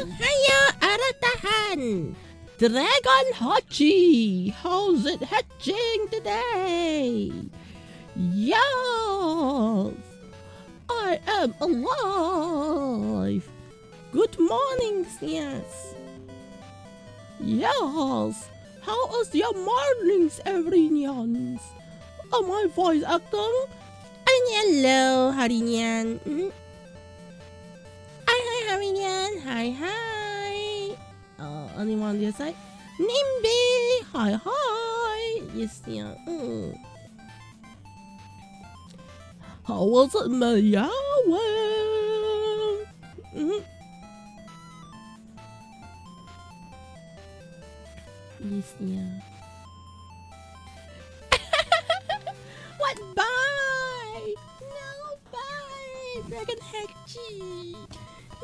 Hiya, Aratahan! Dragon Hachi! How's it hatching today? Yes! I am alive! Good morning, yes! Yes! How is your mornings, everyone? My voice acting? Hello, Harinyan. Hi, Harinyan. Hi. Anyone this side? Nimby. Hi. Yes, yeah. How was it, Mayawa? Yes, yeah. What? Bye! No, bye! Dragon Hachi!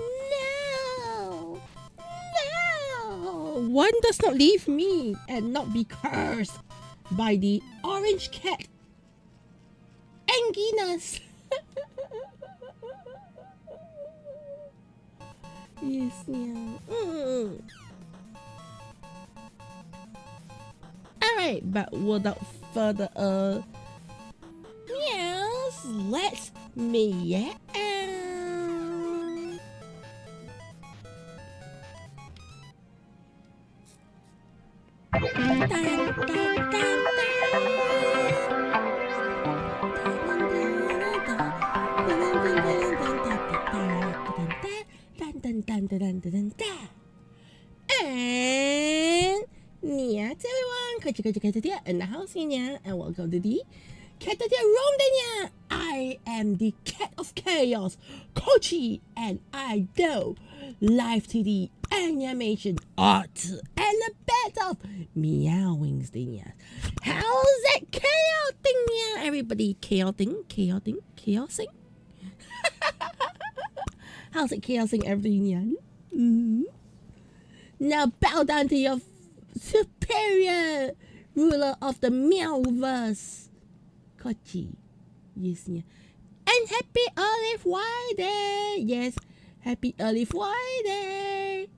No! No! One does not leave me and not be cursed by the orange cat Anguinus! Yes, yeah. Alright, but without further yes, let's meow. And yeah, everyone, Caturteer in the house here, and welcome to the Caturteer room then. I am the cat of chaos, Kochi, and I do live to the animation art and the bed of meowings then. How's that chaoting yeah? Everybody chaoting? How's it chaosing everything yeah? Now bow down to your superior ruler of the Meowverse, Kochi. Yes, yeah. And happy early Friday. Yes, happy early Friday.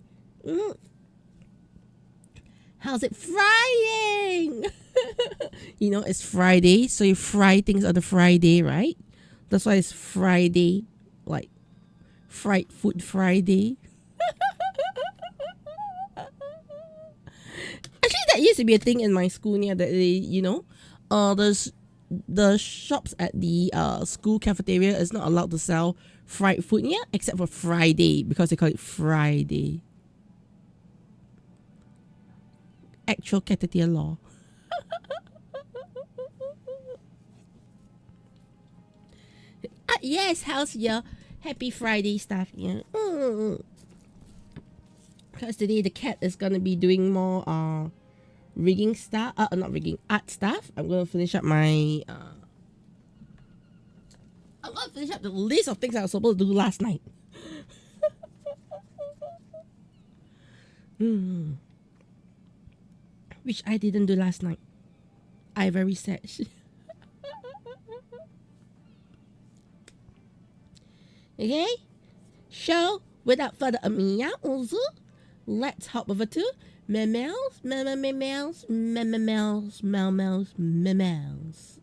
How's it frying? You know, it's Friday, so you fry things on the Friday, right? That's why it's Friday, like fried food Friday. Actually, that used to be a thing in my school near that they, you know, the shops at the school cafeteria is not allowed to sell fried food yeah, except for Friday because they call it Friday. Actual Caturteer law. Yes, how's your happy Friday stuff yeah? Because today the cat is gonna be doing more rigging stuff, not rigging, art stuff. I'm gonna finish up my I'm gonna finish up the list of things I was supposed to do last night. Which I didn't do last night. I very sad. Okay, so without further ado, let's hop over to meows.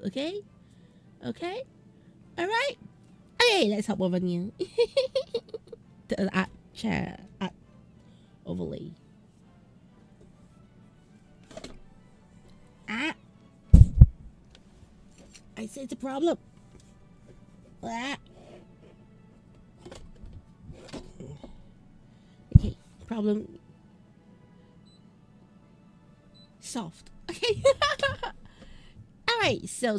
Okay? Okay? Alright? Okay, let's hop over here. To the art chair, art overlay. I say it's a problem. Okay, problem solved. Okay. Alright, so.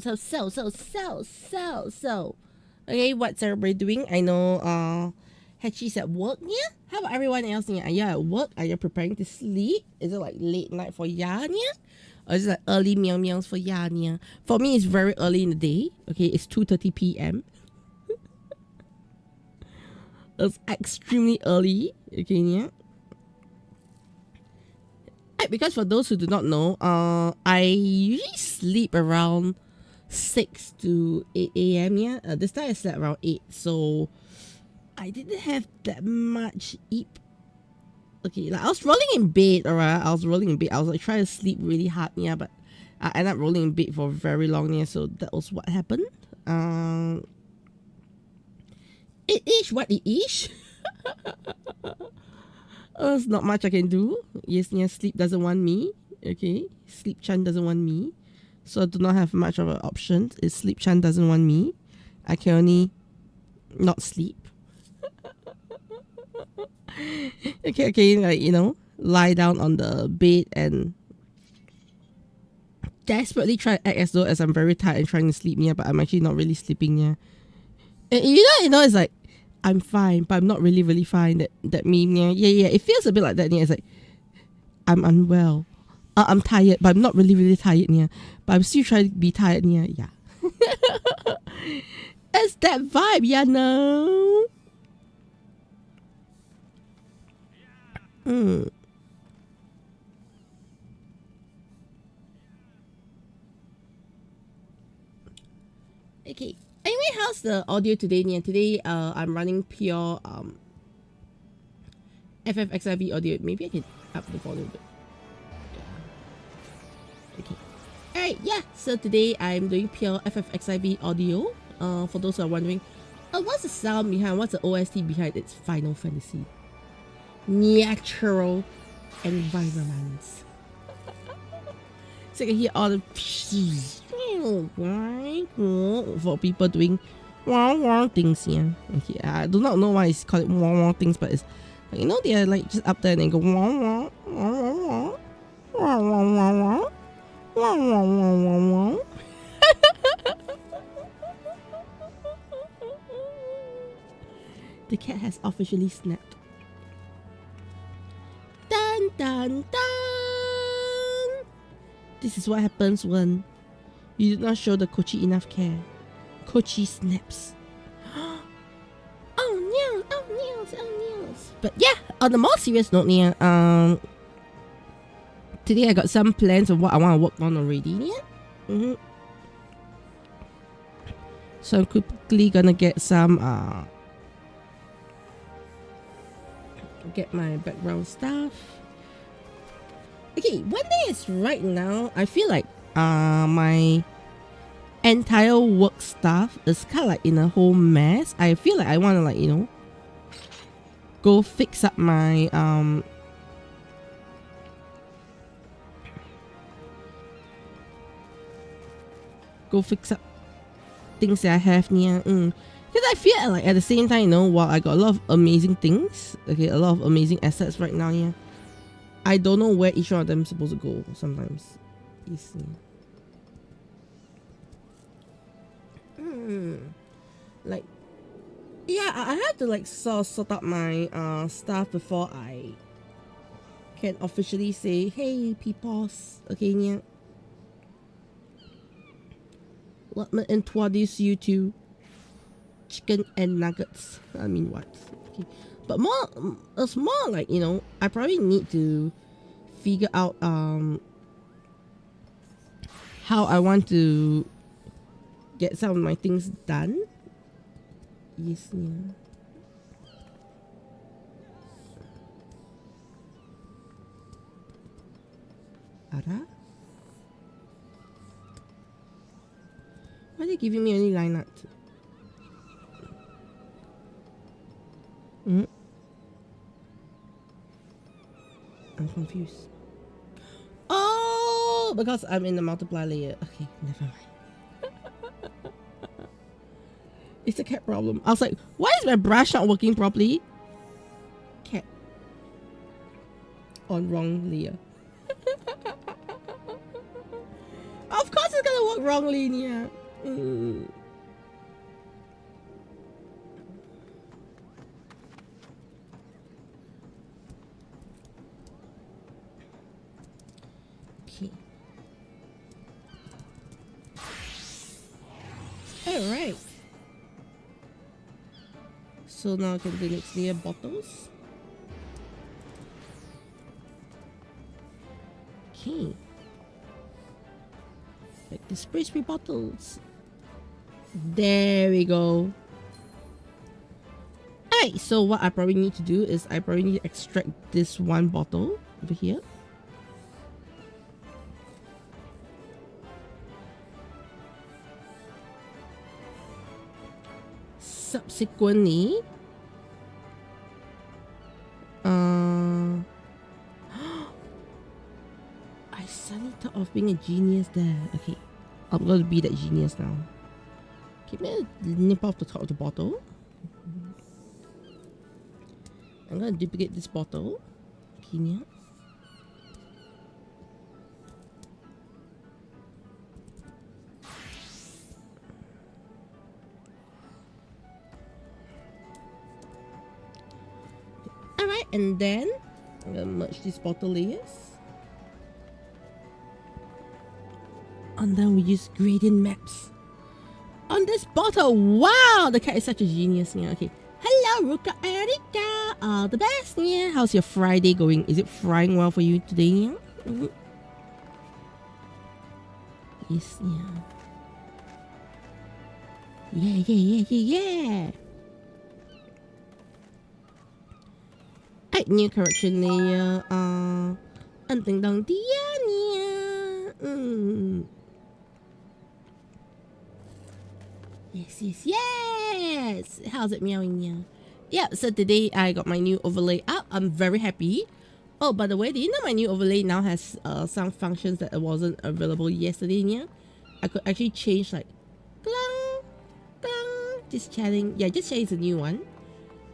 Okay, what's everybody doing? I know Hachi's at work, yeah? How about everyone else? Yeah? Are you at work? Are you preparing to sleep? Is it like late night for ya, yeah? Or is it like early meows for ya, yeah? For me, it's very early in the day. Okay, it's 2:30 p.m. It's extremely early. Okay, yeah? Because for those who do not know, I usually sleep around 6 to 8 a.m. yeah. This time I slept around 8, so I didn't have that much sleep. Okay, like I was rolling in bed, alright. I was like trying to sleep really hard, yeah, but I ended up rolling in bed for very long, yeah. So that was what happened. It is what it is. There's not much I can do. Yes, yeah, sleep doesn't want me. Okay, Sleep-chan doesn't want me. So I do not have much of an option. If Sleep-chan doesn't want me, I can only not sleep. Okay, like, you know, lie down on the bed and desperately try to act as though as I'm very tired and trying to sleep, yeah, but I'm actually not really sleeping, yeah. And you know, it's like, I'm fine, but I'm not really fine. That meme, yeah. It feels a bit like that, yeah. It's like, I'm unwell. I'm tired, but I'm not really tired, yeah. But I'm still trying to be tired, yeah. It's that vibe, yeah, no. Okay. Anyway, how's the audio today, Nia? Today, I'm running pure FFXIV audio. Maybe I can up the volume a bit. Yeah. Okay. Alright, yeah. So today I'm doing pure FFXIV audio. For those who are wondering, what's the sound behind? What's the OST behind? It's Final Fantasy. Natural environments. So you can hear all the for people doing things here. Okay, I do not know why it's called things, but it's Like, you know, they're like just up there and they go wah, wah, wah, wah, wah, wah, wah, wah, wah, wah, wah, wah, wah. The cat has officially snapped. Dun dun dun! This is what happens when you do not show the Kochi enough care. Kochi snaps. Oh no! Oh no! Oh no! But yeah, on the more serious note, today I got some plans of what I want to work on already. So I'm quickly gonna get some get my background stuff. Okay, one thing is right now I feel like my entire work stuff is kind of like in a whole mess. I feel like I want to, like, you know, go fix up my go fix up things that I have near. Because I feel like at the same time, you know, while I got a lot of amazing things, okay, a lot of amazing assets right now, yeah, I don't know where each one of them is supposed to go sometimes. You see. Like, yeah, I have to like sort out my stuff before I can officially say, hey, peoples, okay, yeah. Let me introduce you to chicken and nuggets. I mean, what? Okay. But it's more like, you know, I probably need to figure out how I want to get some of my things done. Yes, yeah. Ara? Why are they giving me only line art? I'm confused. Oh, because I'm in the multiply layer. Okay, never mind. It's a cat problem. I was like, why is my brush not working properly? Cat. On wrong layer. Of course it's gonna work wrongly, yeah. Okay. Alright. So now I can do next layer bottles. Okay. Like the spray bottles. There we go. Alright, so what I probably need to do is I probably need to extract this one bottle over here. Subsequently, I suddenly thought of being a genius there. Okay, I'm going to be that genius now. Okay, I'm going to nip off the top of the bottle. I'm going to duplicate this bottle. Okay, yeah. Alright, and then I'm going to merge these bottle layers. And then we use gradient maps on this bottle. Wow, the cat is such a genius. Yeah, okay. Hello, Ruka Erika. All the best. Yeah, how's your Friday going? Is it frying well for you today? Yeah. Yes, yeah. Yeah. Alright, new correction layer. Anting dong dia nia. Yes. How's it meowing now? Yeah, so today I got my new overlay up. I'm very happy. Oh, by the way, do you know my new overlay now has some functions that wasn't available yesterday? Yeah, I could actually change like clang, clang, just chatting. Yeah, just chat is a new one.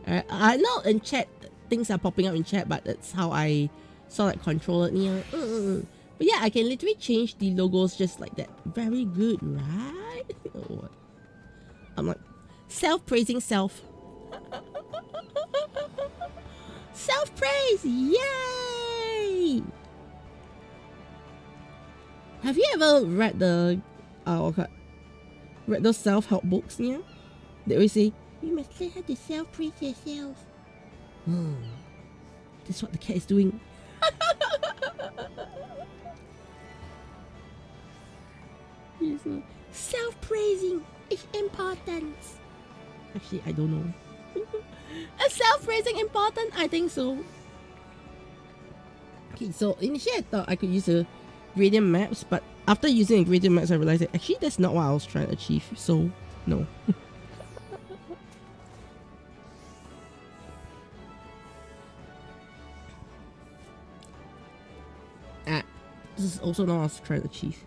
I know in chat things are popping up in chat, but that's how I sort of control it. Yeah. But yeah, I can literally change the logos just like that. Very good, right? Oh, I'm like self-praising self. Self-praise! Yay! Have you ever read the read those self-help books? Yeah, they always say you must learn how to self-praise yourself. That's what the cat is doing. Self-praising is important. Actually, I don't know. Is self-praising important? I think so. Okay, so initially I thought I could use a gradient maps, but after using a gradient maps, I realized that actually that's not what I was trying to achieve. So, no. This is also not what I was trying to achieve.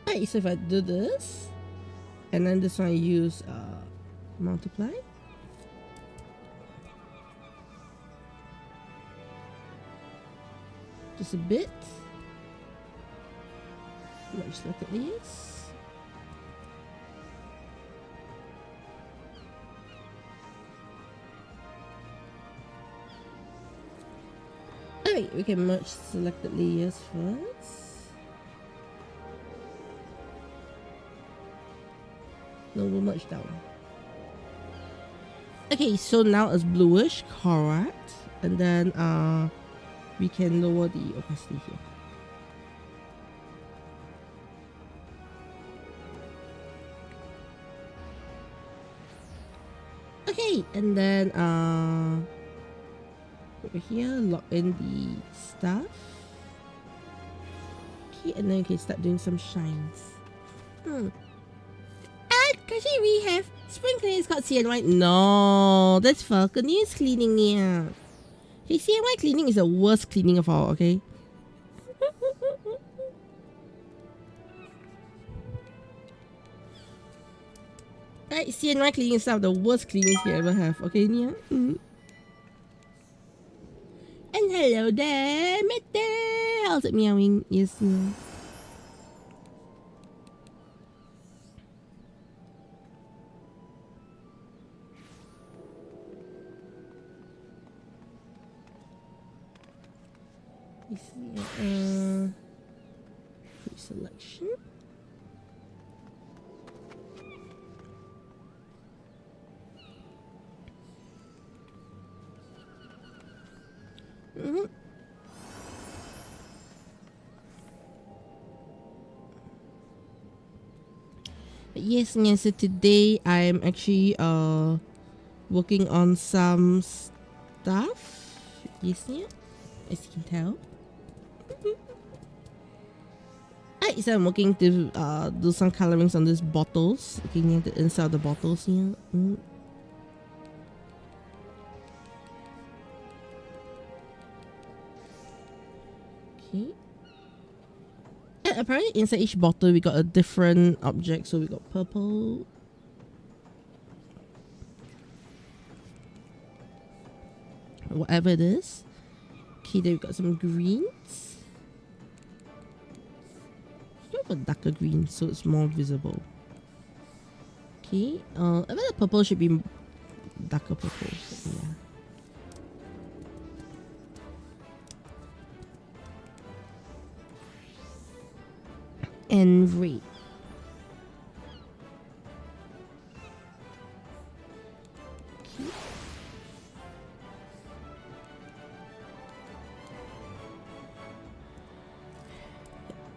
Okay, so if I do this, and then this one I use multiply. Just a bit. Let's look at these. Alright, we can merge selected layers first. No, we'll merge down. Okay, so now it's bluish, correct. And then we can lower the opacity here. Okay, and then over here, lock in the stuff. Okay, and then you can start doing some shines. Because we have spring cleaning is called CNY. No, that's for continuous cleaning. Yeah. Okay, CNY cleaning is the worst cleaning of all, okay? Right, CNY cleaning is some of the worst cleanings you ever have, okay, Nia? And hello there, Mette! How's it meowing? Yes, yeah. Selection. Yes, so today I'm actually working on some stuff. Yes, yeah, as you can tell. So I'm working to do some colorings on these bottles. Looking at the inside of the bottles here. Okay. And apparently inside each bottle we got a different object. So we got purple. Whatever it is. Okay, then we got some greens. A darker green so it's more visible. Okay, I bet the purple should be darker purple. Yeah. And red. Okay.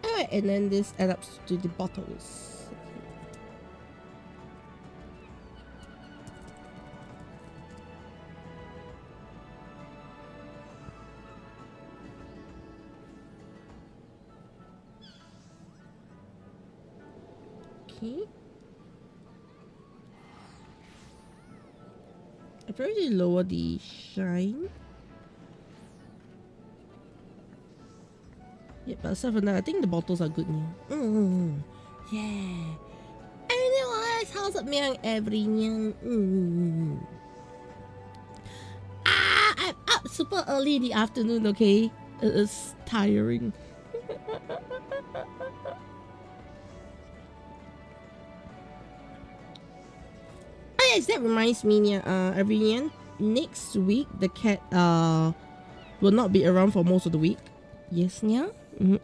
Alright, and then this adds up to the bottles. Okay. I probably lower the shine. Yeah, but aside from that, I think the bottles are good now. Yeah. Anyways, how's it going, everyone? I'm up super early in the afternoon, okay? It is tiring. Oh yes, that reminds me, everyone, next week the cat will not be around for most of the week. Yes, yeah.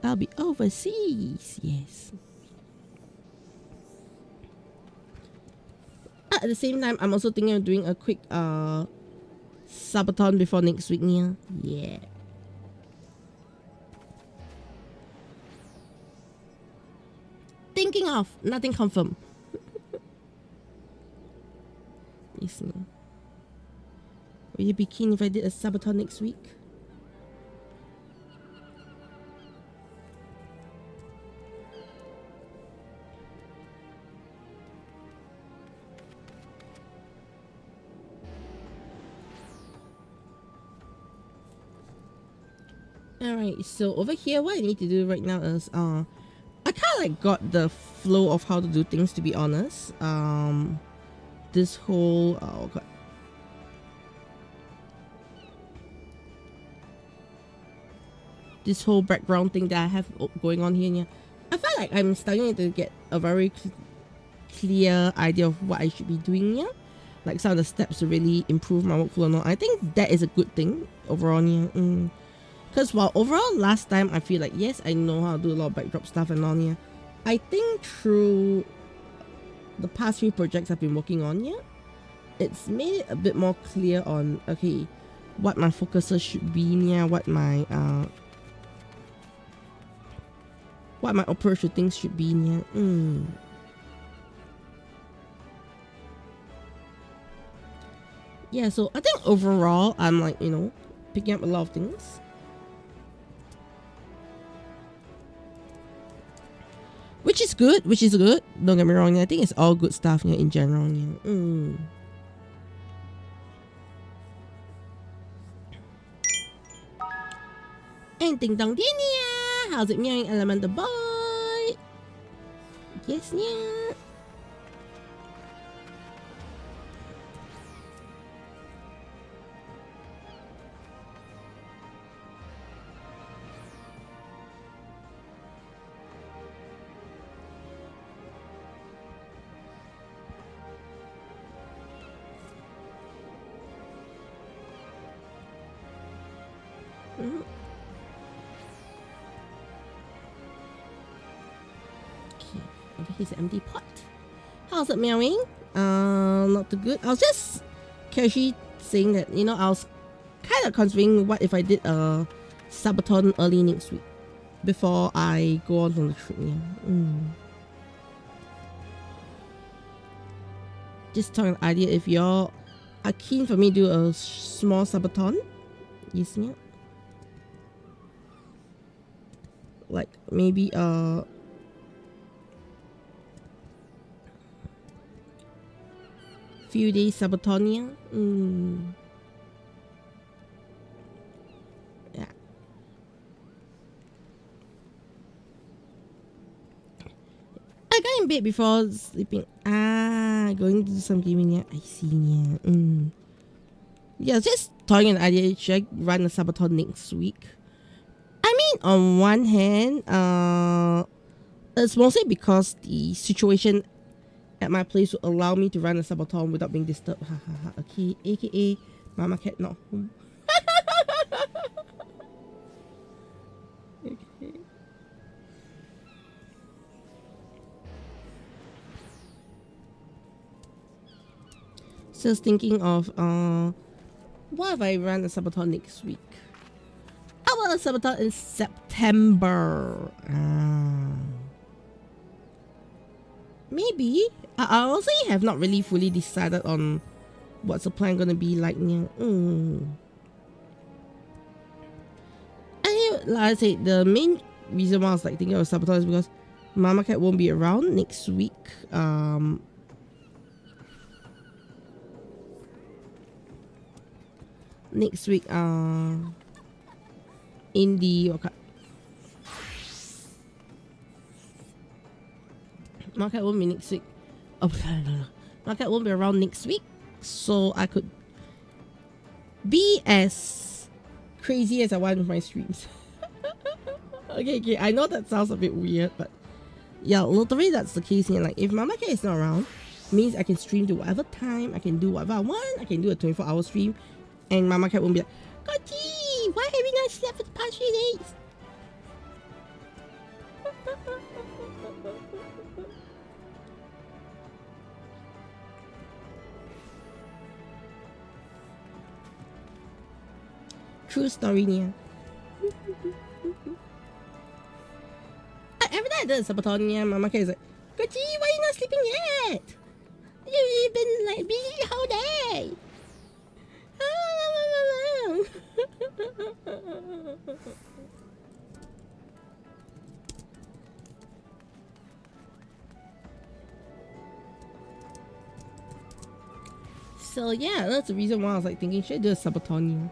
I'll be overseas. Yes. At the same time, I'm also thinking of doing a quick subathon before next week. Yeah. Thinking of, nothing confirmed. Yes, yeah. Will you be keen if I did a subathon next week? Alright, so over here, what I need to do right now is, I kind of like got the flow of how to do things, to be honest. This whole, oh god. This whole background thing that I have going on here, yeah. I feel like I'm starting to get a very clear idea of what I should be doing, yeah. Like some of the steps to really improve my workflow and all. I think that is a good thing overall, yeah. Because while overall last time I feel like yes, I know how to do a lot of backdrop stuff and all, yeah. I think through the past few projects I've been working on, yeah, it's made it a bit more clear on okay, what my focuses should be, yeah, what my approach to things should be, yeah. Yeah, so I think overall I'm like, you know, picking up a lot of things. Which is good. Don't get me wrong, I think it's all good stuff, yeah, in general, yeah. And ding dong yeah. How's it going, Elemental Boy? Yes, yeah. Here's an empty pot. How's it meowing? Not too good. I was just casually saying that, you know, I was kind of considering what if I did a subathon early next week before I go on the trip. Yeah. Just talking an idea if y'all are keen for me to do a small subathon. Yes, yeah. Like maybe few days Sabatonia. Yeah. I got in bed before sleeping. Going to do some gaming. Yeah, I see. Yeah. Yeah, just throwing an idea. Should I run a Sabaton next week? I mean, on one hand, it's mostly because the situation at my place will allow me to run a subathon without being disturbed. Okay, aka Mama Cat not home. Okay. So I was thinking of what if I run a subathon next week? I want a subathon in September. Maybe. I also have not really fully decided on what's the plan gonna be like now. Like I said, the main reason why I was like thinking of Sabaton is because Mama Cat won't be around next week. Next week, in the Market won't be next week. Oh, no. Market won't be around next week. So I could be as crazy as I want with my streams. Okay, I know that sounds a bit weird, but yeah, literally that's the case here. Like, if Mama Cat is not around, means I can stream to whatever time, I can do whatever I want, I can do a 24-hour stream, and Mama Cat won't be like, Gotti, why have you not slept for the past 3 days? True story, Nia. Every time I did a subathon, Nia, Mama Cat is like, Gotti, why are you not sleeping yet? You've been like busy the whole day. So yeah, that's the reason why I was like thinking, should I do a subathon?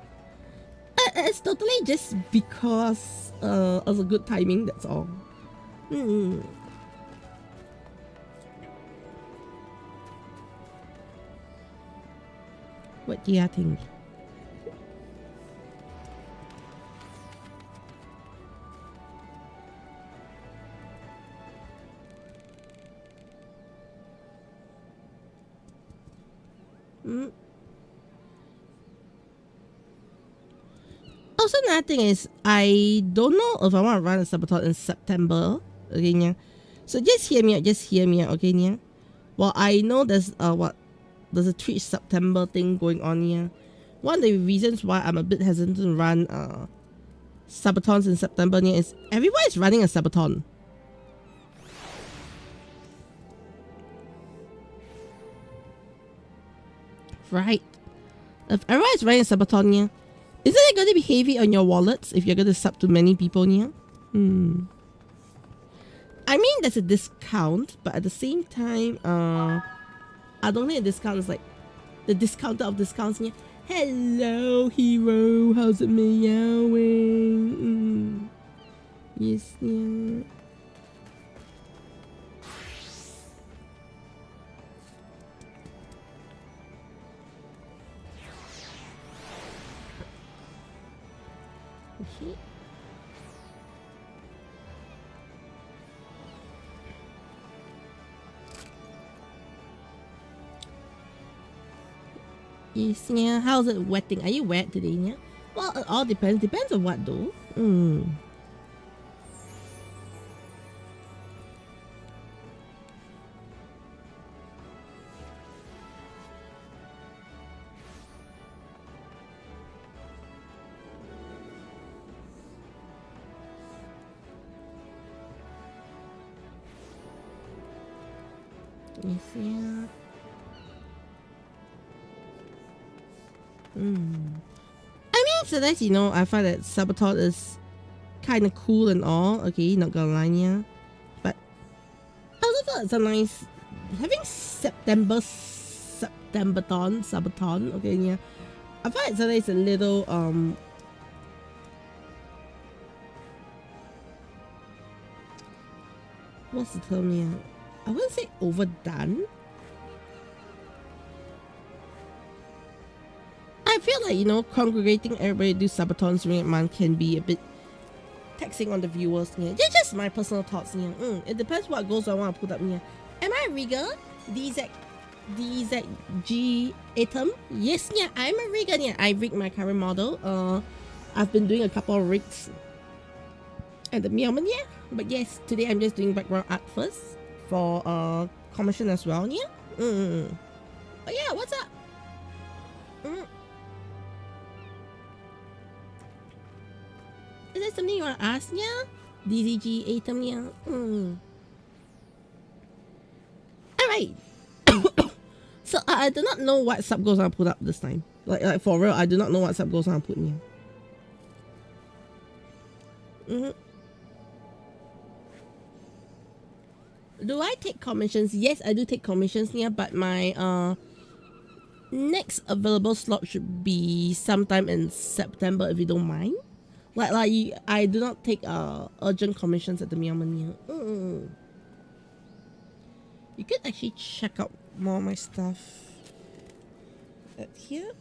It's totally just because it was a good timing, that's all. What do you think? Also, another thing is, I don't know if I want to run a subathon in September. Okay, yeah. So just hear me out, okay, yeah. Well, I know there's there's a Twitch September thing going on here. One of the reasons why I'm a bit hesitant to run subathons in September here is everyone is running a subathon. Right. If everyone is running a subathon here, isn't it going to be heavy on your wallets if you're going to sub to many people here? I mean, there's a discount, but at the same time, I don't think a discount is like the discounter of discounts here. Hello, hero. How's it meowing? Yes, yeah. Okay. Yes, yeah. How's it wetting? Are you wet today, yeah? Well, it all depends. Depends on what though. Yes, yeah. I mean, sometimes, you know, I find that Sabaton is kind of cool and all, okay, not gonna lie, yeah. But I also thought it's a nice, having Sabaton, okay, yeah. I find sometimes a little, what's the term here? I wouldn't say overdone. I feel like, you know, congregating everybody to do subatons during a month can be a bit taxing on the viewers. Yeah. Just my personal thoughts. Yeah. It depends what goals I want to put up here. Am I a rigger? DZG Atom? Yes, yeah, I'm a rigger. Yeah, I rig my current model. I've been doing a couple of rigs at the moment, yeah. But yes, today I'm just doing background art first for commission as well, yeah. Oh yeah, what's up? Is there something you want to ask, yeah? DZG Atom, yeah. Alright. So I do not know what sub goals I put up this time. Like for real, I do not know what sub goals I put in here. Do I take commissions? Yes, I do take commissions here, but my next available slot should be sometime in September if you don't mind. Like I do not take urgent commissions at the moment here. You could actually check out more of my stuff at here.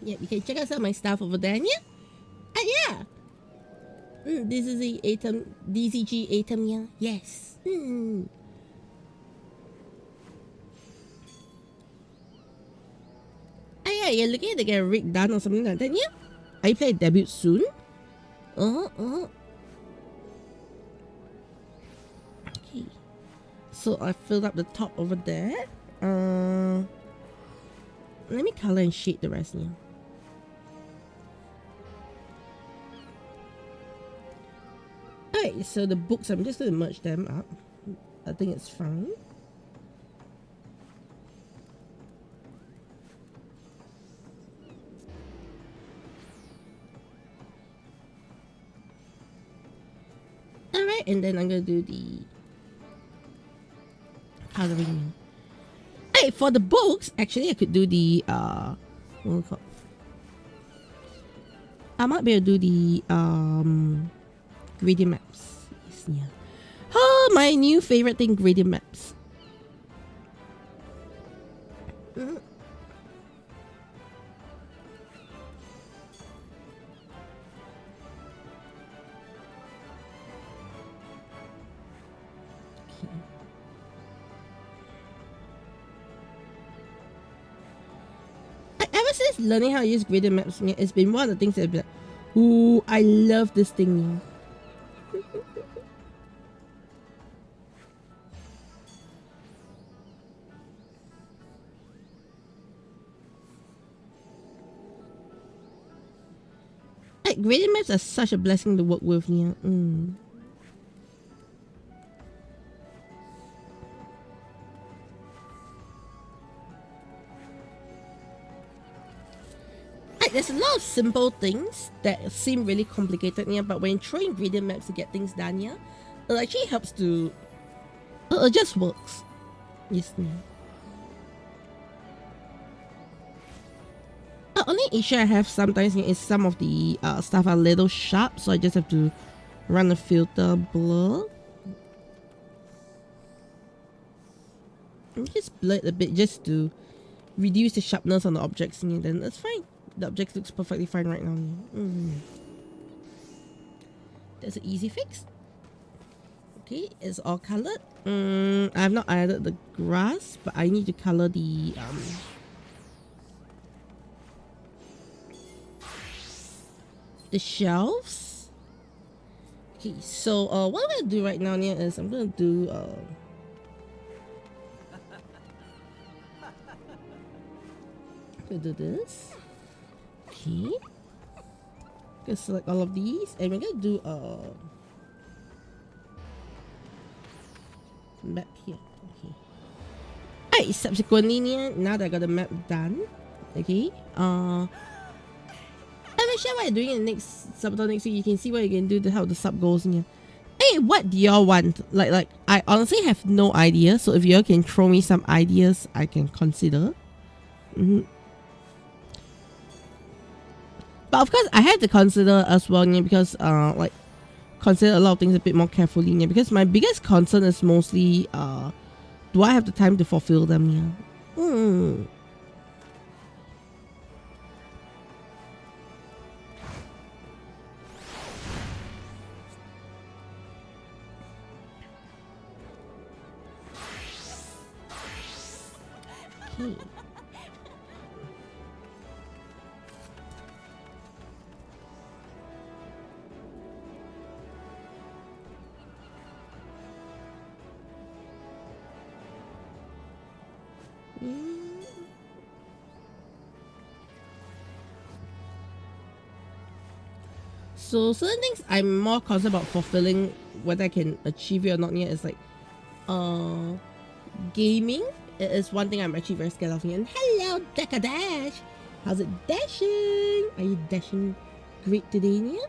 Yeah, you can check out some of my stuff over there. Yeah. Yeah. This is the atom, DCG atom, yeah. Yes. Yeah, you're looking to get a rig done or something like that, yeah? Are you planning to debut soon? Okay. So I filled up the top over there. Let me color and shade the rest now. Alright, so the books, I'm just going to merge them up. I think it's fine. Alright, and then I'm going to do the coloring. Hey, for the books, actually I could do the I might be able to do the gradient maps. Yes, yeah. Oh, my new favorite thing, gradient maps. Ever since learning how to use gradient maps, it's been one of the things that I've been like, ooh, I love this thing. Like, gradient maps are such a blessing to work with. Yeah. There's a lot of simple things that seem really complicated, yeah, but when you throw in gradient maps to get things done, yeah, it actually helps to... It just works. Yes, yeah. The only issue I have sometimes is some of the stuff are a little sharp, so I just have to run a filter blur. And just blur it a bit just to reduce the sharpness on the objects, and then that's fine. The object looks perfectly fine right now. That's an easy fix. Okay, it's all colored. I have not added the grass, but I need to color the shelves. Okay, so what I'm gonna do right now is I'm gonna do this. Okay, gonna select all of these, and we're gonna do a map here. Okay. Alright, subsequently, now that I got the map done, okay, I'm not sure what I'm doing in the next sub next week. You can see what you can do to help the sub goals in here. Hey, what do y'all want? Like, I honestly have no idea. So if y'all can throw me some ideas, I can consider. But of course, I have to consider as well, yeah, because like consider a lot of things a bit more carefully, yeah, because my biggest concern is mostly do I have the time to fulfill them, yeah. Okay. So certain things I'm more concerned about fulfilling, whether I can achieve it or not yet, is like gaming. It is one thing I'm actually very scared of. And hello, Deca Dash! How's it dashing? Are you dashing great today, Nia?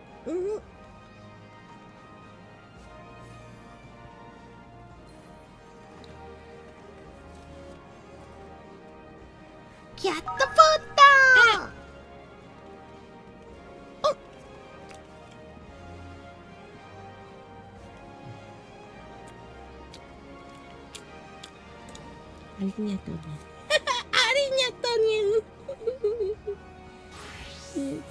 Arigato. Arigato. Yes.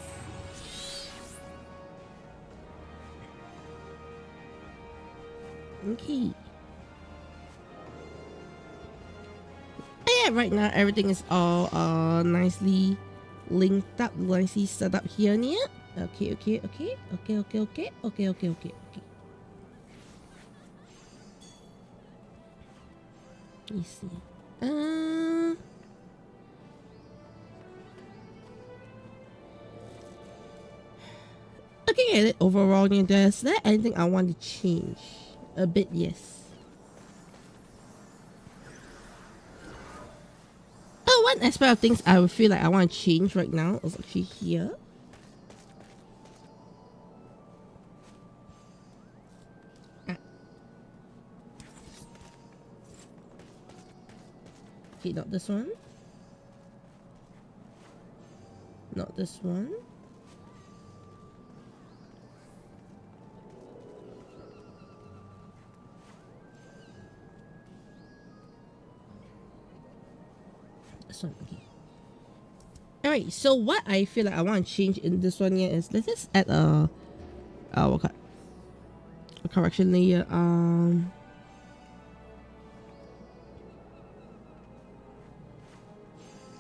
Okay. Yeah, right now everything is all nicely linked up, nicely set up here. Okay. Let me see. Looking at it overall, is there anything I want to change? A bit, yes. Oh, one aspect of things I would feel like I want to change right now is actually here. Okay, not this one. Not this one. This one, okay. Alright, so what I feel like I want to change in this one here is let's just add a correction layer.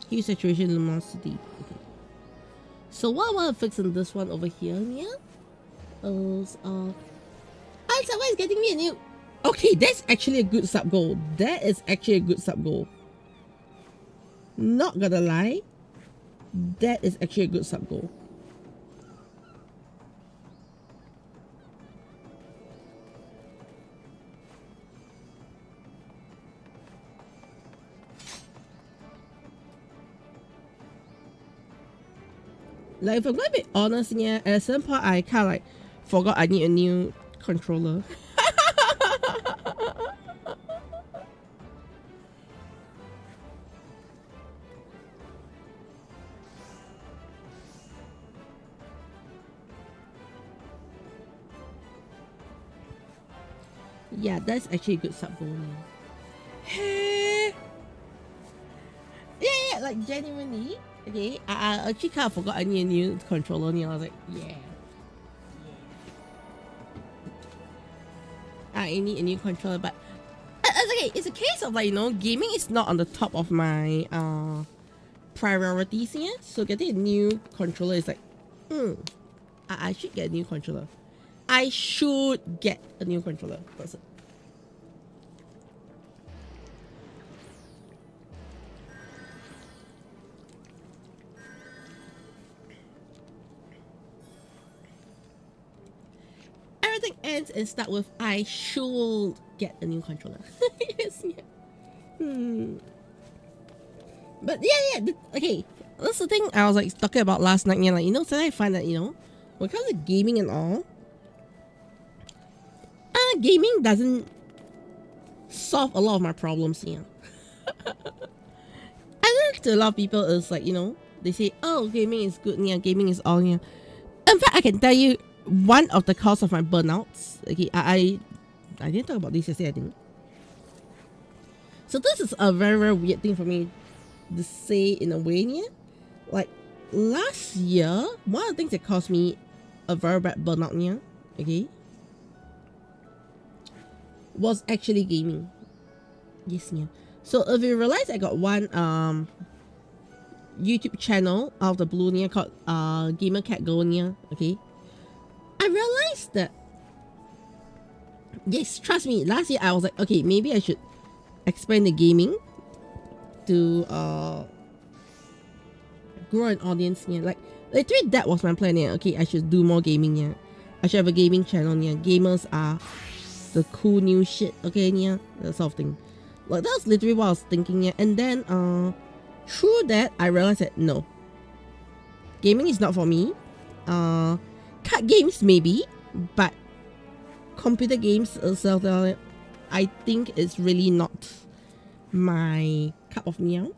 Hue saturation luminosity. Okay. So what I want to fix in this one over here, is someone is getting me a new. Okay, that's actually a good sub goal. That is actually a good sub goal. Not gonna lie, that is actually a good sub goal. Like, if I'm gonna be honest, at a certain point I kind of like forgot I need a new controller. Yeah, that's actually a good sub goal. Yeah, like genuinely. Okay, I actually kind of forgot I need a new controller. I was like, yeah. I need a new controller, but it's okay. It's a case of like, gaming is not on the top of my priorities here. So getting a new controller is like, I should get a new controller. I should get a new controller. That's it. Everything ends and start with I should get a new controller. Yes, yeah. But yeah. Okay, that's the thing I was like talking about last night. Yeah, like today I find that when it comes to gaming and all, gaming doesn't solve a lot of my problems. Yeah. I know to a lot of people is like they say, oh, gaming is good. Yeah, gaming is all. Yeah. In fact, I can tell you one of the cause of my burnouts. Okay, I didn't talk about this yesterday, I think. So this is a very, very weird thing for me to say in a way. Yeah? Like last year, one of the things that caused me a very bad burnout, okay, was actually gaming. Yes, yeah. So if you realize, I got one YouTube channel out of the blue called Gamer Cat Go. Okay, I realized that, yes, trust me, last year I was like, okay, maybe I should expand the gaming to grow an audience. Like literally that was my plan. Okay, I should do more gaming. I should have a gaming channel. Gamers are the cool new shit. Okay, that sort of thing. Like that was literally what I was thinking. And then through that I realized that no, gaming is not for me. Card games maybe, but computer games itself, I think it's really not my cup of meow.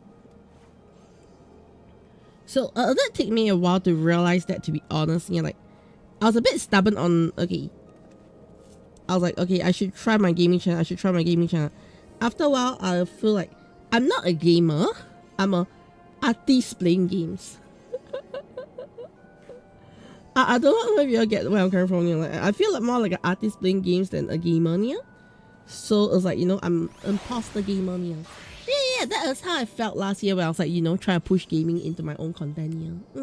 So that took me a while to realize that, to be honest. Like I was a bit stubborn on, okay, I was like, okay, I should try my gaming channel. After a while, I feel like I'm not a gamer. I'm a artist playing games. I don't know if you get where I'm coming from. Like, I feel like more like an artist playing games than a gamer. Yeah? So it's like, you know, I'm imposter gamer. Yeah. Yeah, that is how I felt last year when I was like, you know, trying to push gaming into my own content. Yeah.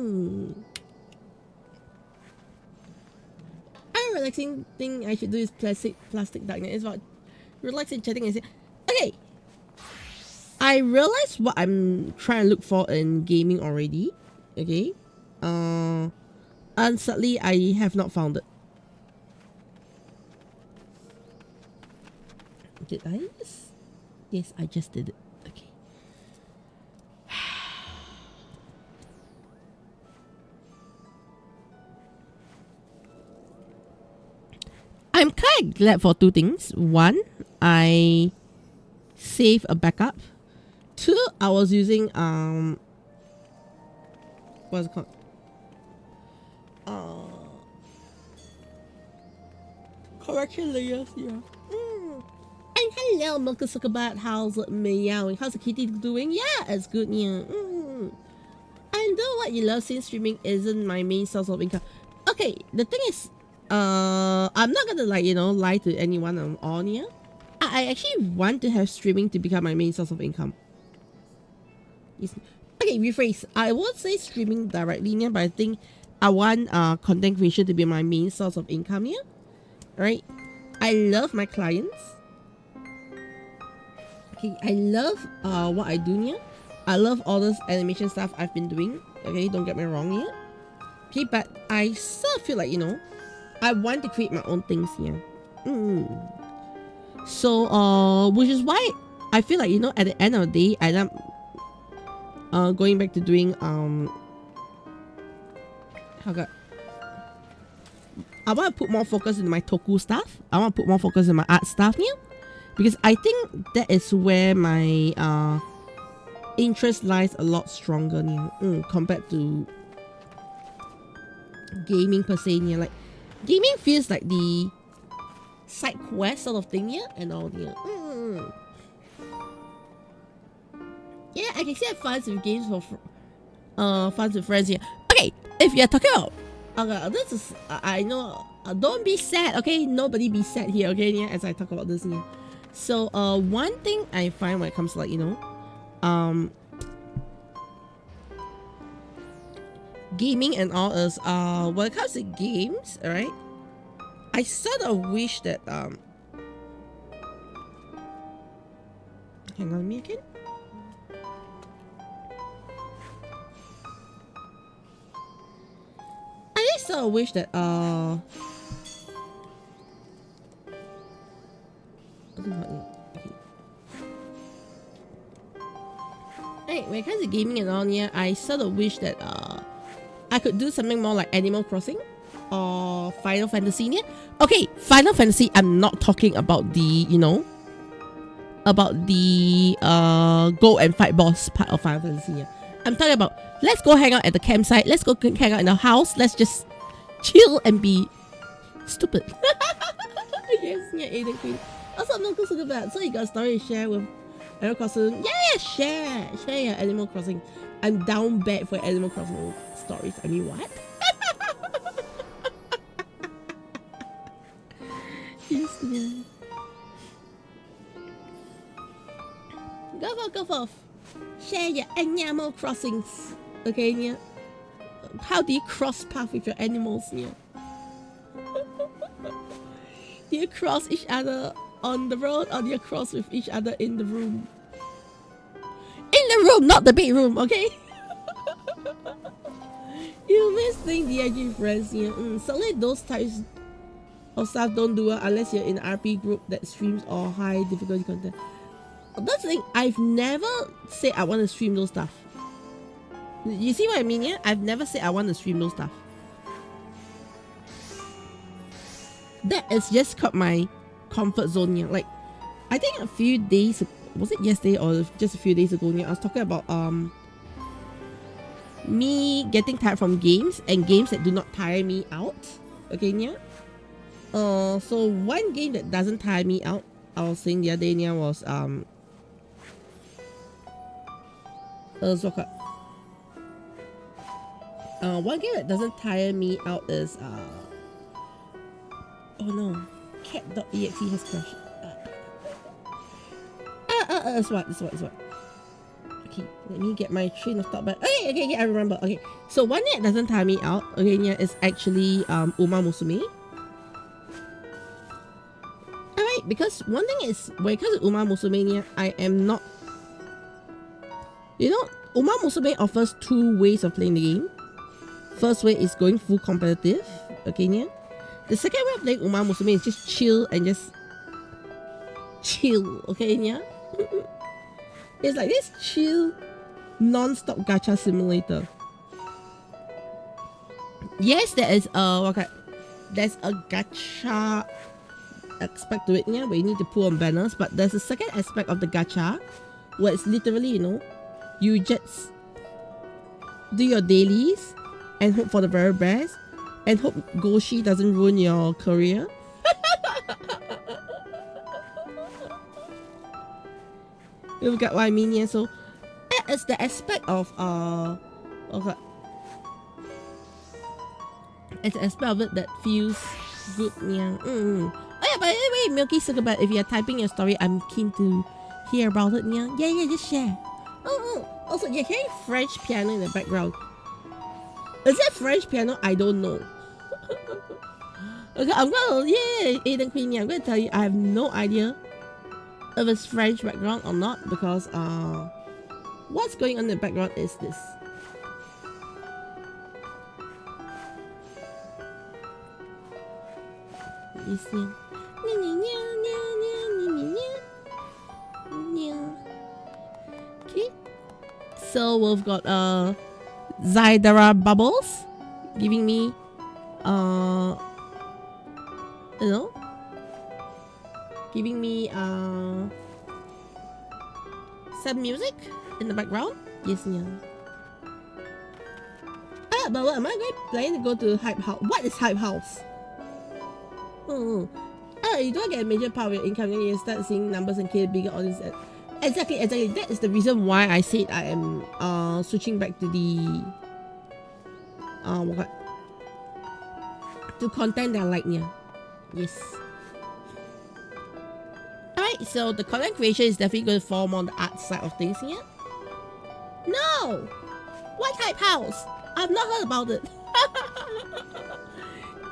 A relaxing thing I should do is plastic darkness. It's about relaxing, chatting, and say, okay. I realized what I'm trying to look for in gaming already. Okay. And sadly, I have not found it. Did I? Yes, I just did it. Okay. I'm kind of glad for two things. One, I saved a backup. Two, I was using what's it called? Correction layers, yeah. And hello, Milka Suckerbat. How's it meowing? How's the kitty doing? Yeah, it's good, yeah. I know what you love since streaming isn't my main source of income. Okay, the thing is, I'm not gonna like, you know, lie to anyone on here. I actually want to have streaming to become my main source of income. Okay, rephrase. I won't say streaming directly, yeah, but I think I want content creation to be my main source of income here. Right? I love my clients. Okay, I love what I do here. I love all this animation stuff I've been doing. Okay, don't get me wrong here. Okay, but I still feel like, you know, I want to create my own things here. So, which is why I feel like, you know, at the end of the day, I am going back to doing I want to put more focus into my toku stuff. I want to put more focus in my art stuff here, because I think that is where my interest lies a lot stronger here, compared to gaming per se here. Like gaming feels like the side quest sort of thing here and all here. Yeah, I can see fun with games for fun with friends here. Okay, if you're talking about this is I know, don't be sad, okay? Nobody be sad here, okay? Yeah, as I talk about this here. So one thing I find when it comes to, like, you know, gaming and all is when it comes to games, alright, I sort of wish that hang on me again. I just sort of wish that hey, when it comes to gaming and all here, I sort of wish that I could do something more like Animal Crossing or Final Fantasy here. Okay, Final Fantasy, I'm not talking about the, you know, about the go and fight boss part of Final Fantasy here. I'm talking about, let's go hang out at the campsite. Let's go hang out in the house. Let's just chill and be stupid. Yes, yeah, Aiden Queen. Also, I'm not so good at. So you got a story to share with Animal Crossing? Yeah, share your Animal Crossing. I'm down bad for Animal Crossing stories. I mean, what? Yes, yeah. Go forth. Share your Animal Crossings. Okay, yeah. How do you cross path with your animals, yeah? Do you cross each other on the road, or do you cross with each other in the room? In the room, not the bedroom, okay? You listening, DIG friends, yeah. So like those types of stuff don't do it unless you're in an RP group that streams all high difficulty content. That's the thing, I've never said I want to stream those stuff. You see what I mean, yeah? I've never said I want to stream those stuff. That is just cut my comfort zone here. Like, I think a few days, was it yesterday or just a few days ago, I was talking about me getting tired from games and games that do not tire me out. Okay, yeah. So one game that doesn't tire me out, I was saying the other day, was Zoka. One game that doesn't tire me out is oh no, cat.exe has crashed. That's what. Okay, let me get my train of thought back. Okay, I remember. Okay, so one that doesn't tire me out, okay, yeah, is actually Uma Musume. Alright, because one thing is, when it comes to Uma Musume, I am not... You know, Uma Musume offers two ways of playing the game. First way is going full competitive, okay, yeah. The second way of playing Uma Musume is just chill and just... chill, okay, yeah. It's like this chill, non-stop gacha simulator. Yes, there is there's a gacha aspect to it, yeah, where you need to pull on banners, but there's a second aspect of the gacha where it's literally, you know, you just do your dailies and hope for the very best and hope Goshi doesn't ruin your career. You get what I mean, yeah? So that is the aspect of it's an aspect of it that feels good, yeah. Oh yeah, by the way, Milky Sugarbat, if you're typing your story, I'm keen to hear about it, yeah. Yeah, just share. Also, you're hearing French piano in the background. Is that French piano? I don't know. Okay, Aiden Queen, yeah, I'm gonna tell you, I have no idea if it's French background or not, because what's going on in the background is this. Okay, so we've got Zydara Bubbles giving me you know, giving me some music in the background. Yes, yeah. But what am I planning to go to Hype House? What is Hype House? You don't get a major part of your income, then you start seeing numbers and create bigger audience. Exactly. That is the reason why I said I am switching back to the to content that I like, yeah. Yes. Alright, so the content creation is definitely going to fall more on the art side of things here. No! What Hype House? I've not heard about it.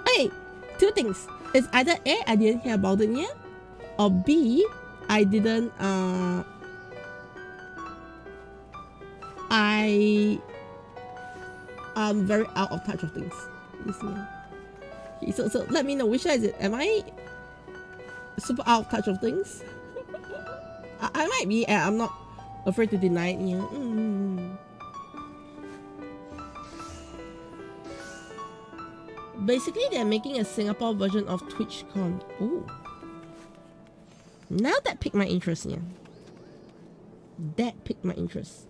Okay, two things. It's either A, I didn't hear about it yet, or B, I didn't I am very out of touch of things. Okay, so let me know, which one is it? Am I super out of touch of things? I might be, I'm not afraid to deny it. Yeah. Basically, they're making a Singapore version of TwitchCon. Ooh. Now that piqued my interest, yeah. That piqued my interest.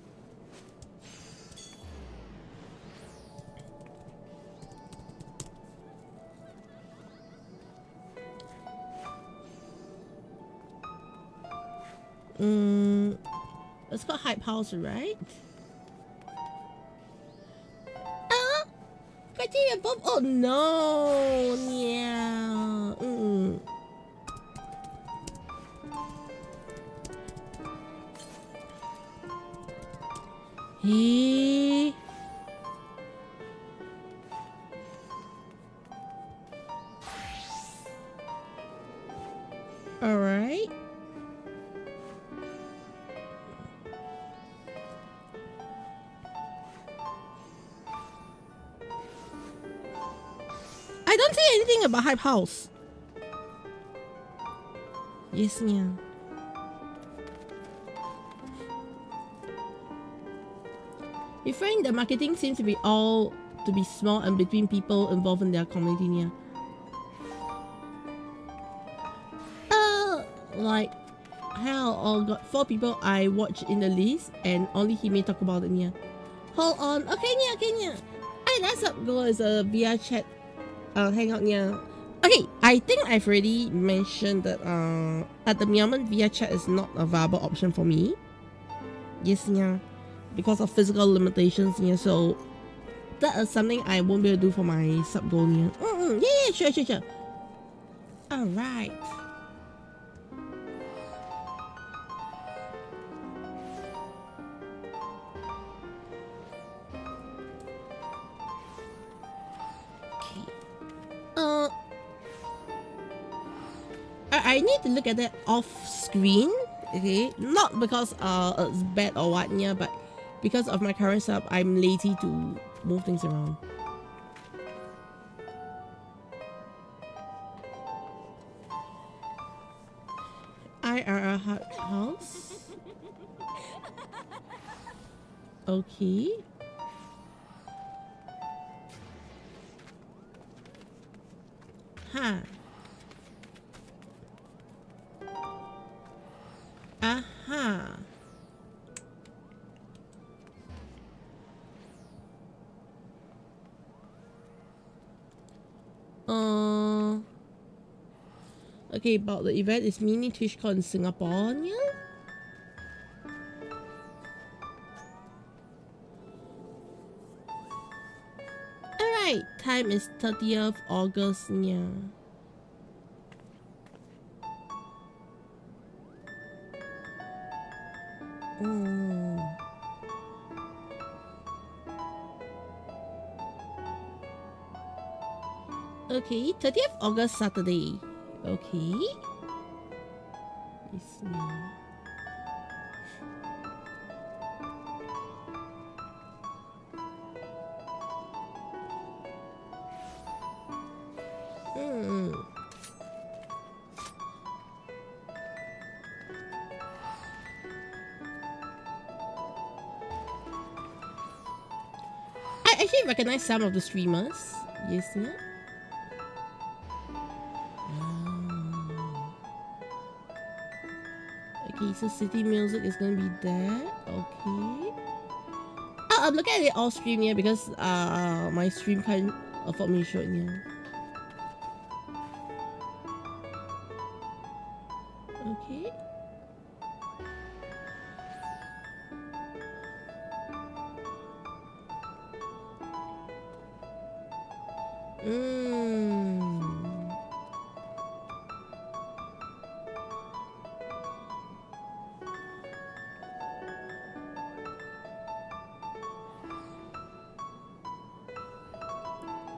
It's called Hype House, right? Criteria Bob. Oh no! Yeah. Hey. All right. I don't say anything about Hype House. Yes, yeah. Referring the marketing seems to be all to be small and between people involved in their community, yeah. Like hell, got 4 people I watch in the list and only he may talk about it, yeah. Hold on. Okay, yeah. Hey, that's up go is a VR chat hangout, yeah. Okay, I think I've already mentioned that at the moment VR chat is not a viable option for me. Yes, yeah. because of physical limitations. Yeah, so that is something I won't be able to do for my sub goal. Yeah, yeah, sure. All right. I need to look at that off screen, okay? Not because it's bad or what, yeah, but because of my current setup, I'm lazy to move things around. IRL house. Okay. Huh. Aha. Okay, about the event is mini TwitchCon in Singapore. Yeah? Alright, time is 30th August. Yeah. Okay, 30th August Saturday. Okay. Yes, yeah. I actually recognize some of the streamers. Yes, yeah. Okay, so City Music is gonna be there. Okay. I'm looking at it all stream here because my stream can't afford me to show it here. Okay.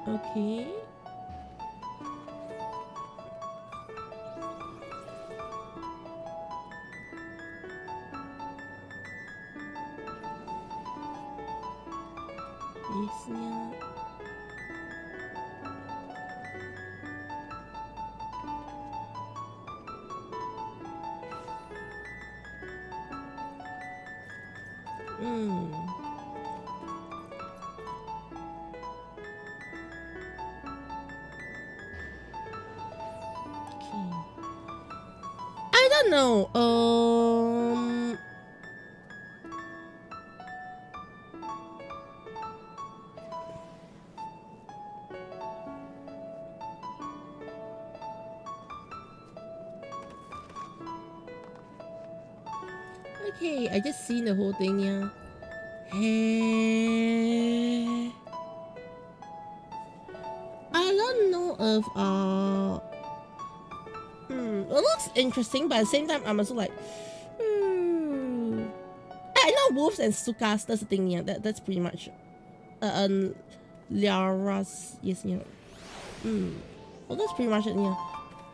Okay. Yes, yeah. I don't know. Okay, I just seen the whole thing, yeah. Hey. I don't know if it looks interesting, but at the same time I'm also like I know wolves and sukas, that's the thing, yeah. That's pretty much Liara's, yes, yeah. Well, that's pretty much it, yeah.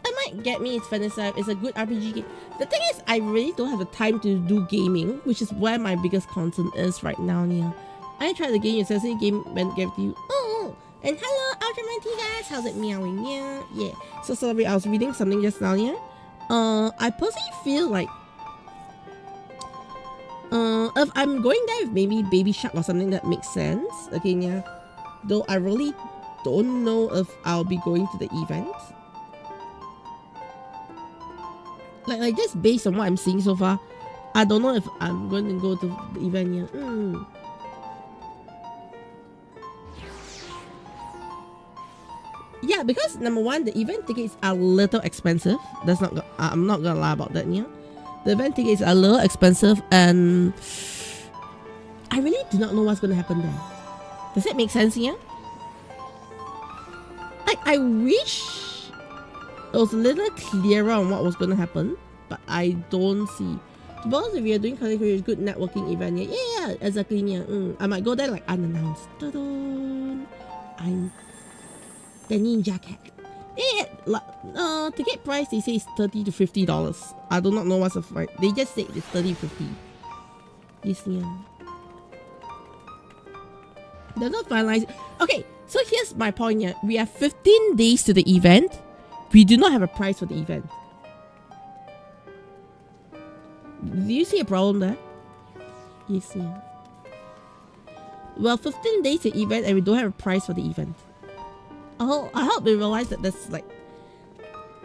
It might get me, it's fantasy. It's a good RPG game. The thing is, I really don't have the time to do gaming, which is where my biggest concern is right now, yeah. I tried the game, it's a game when gave to you. And hello, Ultraman guys, how's it meowing? Yeah. So sorry, I was reading something just now, yeah. I personally feel like if I'm going there with maybe Baby Shark or something that makes sense, okay, yeah. Though I really don't know if I'll be going to the event. Like just based on what I'm seeing so far, I don't know if I'm going to go to the event, yeah. Yeah, because number one, the event tickets are a little expensive. That's not. I'm not gonna lie about that, yeah. The event tickets are a little expensive, and I really do not know what's going to happen there. Does that make sense here? Like, I wish it was a little clearer on what was going to happen, but I don't see. To be honest, if you're doing content creation, good networking event, yeah, exactly, yeah. I might go there like unannounced. Ta-da! I'm the Ninja Cat. Yeah, ticket price they say is $30 to $50. I do not know what's the price. They just say it's 30 50. Yes, yeah. They're not finalized. Okay, so here's my point here. We have 15 days to the event. We do not have a price for the event. Do you see a problem there? Yes, yeah. Well, 15 days to the event and we don't have a price for the event. I hope they realize that that's like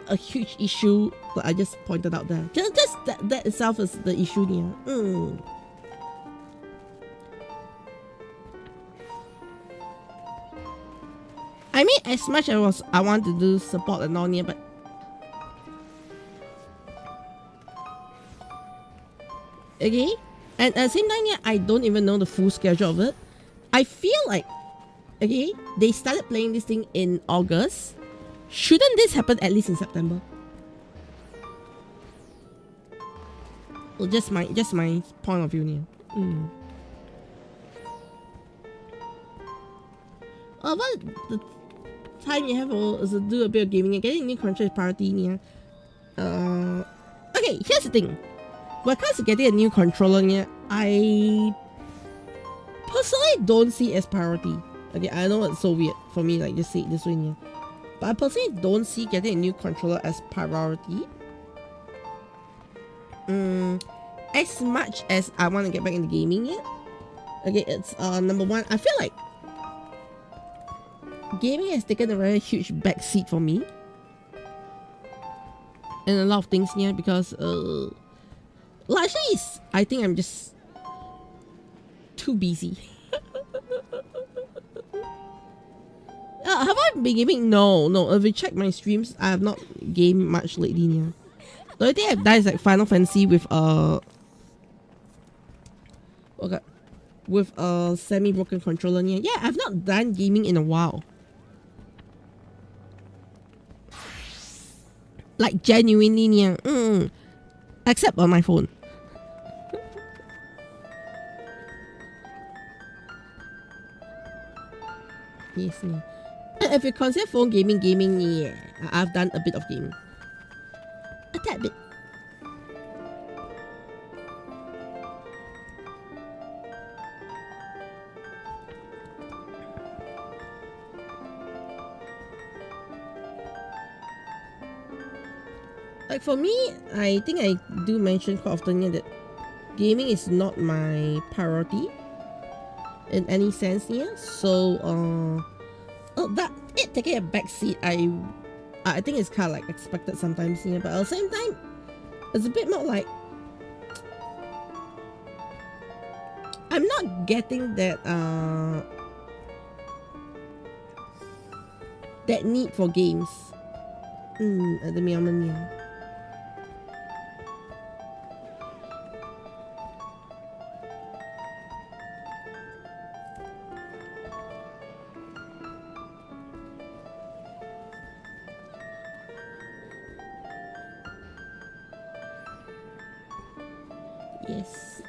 a huge issue that I just pointed out there. Just that itself is the issue here. I mean, as much as I want to do support and all here, but okay, and at the same time, yeah, I don't even know the full schedule of it. I feel like, okay, they started playing this thing in August. Shouldn't this happen at least in September? Well, just my point of view here. What the time you have is to do a bit of gaming and getting a new controller is priority here. Okay, here's the thing. When it comes to getting a new controller here, I personally don't see it as priority. Okay, I know it's so weird for me, like just say it this way here. But I personally don't see getting a new controller as priority. As much as I want to get back into gaming yet. Okay, it's number one, I feel like gaming has taken a very huge backseat for me. And a lot of things here because largely I think I'm just too busy. Have I been gaming? No. If you check my streams, I have not gamed much lately. Yeah. The only thing I've done is like Final Fantasy with a semi-broken controller. Yeah, I've not done gaming in a while. Like genuinely, yeah. Except on my phone. Yes, yeah. If you consider phone gaming, yeah, I've done a bit of gaming. A tad bit. Like for me, I think I do mention quite often that gaming is not my priority in any sense here. So that it taking a backseat, I think it's kind of like expected sometimes here, but at the same time, it's a bit more like I'm not getting that that need for games. At the moment, yeah. Yes.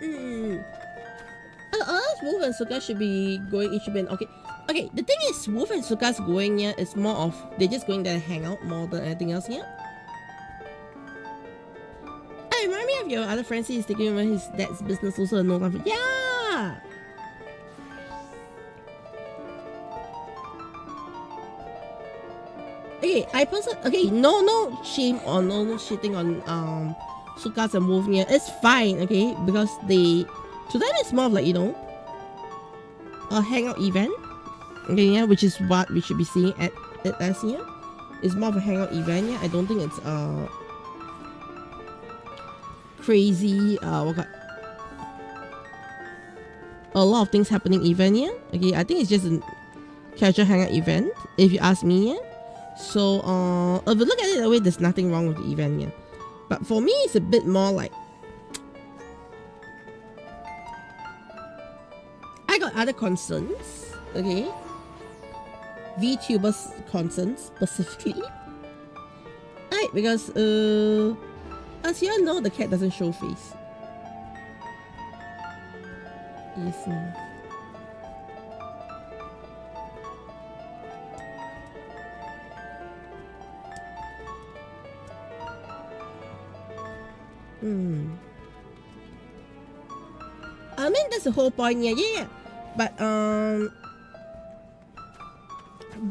Wolf and Suka should be going each band. Okay. The thing is, Wolf and Suka's going here is more of they're just going there to hang out more than anything else here. I remind me of your other friends. He's taking over his dad's business also. No time for yeah. Okay, no shame or no shitting on Sukas and Wolf here. It's fine, okay, because to them it's more of like, you know, a hangout event. Okay, yeah, which is what we should be seeing at it as here. It's more of a hangout event, yeah. I don't think it's crazy a lot of things happening event here. Okay, I think it's just a casual hangout event, if you ask me, yeah. So if you look at it that way, there's nothing wrong with the event here. But for me, it's a bit more like got other concerns, okay? VTubers concerns specifically. Right, because as you all know, the cat doesn't show face. Yes. I mean, that's the whole point. Yeah. But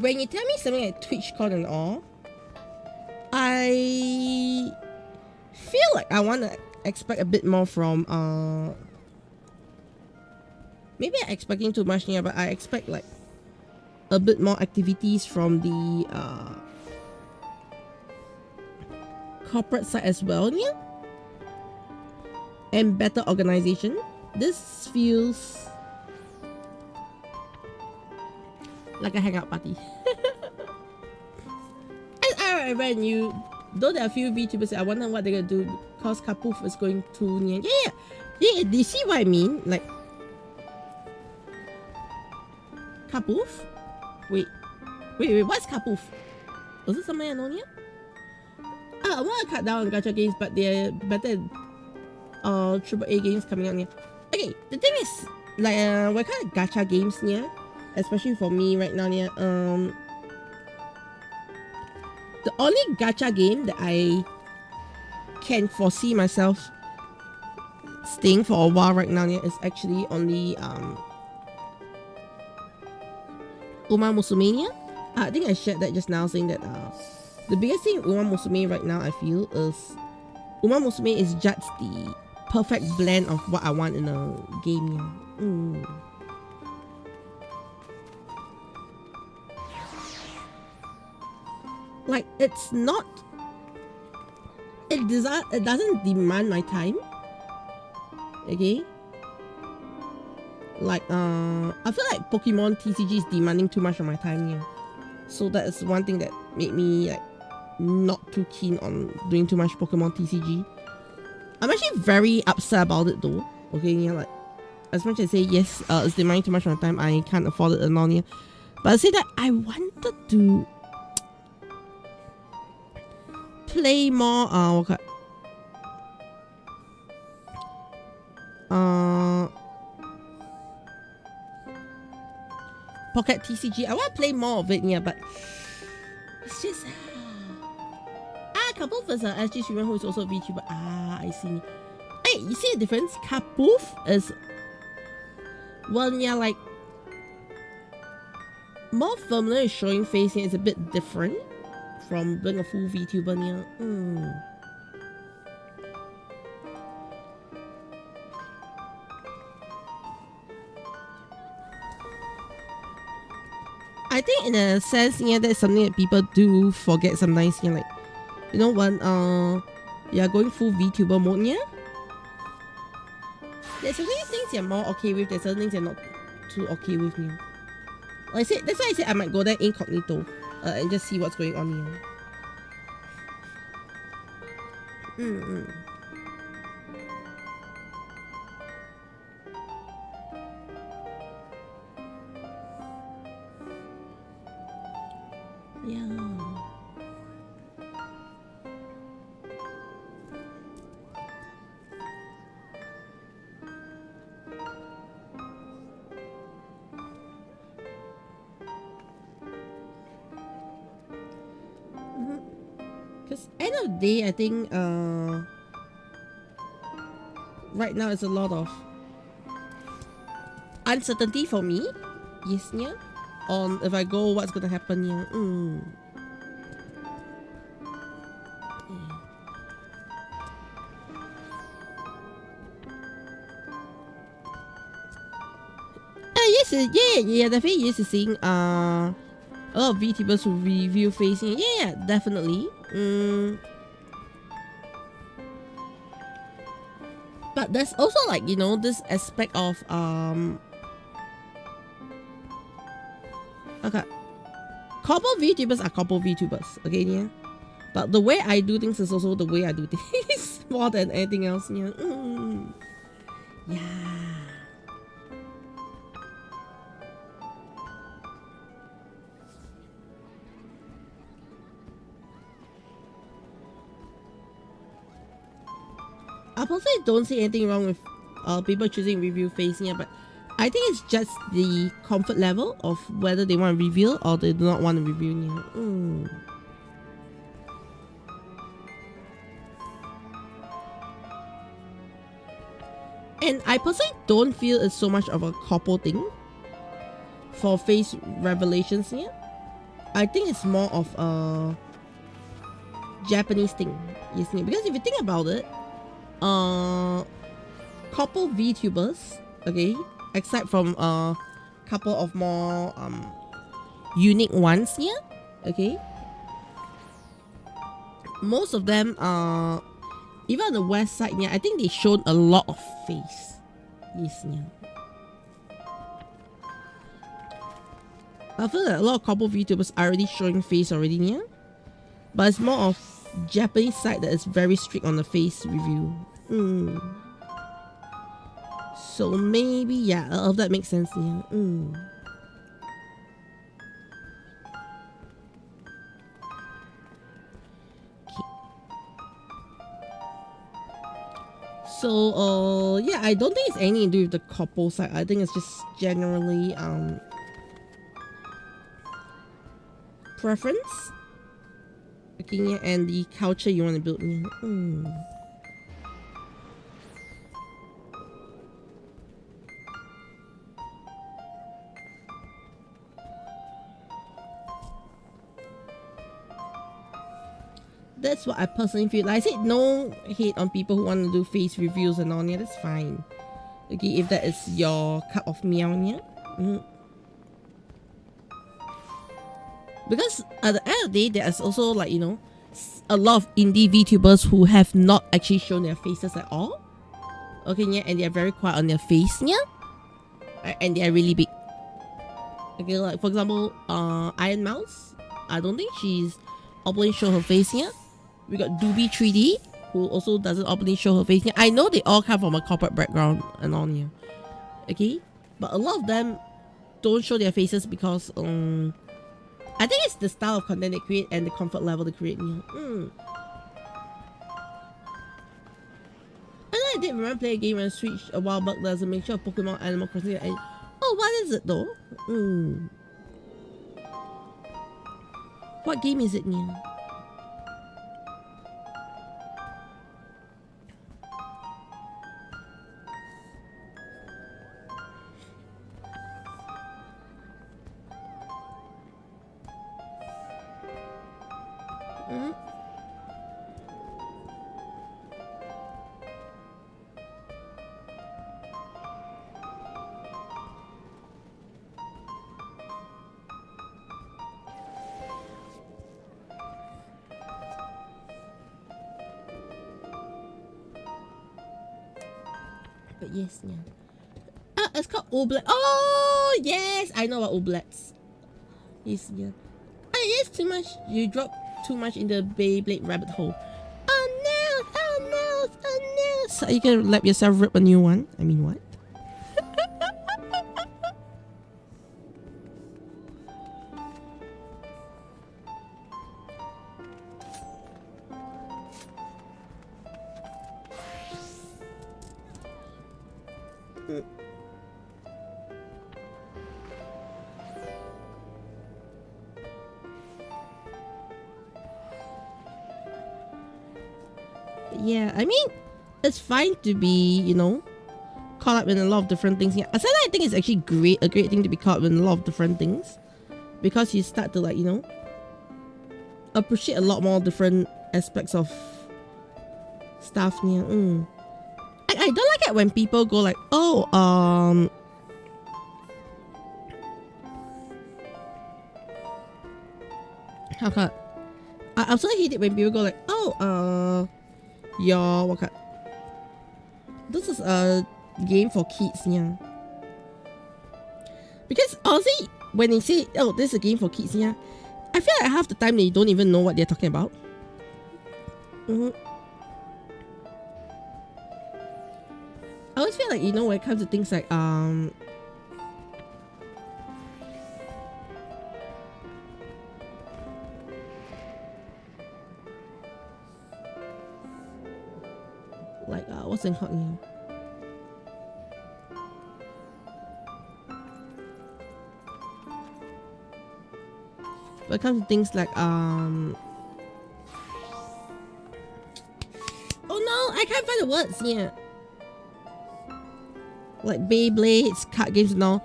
when you tell me something like TwitchCon and all, I feel like I want to expect a bit more from maybe I'm expecting too much here, but I expect like a bit more activities from the corporate side as well, yeah, and better organization. This feels like a hangout party. I read you, though there are a few VTubers, I wonder what they're gonna do because Kapoof is going to near. Yeah. Do you see what I mean? Like Kapoof? Wait, what's Kapoof? Was it something I know here? I want to cut down on gacha games, but they're better AAA games coming out here. Okay, the thing is, like, what kind of gacha games here, especially for me right now here, the only gacha game that I can foresee myself staying for a while right now here is actually only Uma Musume. I think I shared that just now, saying that the biggest thing in Uma Musume right now I feel is Uma Musume is just the perfect blend of what I want in a game. Like, it's not, it doesn't demand my time, okay? Like I feel like Pokemon TCG is demanding too much of my time here, so that is one thing that made me like not too keen on doing too much Pokemon TCG. I'm actually very upset about it though, okay? Yeah, like, as much as I say yes, it's demanding too much of my time, I can't afford it alone here, but I say that I wanted to play more Pocket TCG. I want to play more of it, yeah, but it's just Kapoof is an SG streamer who is also a VTuber. I see. Hey, you see the difference? Kapoof is, well, yeah, like more familiar showing face here is a bit different from being a full VTuber here. I think in a sense, yeah, that's something that people do forget sometimes. Yeah, like, you know, when you're going full VTuber mode, yeah, there's certain things you're more okay with, there's certain things you're not too okay with. Yeah. Like I said, that's why I said I might go there incognito and just see what's going on here. Yeah. Because end of the day, I think right now it's a lot of uncertainty for me. Yes, yeah. On if I go, what's gonna happen here. Yeah, definitely used to seeing a lot of VTubers who review facing. Yeah, definitely. But there's also, like, you know, this aspect of okay, couple VTubers are couple VTubers, okay, yeah. But the way I do things is also the way I do things more than anything else, yeah. Yeah. I personally don't see anything wrong with people choosing review face here, but I think it's just the comfort level of whether they want to reveal or they do not want to reveal here. And I personally don't feel it's so much of a couple thing for face revelations here. I think it's more of a Japanese thing, isn't it? Because if you think about it, couple VTubers, okay, except from a couple of more unique ones here, okay, most of them are even on the west side, yeah, I think they showed a lot of face. Yes, yeah. I feel that a lot of couple VTubers are already showing face already, yeah. But it's more of Japanese side that is very strict on the face review. So maybe, yeah, if that makes sense, yeah. So, yeah, I don't think it's anything to do with the couple side. I think it's just generally, preference. Okay, and the culture you want to build. That's what I personally feel. Like I said, no hate on people who want to do face reviews and all. Yeah, that's fine. Okay, if that is your cup of meow, yeah. Because at the end of the day, there's also, like, you know, a lot of indie VTubers who have not actually shown their faces at all. Okay, yeah, and they're very quiet on their face, yeah. And they're really big. Okay, like for example, Iron Mouse. I don't think she's openly show her face here. We got Doobie 3D, who also doesn't openly show her face here. I know they all come from a corporate background and all here. Okay, but a lot of them don't show their faces because I think it's the style of content they create and the comfort level they create here. I did remember playing a game on Switch a while back. There's a mixture of Pokemon, Animal Crossing, and oh, what is it though? What game is it, Nia? But yes, yeah. Ah, it's called Oblet. Oh, yes! I know about Oblets. Yes, yeah. Ah, yes, too much. You dropped too much in the Beyblade rabbit hole. Oh no! Oh no! Oh no! So you can let yourself rip a new one? I mean, what? Yeah, I mean, it's fine to be, you know, caught up in a lot of different things. Yeah, I think it's actually a great thing to be caught up in a lot of different things, because you start to, like, you know, appreciate a lot more different aspects of stuff. Yeah, I don't like it when people go like, oh, how come? I absolutely hate it when people go like, oh, this is a game for kids, yeah. Because honestly, when they say, oh, this is a game for kids, yeah, I feel like half the time they don't even know what they're talking about. I always feel like, you know, when it comes to things like like what's it called here? When it comes to things like oh no, I can't find the words here. Like Beyblades, card games and all.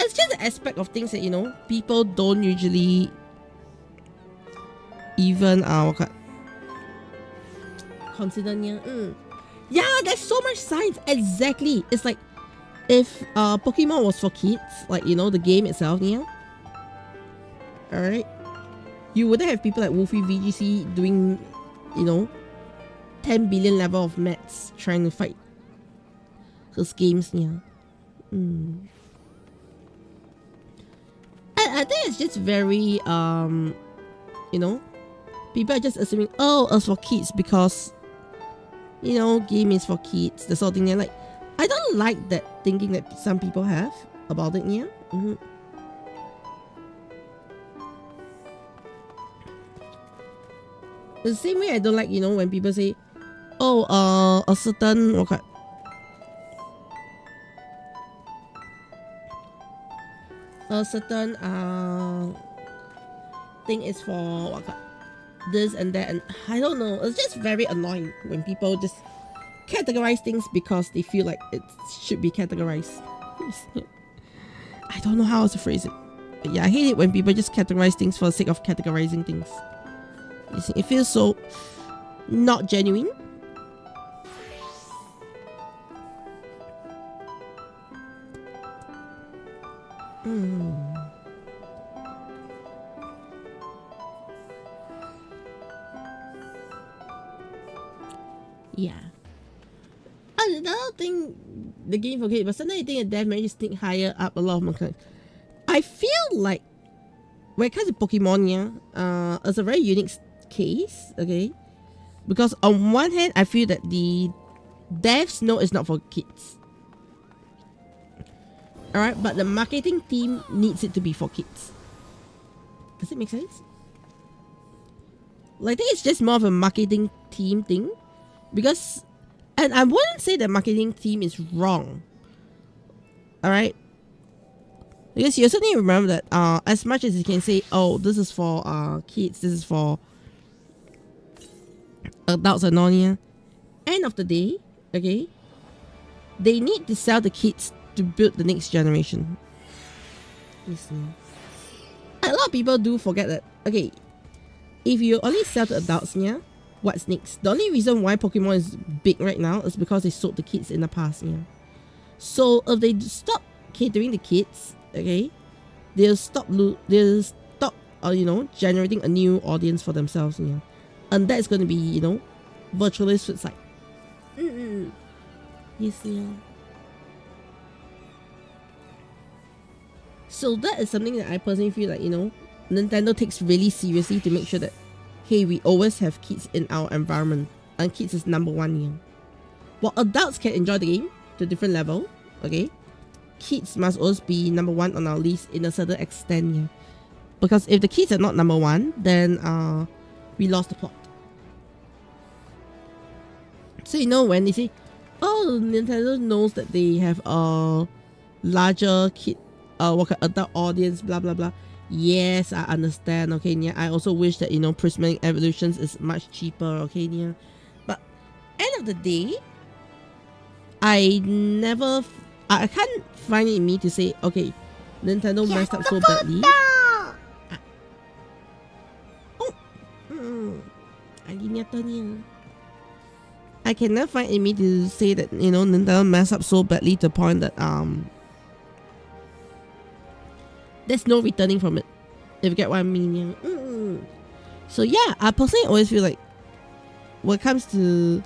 It's just an aspect of things that, you know, people don't usually even consider. Yeah, there's so much science. Exactly. It's like if Pokemon was for kids, like, you know, the game itself, yeah. Alright. You wouldn't have people like Wolfie VGC doing, you know, 10 billion level of maths trying to fight those games, yeah. I think it's just very you know, people are just assuming, oh, it's for kids because, you know, game is for kids, the sort of thing. They're like, I don't like that thinking that some people have about it, yeah. The same way I don't like, you know, when people say, oh, a certain thing is for this and that, and I don't know. It's just very annoying when people just categorize things because they feel like it should be categorized. I don't know how else to phrase it. But yeah, I hate it when people just categorize things for the sake of categorizing things. You see, it feels so not genuine. Yeah. Another thing, the game for kids, but sometimes I think a dev may just think higher up a lot of mechanics. I feel like when it comes to Pokemon, yeah, it's a very unique case, okay? Because on one hand, I feel that the devs know it's not for kids. Alright, but the marketing team needs it to be for kids. Does it make sense? Like, I think it's just more of a marketing team thing. Because, and I wouldn't say the marketing team is wrong. Alright? Because you also need to remember that as much as you can say, oh, this is for kids, this is for adults and all, yeah, end of the day, okay, they need to sell the kids to build the next generation. You see, a lot of people do forget that, okay, if you only sell to adults, yeah, what's next? The only reason why Pokemon is big right now is because they sold the kids in the past, yeah. So if they stop catering the kids, okay, they'll stop you know, generating a new audience for themselves, yeah. And that's going to be, you know, virtually suicide. You see. So that is something that I personally feel like, you know, Nintendo takes really seriously to make sure that, hey, we always have kids in our environment. And kids is number one here. While adults can enjoy the game to a different level, okay, kids must always be number one on our list in a certain extent here. Because if the kids are not number one, then we lost the plot. So, you know, when they say, oh, Nintendo knows that they have a larger adult audience, blah blah blah. Yes, I understand, okay, yeah. I also wish that, you know, Prismatic Evolutions is much cheaper, okay, yeah. But end of the day, I can't find it in me to say, okay, Nintendo messed up so badly. I cannot find in me to say that, you know, Nintendo messed up so badly to the point that there's no returning from it, if you get what I mean. Yeah. So yeah, I personally always feel like when it comes to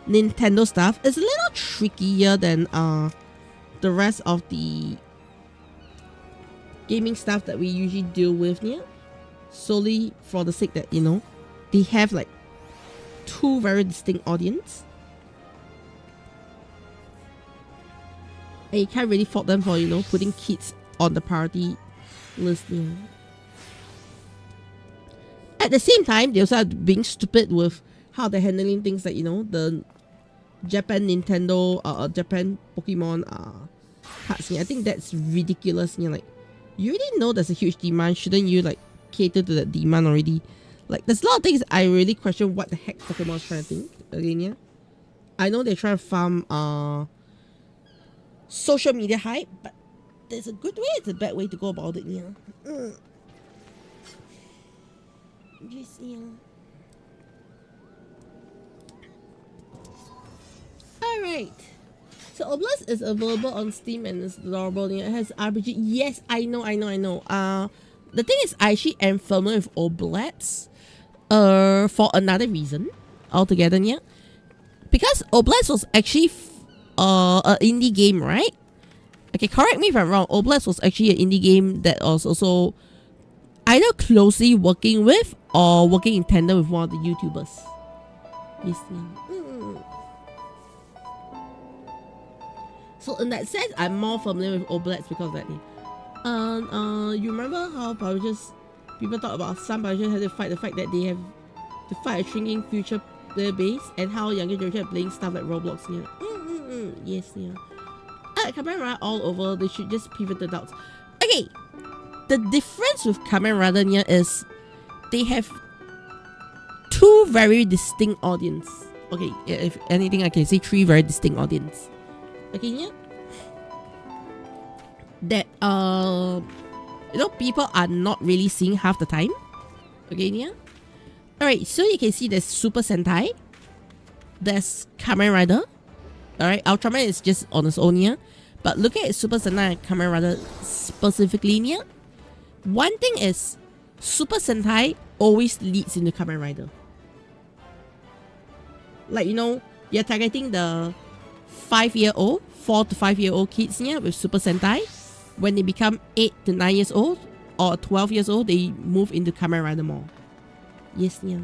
Nintendo stuff, it's a little trickier than the rest of the gaming stuff that we usually deal with, yeah. Solely for the sake that, you know, they have like two very distinct audience. And you can't really fault them for, you know, putting kids on the priority list. Yeah. At the same time, they also are being stupid with how they're handling things like, you know, the Japan Nintendo, Japan Pokemon cards. I think that's ridiculous. Like, you already know there's a huge demand. Shouldn't you like cater to that demand already? Like, there's a lot of things I really question what the heck Pokemon's trying to think. Again, yeah. I know they're trying to farm social media hype, but there's a good way, it's a bad way to go about it, yeah. Yes, yeah. Alright. So Oblast is available on Steam and it's adorable. It has RPG. Yes, I know. The thing is, I actually am familiar with Oblast for another reason altogether, yeah. Because Oblast was actually an indie game, right? Okay, correct me if I'm wrong. Oblast was actually an indie game that was also either closely working with or working in tandem with one of the YouTubers. Yes, yeah. So in that sense, I'm more familiar with Oblast because of that name. You remember how publishers, people talk about some publishers have to fight the fact that they have to fight a shrinking future player base and how younger generation are playing stuff like Roblox. Yeah. Yes, yeah. Kamen Rider all over, they should just pivot the doubts. Okay, the difference with Kamen Rider is they have two very distinct audience. Okay, if anything, I can say three very distinct audience. Okay, yeah. That people are not really seeing half the time. Okay, yeah. Alright, so you can see there's Super Sentai, there's Kamen Rider. Alright, Ultraman is just on its own here. But looking at Super Sentai and Kamen Rider specifically here, one thing is Super Sentai always leads into Kamen Rider. Like, you're targeting the 5-year-old, 4 to 5-year-old kids here with Super Sentai. When they become 8 to 9 years old or 12 years old, they move into Kamen Rider more. Yes, yeah.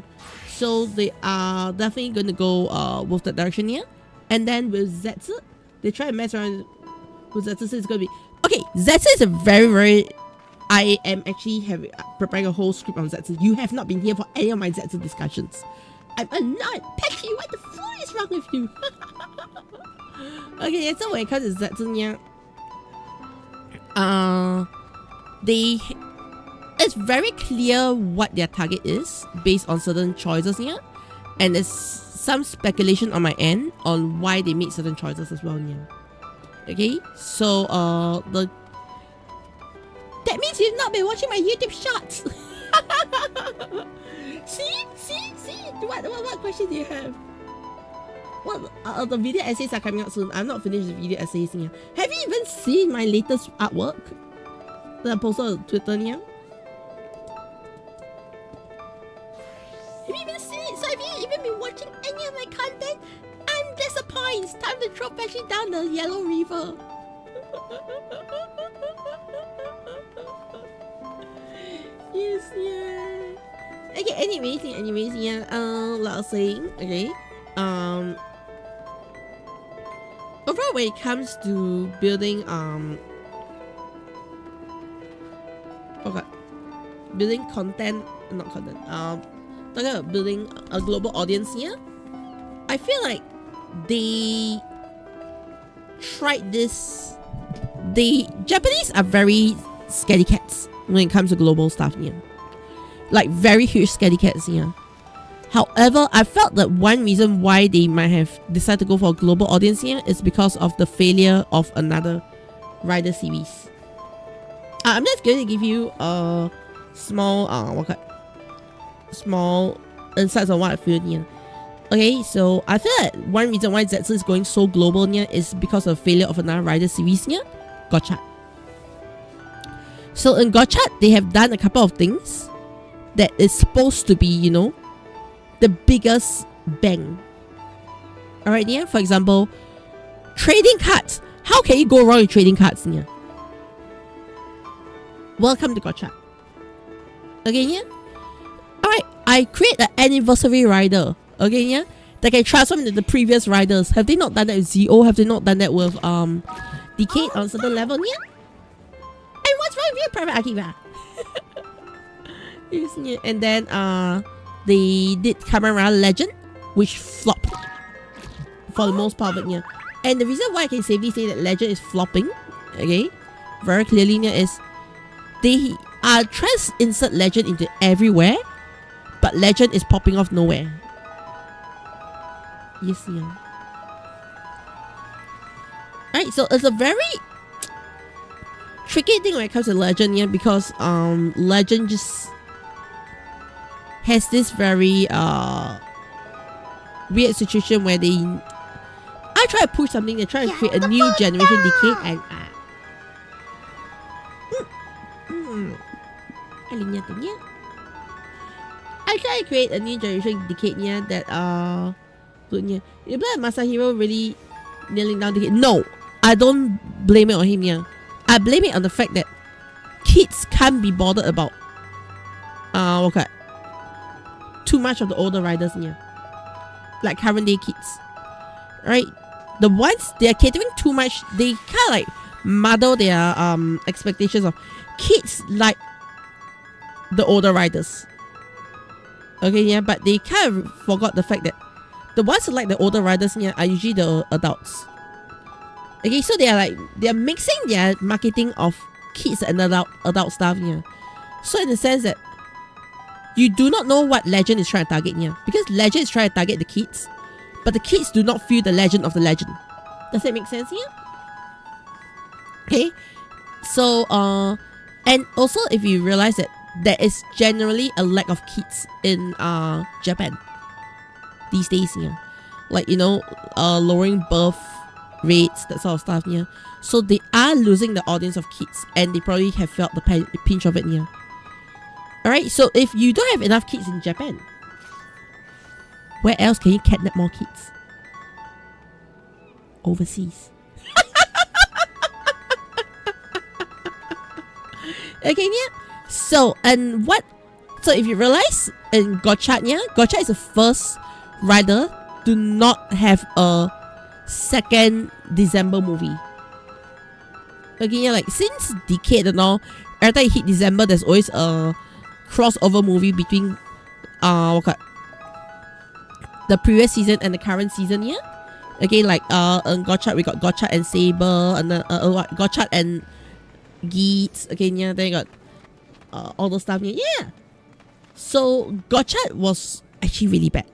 So they are definitely going to go with that direction here. And then with Zetsu, they try to mess around with Zetsu. So it's going to be... Okay, Zetsu is a very, very... I am actually preparing a whole script on Zetsu. You have not been here for any of my Zetsu discussions. I'm annoyed. Pecky, what the fuck is wrong with you? Okay, so when it comes to Zetsu, yeah, it's very clear what their target is based on certain choices here, and there's some speculation on my end on why they made certain choices as well here. Okay, so that means you've not been watching my YouTube shorts. see what question do you have? Well, the video essays are coming out soon. I'm not finished the video essays here. Have you even seen my latest artwork that I posted on Twitter here? Have you even seen it? So have you even been watching any of my content? I'm disappointed. It's time to throw Pesci down the yellow river. Yes, yeah. Okay, anyways, yeah. Like I was saying, okay. Overall, when it comes to building building content, not content, talking about building a global audience here, I feel like they tried this. The Japanese are very scaredy cats when it comes to global stuff here, like very huge scaredy cats here. However, I felt that one reason why they might have decided to go for a global audience here is because of the failure of another Rider series. I'm just going to give you a small insights on what I feel here. Okay, so I feel that one reason why Zetsu is going so global here is because of the failure of another Rider series here, Gotcha. So in Gotcha, they have done a couple of things that is supposed to be, the biggest bang. Alright, yeah. For example, trading cards. How can you go wrong with trading cards? Yeah. Welcome to Gotcha. Okay, yeah. Alright, I create an anniversary rider. Okay, yeah. That can transform into the previous riders. Have they not done that with ZO? Have they not done that with Decade on a certain level? Yeah. And what's wrong with you, Private Akiba? Yes, yeah. And then they did Kamen Rider Legend, which flopped for the most part of it, yeah. And the reason why I can safely say that Legend is flopping, okay, very clearly, yeah, is they are trying to insert Legend into everywhere, but Legend is popping off nowhere. Yes, yeah. Right, so it's a very tricky thing when it comes to Legend, yeah, because Legend just has this very weird situation where I try to push something, they try to create a new generation decade, and I try to create a new generation decade, yeah, that good, yeah. You blame Masahiro really nailing down decade? No, I don't blame it on him, yeah. I blame it on the fact that kids can't be bothered about okay, too much of the older riders, yeah, like current day kids, right? The ones they are catering too much, they kind of like muddle their expectations of kids like the older riders. Okay, yeah, but they kind of forgot the fact that the ones who like the older riders, yeah, are usually the adults. Okay, so they are mixing their marketing of kids and adult stuff, yeah. So in the sense that you do not know what Legend is trying to target, yeah, because Legend is trying to target the kids, but the kids do not feel the legend of the legend. Does that make sense here? Okay, so and also if you realize that there is generally a lack of kids in Japan these days, yeah, like, you know, lowering birth rates, that sort of stuff, yeah. So they are losing the audience of kids, and they probably have felt the pinch of it, yeah. Alright, so if you don't have enough kids in Japan, where else can you kidnap more kids? Overseas. Okay, yeah. So, and what? So if you realize in Gotcha, yeah, Gotcha is the first rider to not have a second December movie. Okay, yeah, like since Decade and all, every time you hit December, there's always a crossover movie between okay, the previous season and the current season, yeah. Okay, like in Gotcha we got Gotcha and Saber, and Gotcha and Geats. Okay, yeah, then you got all those stuff, yeah. So Gotcha was actually really bad,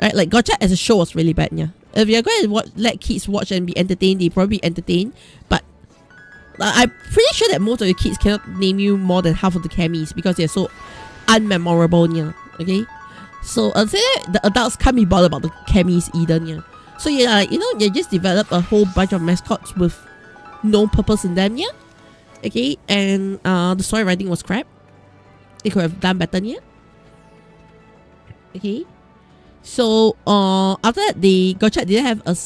right? Like Gotcha as a show was really bad, yeah. If you're going to let kids watch and be entertained, they probably be entertained, but I'm pretty sure that most of the kids cannot name you more than half of the camis because they're so unmemorable, yeah. Okay, so I'll say that the adults can't be bothered about the camis either, yeah. So yeah, like, you know, they just develop a whole bunch of mascots with no purpose in them, yeah. Okay, and the story writing was crap. They could have done better, yeah. Okay, so after that, they Gotcha didn't have a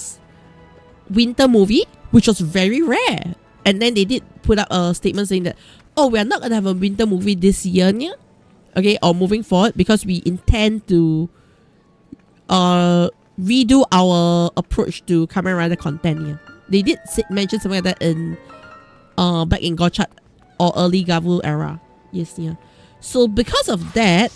winter movie, which was very rare. And then they did put up a statement saying that, oh, we are not gonna have a winter movie this year, yeah. Okay, or moving forward, because we intend to redo our approach to Kamen Rider content, yeah. They did mention something like that in back in Gotcha or early Gavu era. Yes, yeah. So because of that,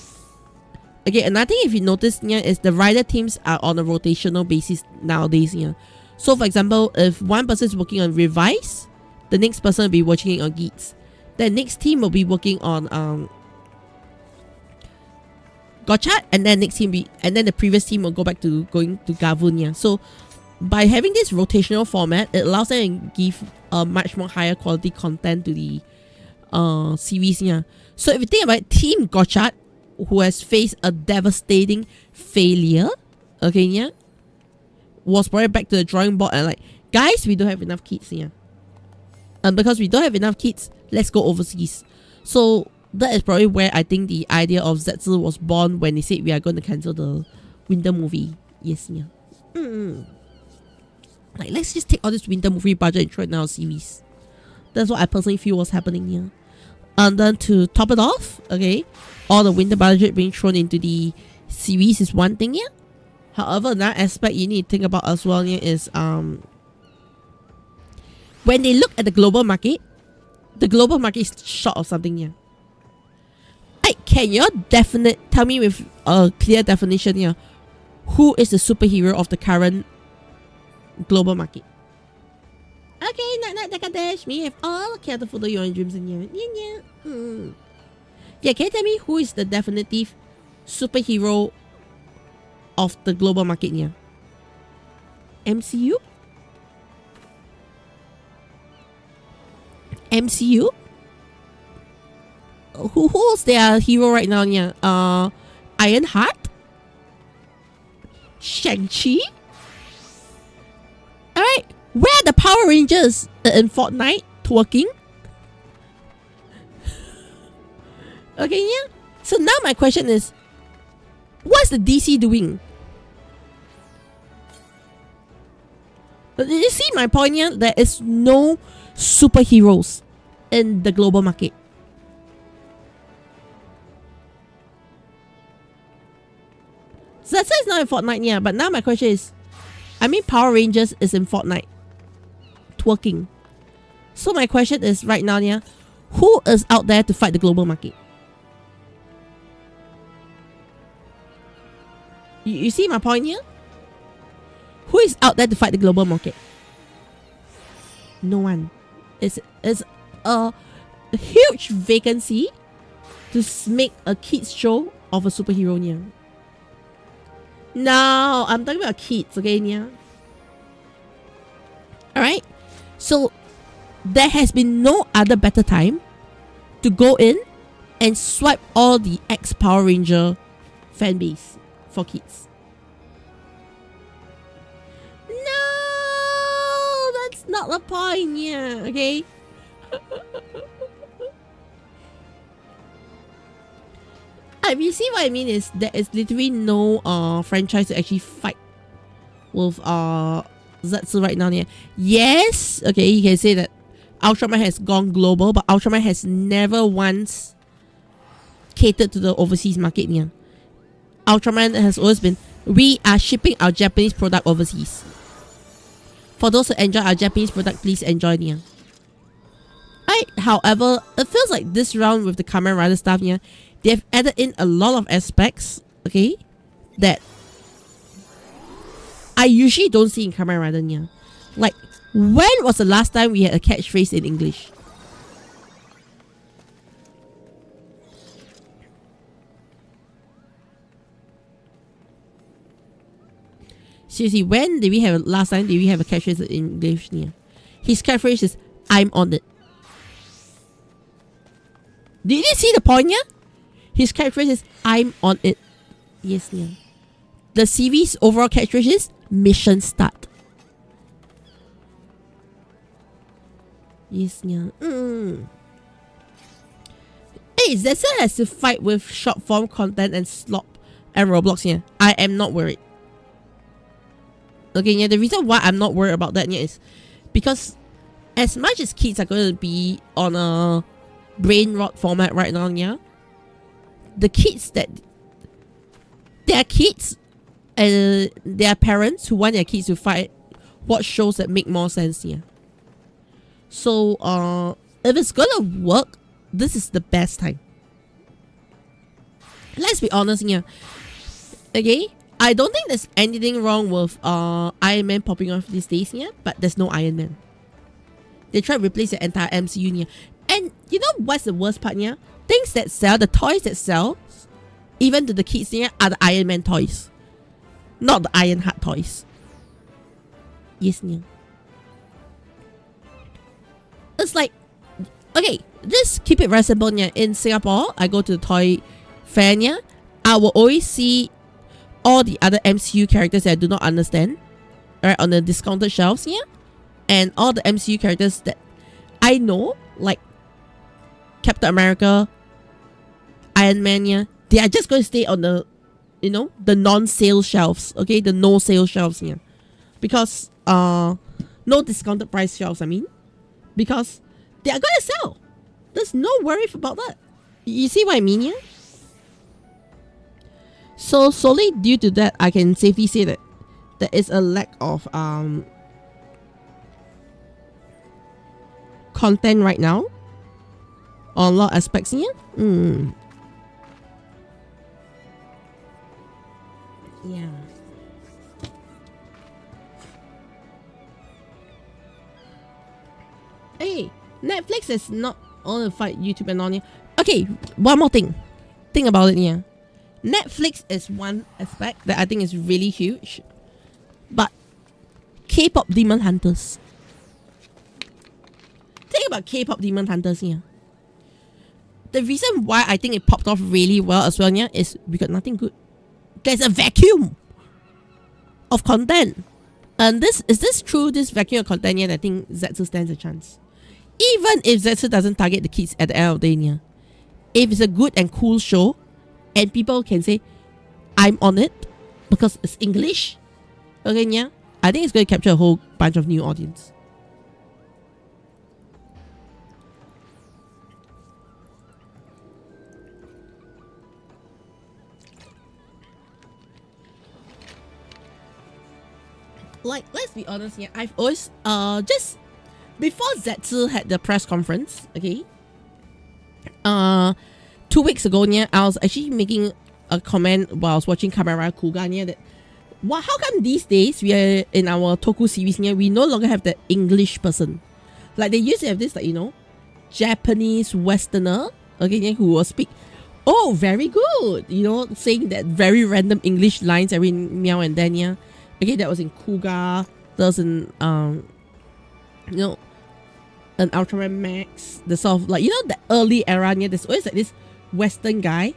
okay, another thing if you notice, yeah, is the rider teams are on a rotational basis nowadays, yeah. So for example, if one person is working on Revise, the next person will be working on Geats. The next team will be working on Gotcha, and then next team the previous team will go back to going to Gavun, yeah. So by having this rotational format, it allows them to give a much more higher quality content to the series, yeah. So if you think about it, Team Gotcha, who has faced a devastating failure, okay, yeah, was probably back to the drawing board and like, guys, we don't have enough kids, yeah. And because we don't have enough kids, let's go overseas. So that is probably where I think the idea of Zetsu was born when they said we are going to cancel the winter movie. Yes, yeah. Like, let's just take all this winter movie budget and throw it in our series. That's what I personally feel was happening here. And then to top it off, okay, all the winter budget being thrown into the series is one thing, yeah. However, another aspect you need to think about as well, yeah, is when they look at the global market is short of something, yeah. Like, can you tell me with a clear definition here, who is the superhero of the current global market. Okay, not Dash. Me have all care to follow your dreams and you. Yeah, can you tell me who is the definitive superhero of the global market here? MCU? MCU? Who's their hero right now? Yeah, Ironheart, Shang-Chi. All right, where are the Power Rangers in Fortnite twerking? Okay, yeah. So now my question is, what's the DC doing? Did you see my point here? There is no superheroes in the global market. So that's why it's not in Fortnite, yeah. But now my question is, I mean Power Rangers is in Fortnite twerking. So my question is right now, yeah, who is out there to fight the global market? You see my point here? Who is out there to fight the global market? No one. It's a huge vacancy to make a kids show of a superhero here. No, I'm talking about kids, okay, Nia? Alright? So, there has been no other better time to go in and swipe all the ex-Power Ranger fan base for kids. No, that's not the point, yeah, okay? You see what I mean is there is literally no franchise to actually fight with Zetsu right now. Yeah. Yes, okay, you can say that Ultraman has gone global, but Ultraman has never once catered to the overseas market. Yeah. Ultraman has always been, we are shipping our Japanese product overseas. For those who enjoy our Japanese product, please enjoy. Yeah. However, it feels like this round with the Kamen Rider stuff, yeah, they've added in a lot of aspects, okay, that I usually don't see in Kamen Rider, yeah. Like, when was the last time we had a catchphrase in English? Seriously, when did we have last time did we have a catchphrase in English? Yeah. His catchphrase is, I'm on it. Did you see the point, yeah? His catchphrase is, I'm on it. Yes, yeah. The series' overall catchphrase is, mission start. Yes, yeah. Hey, Zessa has to fight with short form content and slop and Roblox, yeah. I am not worried. Okay, yeah, the reason why I'm not worried about that, yeah, is because as much as kids are going to be on a brain rot format right now, yeah, the kids that they are kids and their parents who want their kids to watch shows that make more sense, yeah. So if it's gonna work, this is the best time. Let's be honest, yeah. Okay, I don't think there's anything wrong with Iron Man popping off these days, yeah, but there's no Iron Man. They try to replace the entire MCU, yeah. And you know what's the worst part, yeah? Things that sell, the toys that sell, even to the kids, yeah, are the Iron Man toys, not the Ironheart toys. Yes, yeah. It's like, okay, just keep it very simple, yeah. In Singapore, I go to the toy fair, yeah. I will always see all the other MCU characters that I do not understand, right, on the discounted shelves, yeah. And all the MCU characters that I know, like Captain America, Iron Man, yeah, they are just going to stay on the, you know, the non-sale shelves, okay, the no-sale shelves, yeah, because no discounted price shelves, I mean, because they are going to sell. There's no worry about that. You see what I mean, yeah? So solely due to that, I can safely say that there is a lack of content right now on a lot of aspects here. Yeah. Hey, Netflix is not all the fight YouTube and all. Okay, one more thing. Think about it here. Netflix is one aspect that I think is really huge. But K-pop Demon Hunters. Think about K-pop Demon Hunters here. The reason why I think it popped off really well as well here is we got nothing good. There's a vacuum of content. And is this true, this vacuum of content here, I think Zetsu stands a chance. Even if Zetsu doesn't target the kids at the end of the day here. If it's a good and cool show, and people can say, I'm on it, because it's English, okay, yeah, I think it's going to capture a whole bunch of new audience. Like, let's be honest here, I've always, just before Zetsu had the press conference, okay, 2 weeks ago, yeah, I was actually making a comment while I was watching Kamera Kuga, yeah, that, how come these days, we are in our Toku series, yeah, we no longer have the English person. Like, they used to have this, like, you know, Japanese Westerner, okay, yeah, who will speak, oh, very good, you know, saying that very random English lines every meow and then, yeah. Okay, that was in Kuga. That was in, you know, an Ultraman Max. The sort of, like, you know, the early era, yeah, there's always like this Western guy.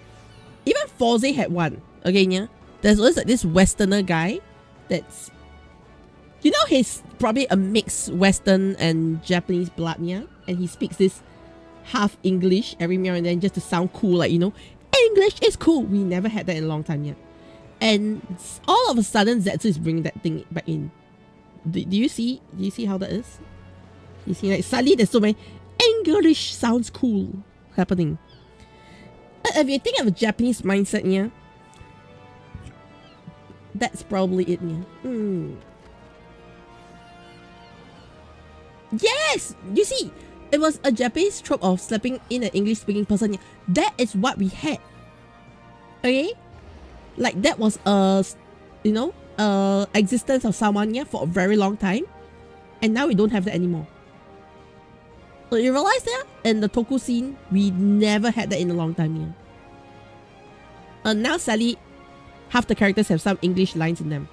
Even Forze had one. Okay, yeah. There's always like this Westerner guy that's, you know, he's probably a mixed Western and Japanese blood, yeah. And he speaks this half English every meow and then just to sound cool, like, you know, English is cool. We never had that in a long time yet. And all of a sudden, Zetsu is bringing that thing back in. Do you see? Do you see how that is? You see, like, suddenly there's so many English sounds cool happening. But if you think of a Japanese mindset, yeah, that's probably it, yeah. Yes! You see, it was a Japanese trope of slapping in an English-speaking person. Yeah. That is what we had. Okay? Like, that was you know, existence of someone, yeah, for a very long time. And now we don't have that anymore. So you realize that in the Toku scene, we never had that in a long time, yeah. And now sadly, half the characters have some English lines in them.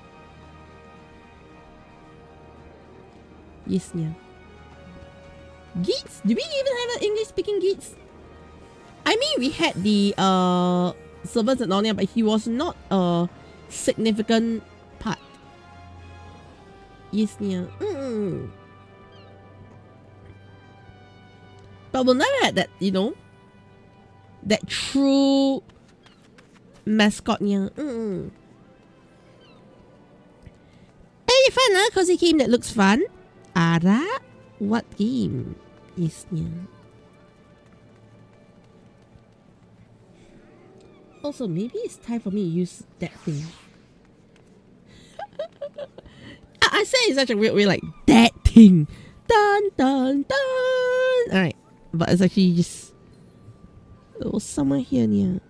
Yes, yeah. Geats? Do we even have an English speaking Geats? I mean, we had the servants and all that, but he was not a significant part. Yes, yeah. But we'll never had that, you know, that true mascot, yeah. Hey, fun, huh? Cozy game that looks fun. Ara? What game? Yes, yeah. Also, maybe it's time for me to use that thing. I say it in such a weird way, like, that thing. Dun, dun, dun. Alright. But it's actually just... it was somewhere here near.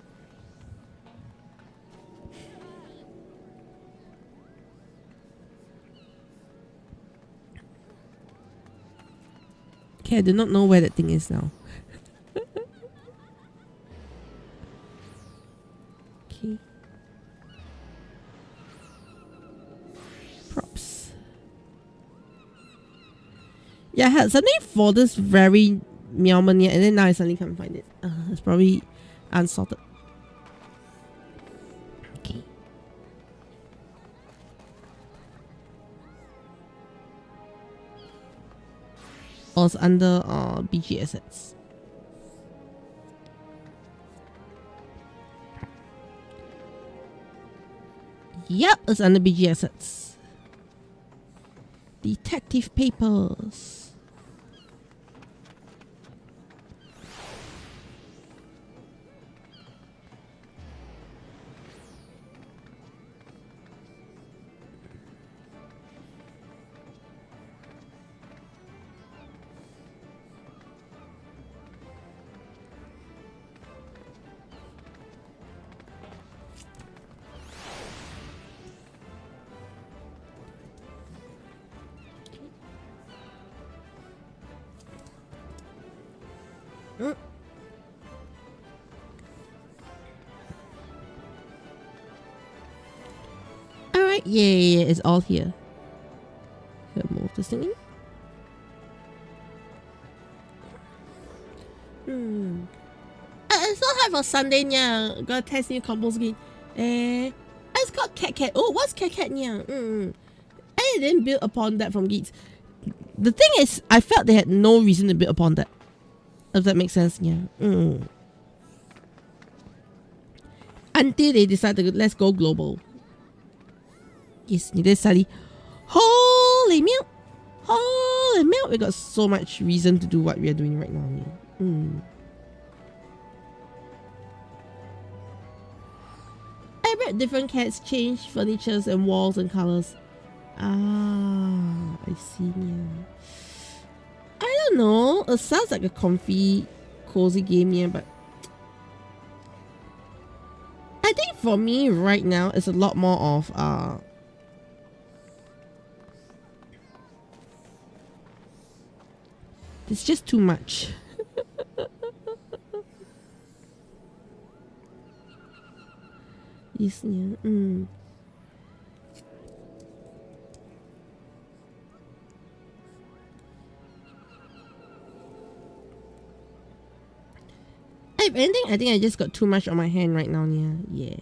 Okay, I do not know where that thing is now. Okay. Props. Yeah, I had something for this very Meowmania, and then now I suddenly can't find it. It's probably unsorted. Okay. Or it's under BG assets. Yep, it's under BG assets. Detective papers. right? Yeah, it's all here. Here, move this thing in. I still have a Sunday nya. Gotta test new combos again. It's called Cat. Oh, what's Cat nya? I didn't build upon that from Geeks. The thing is, I felt they had no reason to build upon that. If that makes sense, yeah. Until they decided, let's go global. Yes, this suddenly, holy milk, we got so much reason to do what we are doing right now. Yeah. I read different cats change furnitures and walls and colors. Ah, I see. Yeah. I don't know. It sounds like a comfy, cozy game, yeah, but I think for me right now it's a lot more of it's just too much. Yes, yeah. If anything, I think I just got too much on my hand right now, yeah.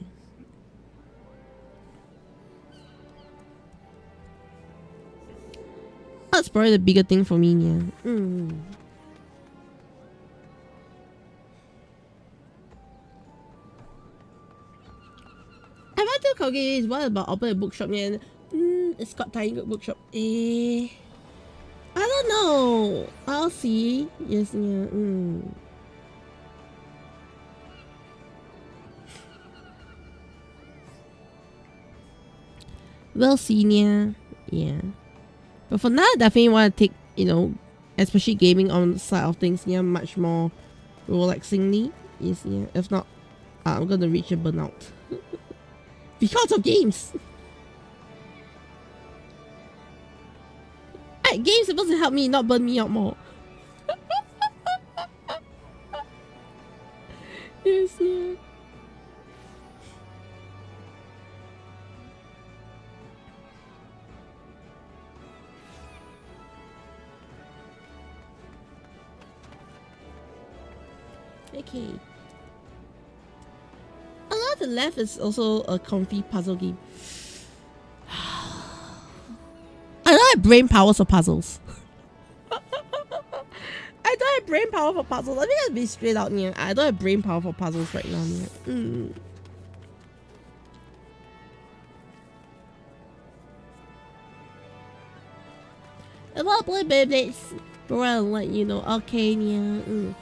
That's probably the bigger thing for me, yeah. I've had to calculate what about open a bookshop, yeah. It's got tiny good bookshop. I don't know. I'll see. Yes, yeah. Well, senior, yeah. But for now, I definitely want to take, especially gaming on the side of things, yeah, much more relaxingly. Yes, yeah. If not, I'm gonna reach a burnout because of games. Games supposed to help me, not burn me out more. Yes, yeah. Okay. Along the left is also a comfy puzzle game. I don't have brain power for puzzles. I don't have brain power for puzzles. I think I'll be straight out here. I don't have brain power for puzzles right now. If I play Beyblades, bro, I'll let you know. Okay, yeah.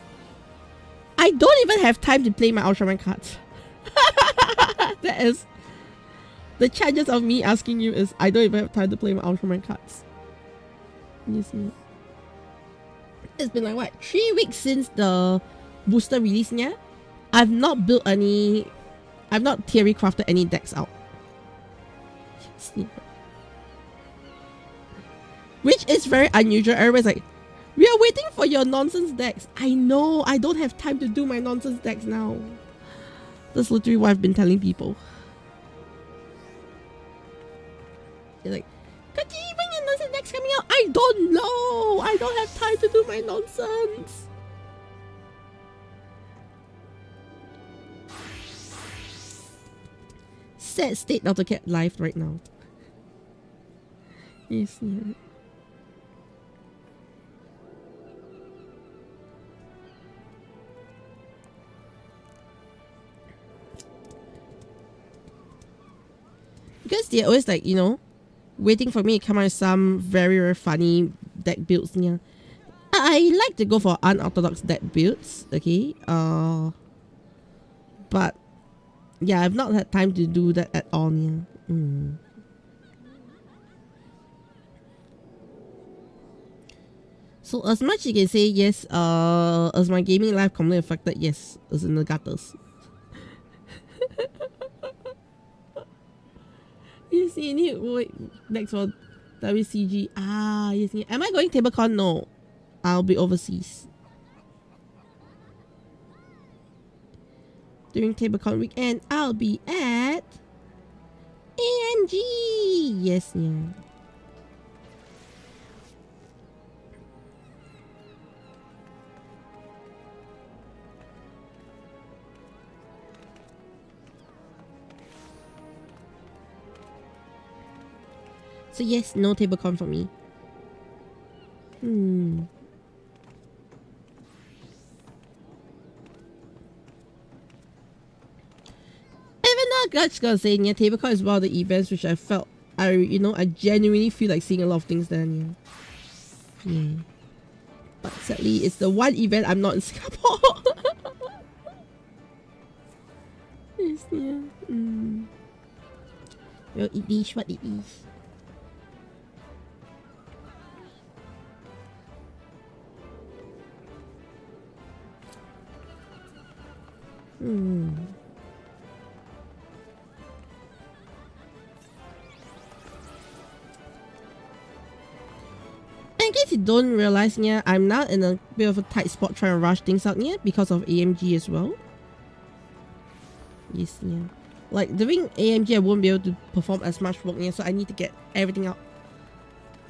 I don't even have time to play my Ultraman cards. That is the chances of me asking you is I don't even have time to play my Ultraman cards. Yes, yeah. It's been like what, 3 weeks since the booster release, yeah? I've not built any, I've not theory crafted any decks out. Yes, yeah. Which is very unusual. Everybody's like, we are waiting for your nonsense decks. I know, I don't have time to do my nonsense decks now. That's literally what I've been telling people. They're like, when your nonsense deck's coming out? I don't know. I don't have time to do my nonsense. Sad state of the cat life right now. Yes, yeah. Because they're always like, waiting for me to come out with some very, very funny deck builds. Yeah. I like to go for unorthodox deck builds, okay? But yeah, I've not had time to do that at all. Yeah. So as much you can say, yes, as my gaming life completely affected, yes, it's in the gutters. Yes, you need wait next for WCG. Ah, yes. Am I going TableCon? No, I'll be overseas during TableCon weekend. I'll be at AMG. Yes, yeah. So yes, no tablecon for me. Even though I just gotta say, yeah, tablecon is one of the events which I felt I genuinely feel like seeing a lot of things then. Yeah. But sadly, it's the one event I'm not in Singapore. Yes, yeah. Well, it is what it is. In case you don't realize, yeah, I'm now in a bit of a tight spot trying to rush things out, yeah, because of AMG as well. Yes, yeah. Like doing AMG, I won't be able to perform as much work, yeah, so I need to get everything out.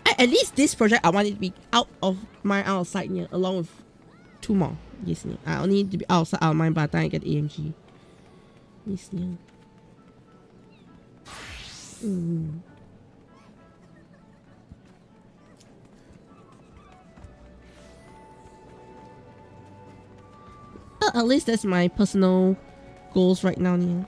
At least this project, I want it to be out of sight, yeah, along with 2 more. Yes, yeah. I only need to be outside out of mind by the time I get AMG. Yes, yeah. At least that's my personal goals right now, yeah.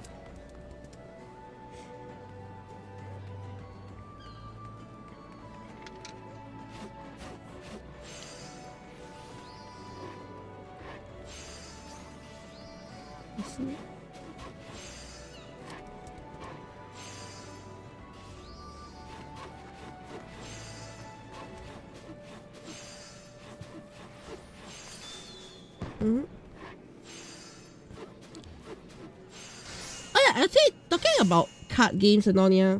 Actually, talking about card games and all, yeah.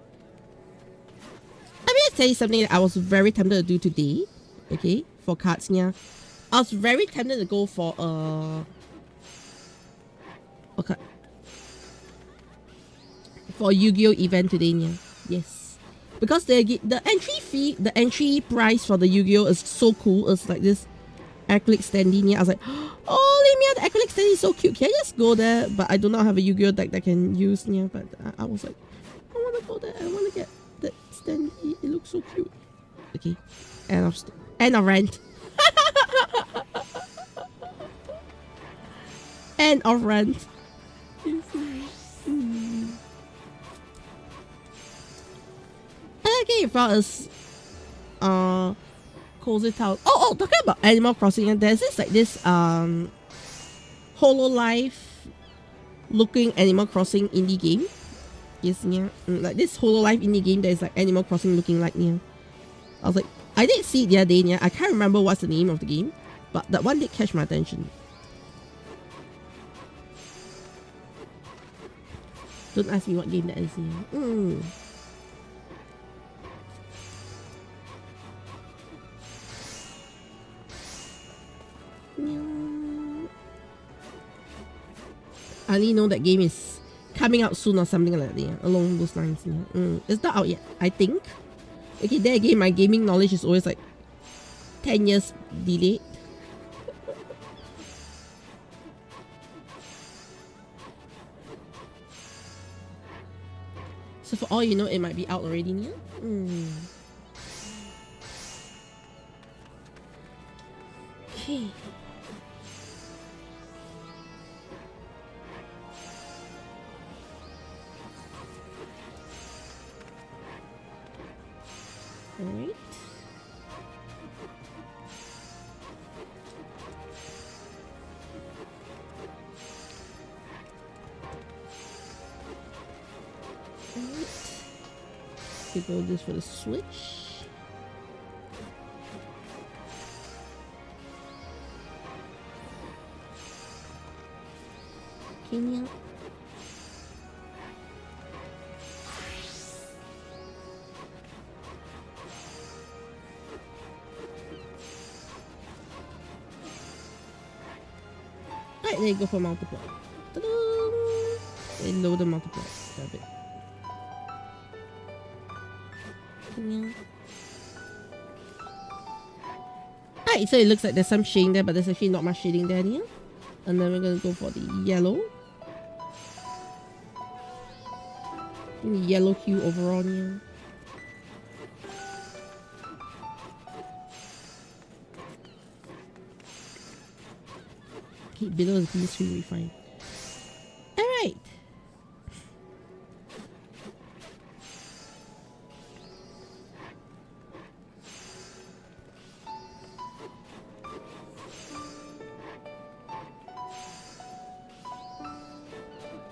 Let me just tell you something that I was very tempted to do today. Okay, for cards, yeah. I was very tempted to go for okay, for Yu-Gi-Oh event today, yeah. Yes, because the entry price for the Yu-Gi-Oh is so cool. It's like this acrylic standee, yeah. I was like, oh, Limia, the acrylic standee is so cute. Can I just go there? But I do not have a Yu-Gi-Oh deck that I can use, yeah. But I was like, I want to go there. I want to get that standee. It looks so cute. Okay, end of rant. End of rant. Okay, for us, cozy town. Oh, talking about Animal Crossing, and there's this Hololive looking Animal Crossing indie game. Yes, yeah, like this Hololive indie game that is like Animal Crossing looking like, yeah. I was like, I did see it the other day, yeah. I can't remember what's the name of the game, but that one did catch my attention. Don't ask me what game that is, yeah. I only know that game is coming out soon or something like that, yeah, along those lines. Yeah. It's not out yet, I think. Okay, there again, my gaming knowledge is always like 10 years delayed. So for all you know, it might be out already, yeah? Okay. Alright. We build this for the Switch. Kenya. Alright, there you go for multiply. Ta-da! And load the multiply. Grab it. Yeah. Alright, so it looks like there's some shading there, but there's actually not much shading there. Yeah? And then we're gonna go for the yellow. Yellow hue overall. Yeah. Okay, below is green screen, we fine. Alright.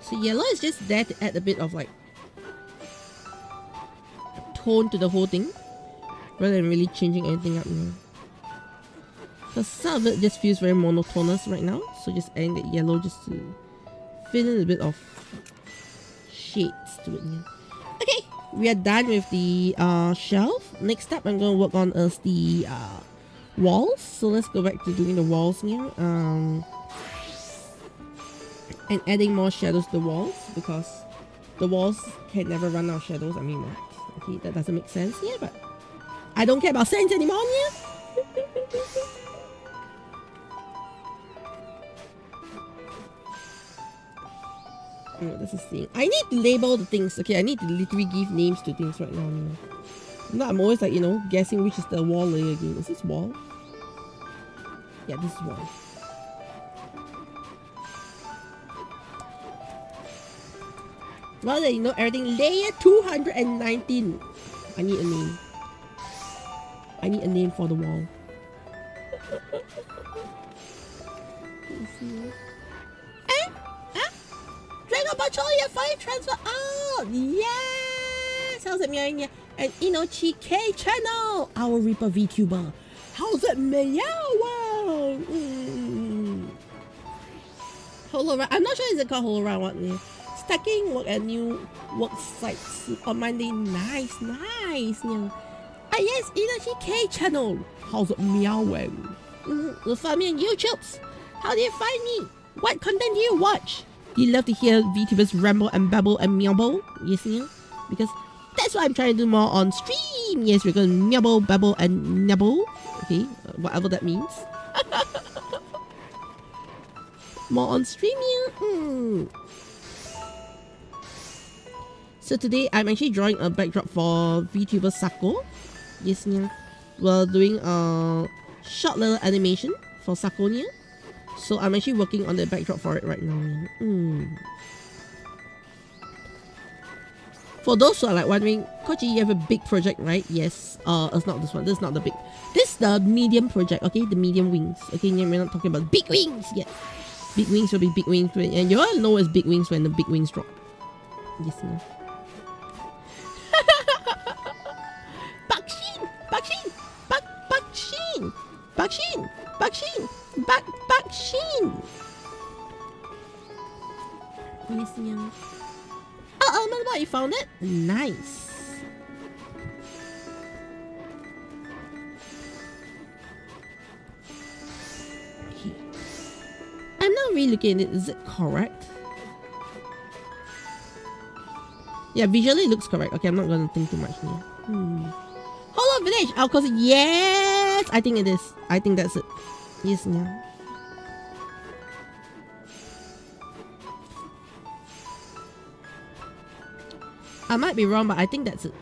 So yellow is just there to add a bit of like tone to the whole thing, rather than really changing anything up. Because some of it just feels very monotonous right now, so just adding that yellow just to fill in a bit of shades to it. Okay, we are done with the shelf. Next up, I'm going to work on is the walls. So let's go back to doing the walls here. And adding more shadows to the walls, because the walls can never run out of shadows. I mean, okay, that doesn't make sense here, but I don't care about sense anymore here. Oh, that's the thing. I need to label the things. Okay, I need to literally give names to things right now. Now I'm always like, you know, guessing which is the wall layer again. Is this wall? Yeah, this is wall. Well, you know everything. Layer 219. I need a name. I need a name for the wall. Dragon Ball Cholia 5 transfer out! Yes! How's it meowing? And Inochi K channel! Our Reaper VTuber. How's it meowing? Holoride. I'm not sure is it called Holoride what? Stacking work at new work sites on Monday. Nice. Yes, Inochi K channel. How's it meowing? Will find me on YouTube. How do you find me? What content do you watch? Do you love to hear VTubers ramble and babble and meowble? Yes, because that's what I'm trying to do more on stream. Yes, we're going to meowble, babble, and nibble. Okay, whatever that means. More on stream here. So today I'm actually drawing a backdrop for VTuber Sako. Yes, we're doing a short little animation for Sakonia. So I'm actually working on the backdrop for it right now. For those who are like wondering, Koji, you have a big project, right? Yes. It's not this one. This is not the big. This is the medium project. Okay, the medium wings. Okay, we're not talking about big wings yet. Big wings will be big wings, and you all know it's big wings when the big wings drop. Yes, Bakshin! Yes, Oh, Melba, you found it? Nice. Okay. I'm not really looking at it. Is it correct? Yeah, visually it looks correct. Okay, I'm not gonna think too much here. Hollow Village! Of course, yes! I think it is. I think that's it. Yes, yeah. I might be wrong, but I think that's it.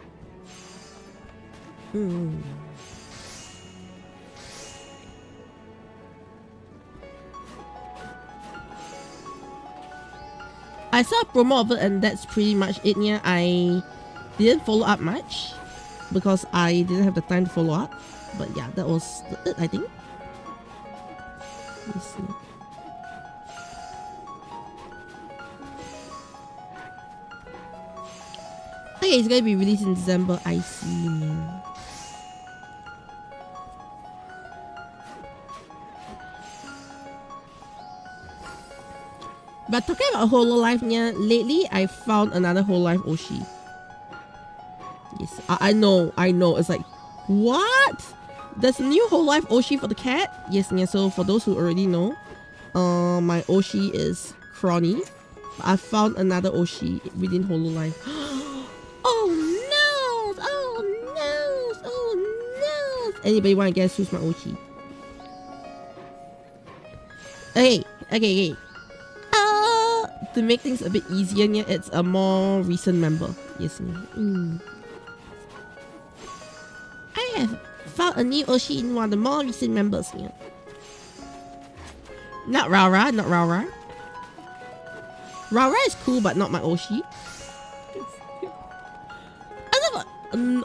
I saw a promo of it and that's pretty much it. Yeah, I didn't follow up much because I didn't have the time to follow up. But yeah, that was it, I think. Let's see. Okay, it's gonna be released in December. I see. Yeah. But talking about Hololive, yeah, lately I found another Hololive Oshi. Yes, I know. It's like, what? There's a new Hololive Oshi for the cat? Yes, yeah. So for those who already know, my Oshi is Crony. I found another Oshi within Hololive. Oh no! Anybody want to guess who's my Oshi? Okay. To make things a bit easier, yeah, it's a more recent member. Yes. I have found a new Oshi in one of the more recent members. Yeah. Not Rara. Rara is cool, but not my Oshi.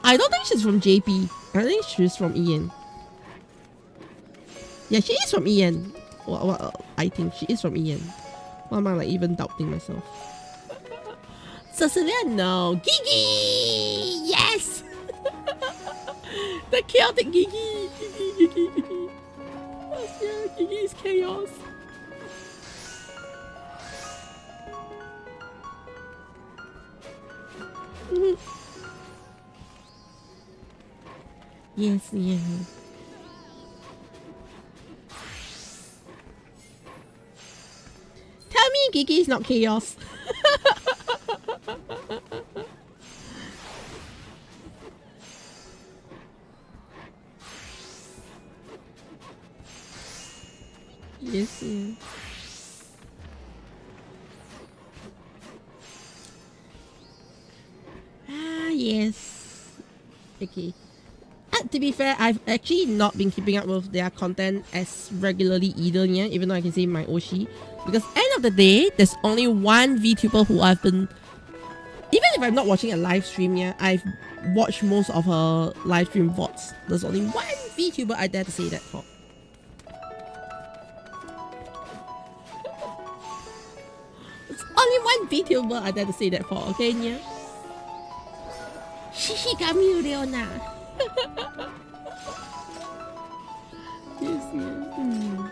I don't think she's from JP. I think she's from Ian. Yeah, she is from Ian. Well, I think she is from Ian. Why am I like even doubting myself? Cecilia, no. Gigi! Yes! The chaotic Gigi! Gigi. Oh, yeah, Gigi is chaos. Yes, yeah. Tell me Gigi is not chaos. Yes, yeah. Yes. Okay. To be fair, I've actually not been keeping up with their content as regularly either, yeah, even though I can say my Oshi. Because end of the day, there's only one VTuber who I've been... Even if I'm not watching a live stream, yeah, I've watched most of her live stream VODs. There's only one VTuber I dare to say that for. There's only one VTuber I dare to say that for, okay, yeah? Shishigami Leona. Yes, yeah.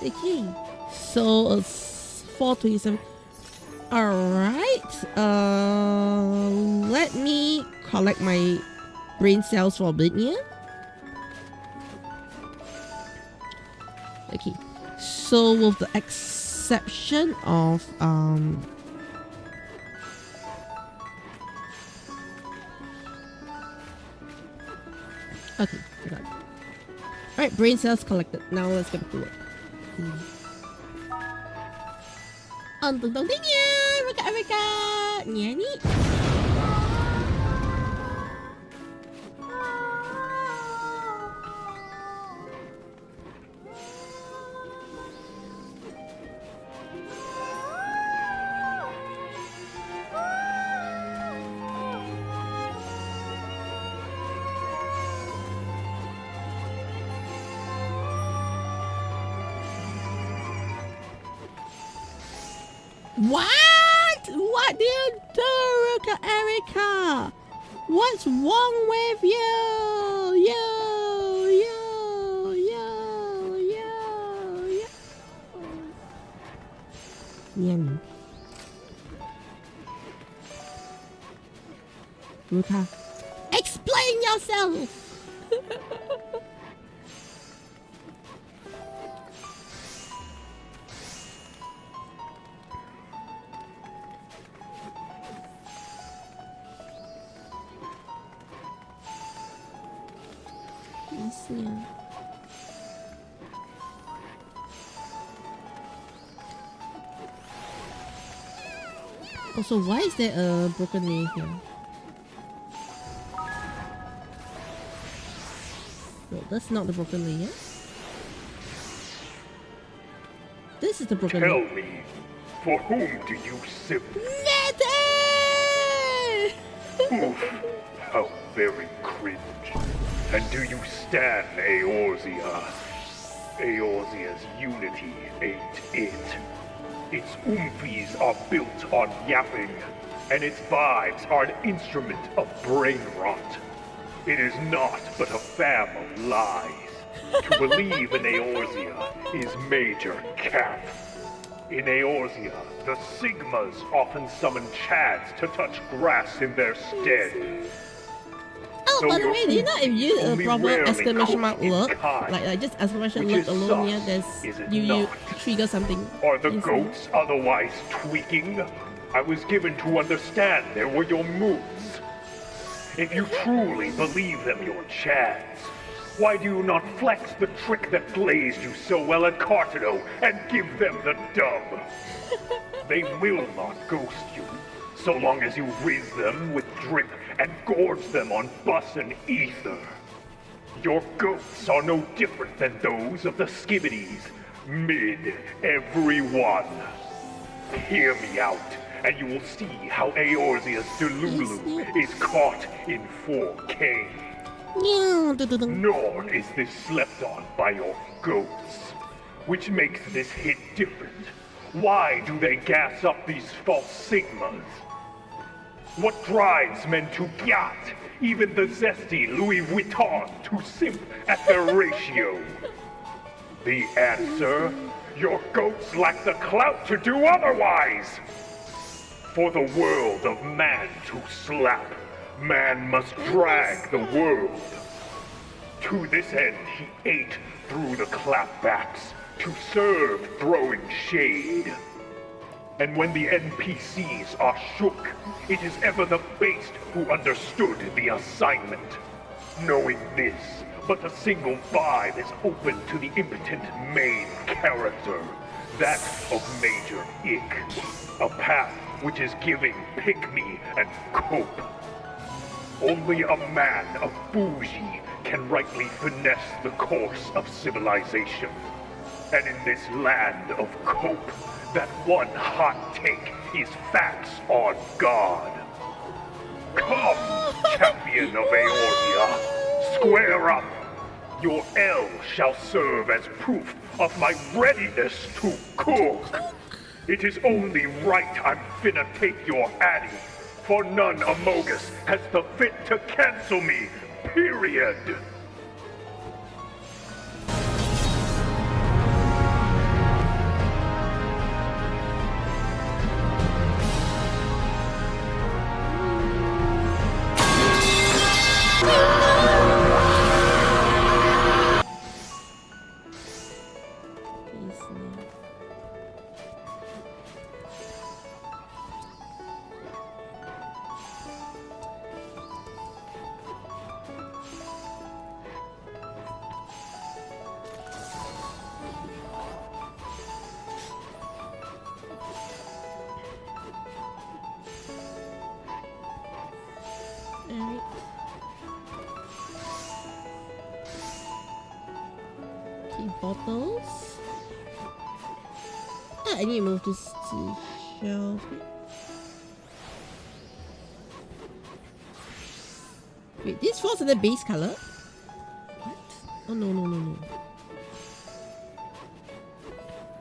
Okay, so it's 4:27. Alright, let me collect my brain cells for a bit here. Okay, so with the exception of okay, I got it. Alright, brain cells collected. Now let's get back to work. Untung tingnya, Rika. Nyanyi. What do you do, Erica? What's wrong with you? Yummy. Ruka, explain yourself! Yeah. Also, why is there a broken way here? No, that's not the broken way, yeah? This is the broken way. Tell me, for whom do you sympathize? Oof, how very cringe. And do you stand Eorzea? Eorzea's unity ain't it. Its oomfies are built on yapping, and its vibes are an instrument of brain rot. It is not but a fam of lies. To believe in Eorzea is major cap. In Eorzea, the Sigmas often summon Chads to touch grass in their stead. Oh, by the way, do you know if you use a proper exclamation mark look, like just exclamation look alone, yeah, there's you trigger something. Are the goats otherwise tweaking? I was given to understand there were your moves. If you truly believe them your chance, why do you not flex the trick that blazed you so well at Cartino and give them the dub? They will not ghost you, so long as you whiz them with drip and gorge them on bus and ether. Your ghosts are no different than those of the skibbities, mid everyone. Hear me out, and you will see how Eorzea's Delulu is caught in 4K. Nor is this slept on by your ghosts, which makes this hit different. Why do they gas up these false sigmas? What drives men to yacht, even the zesty Louis Vuitton to simp at their ratio? The answer? Your goats lack the clout to do otherwise! For the world of man to slap, man must drag the world. To this end he ate through the clapbacks, to serve throwing shade. And when the NPCs are shook, it is ever the based who understood the assignment. Knowing this, but a single vibe is open to the impotent main character, that of Major Ick. A path which is giving pick-me and cope. Only a man of bougie can rightly finesse the course of civilization. And in this land of cope, that one hot take is facts on God. Come, champion of Eorzea, square up. Your L shall serve as proof of my readiness to cook. It is only right I'm finna take your addy, for none amogus has the fit to cancel me, period. Alright. Okay, bottles. Ah, I need to move this to shelf. Wait, this falls in the base color? What? Oh no.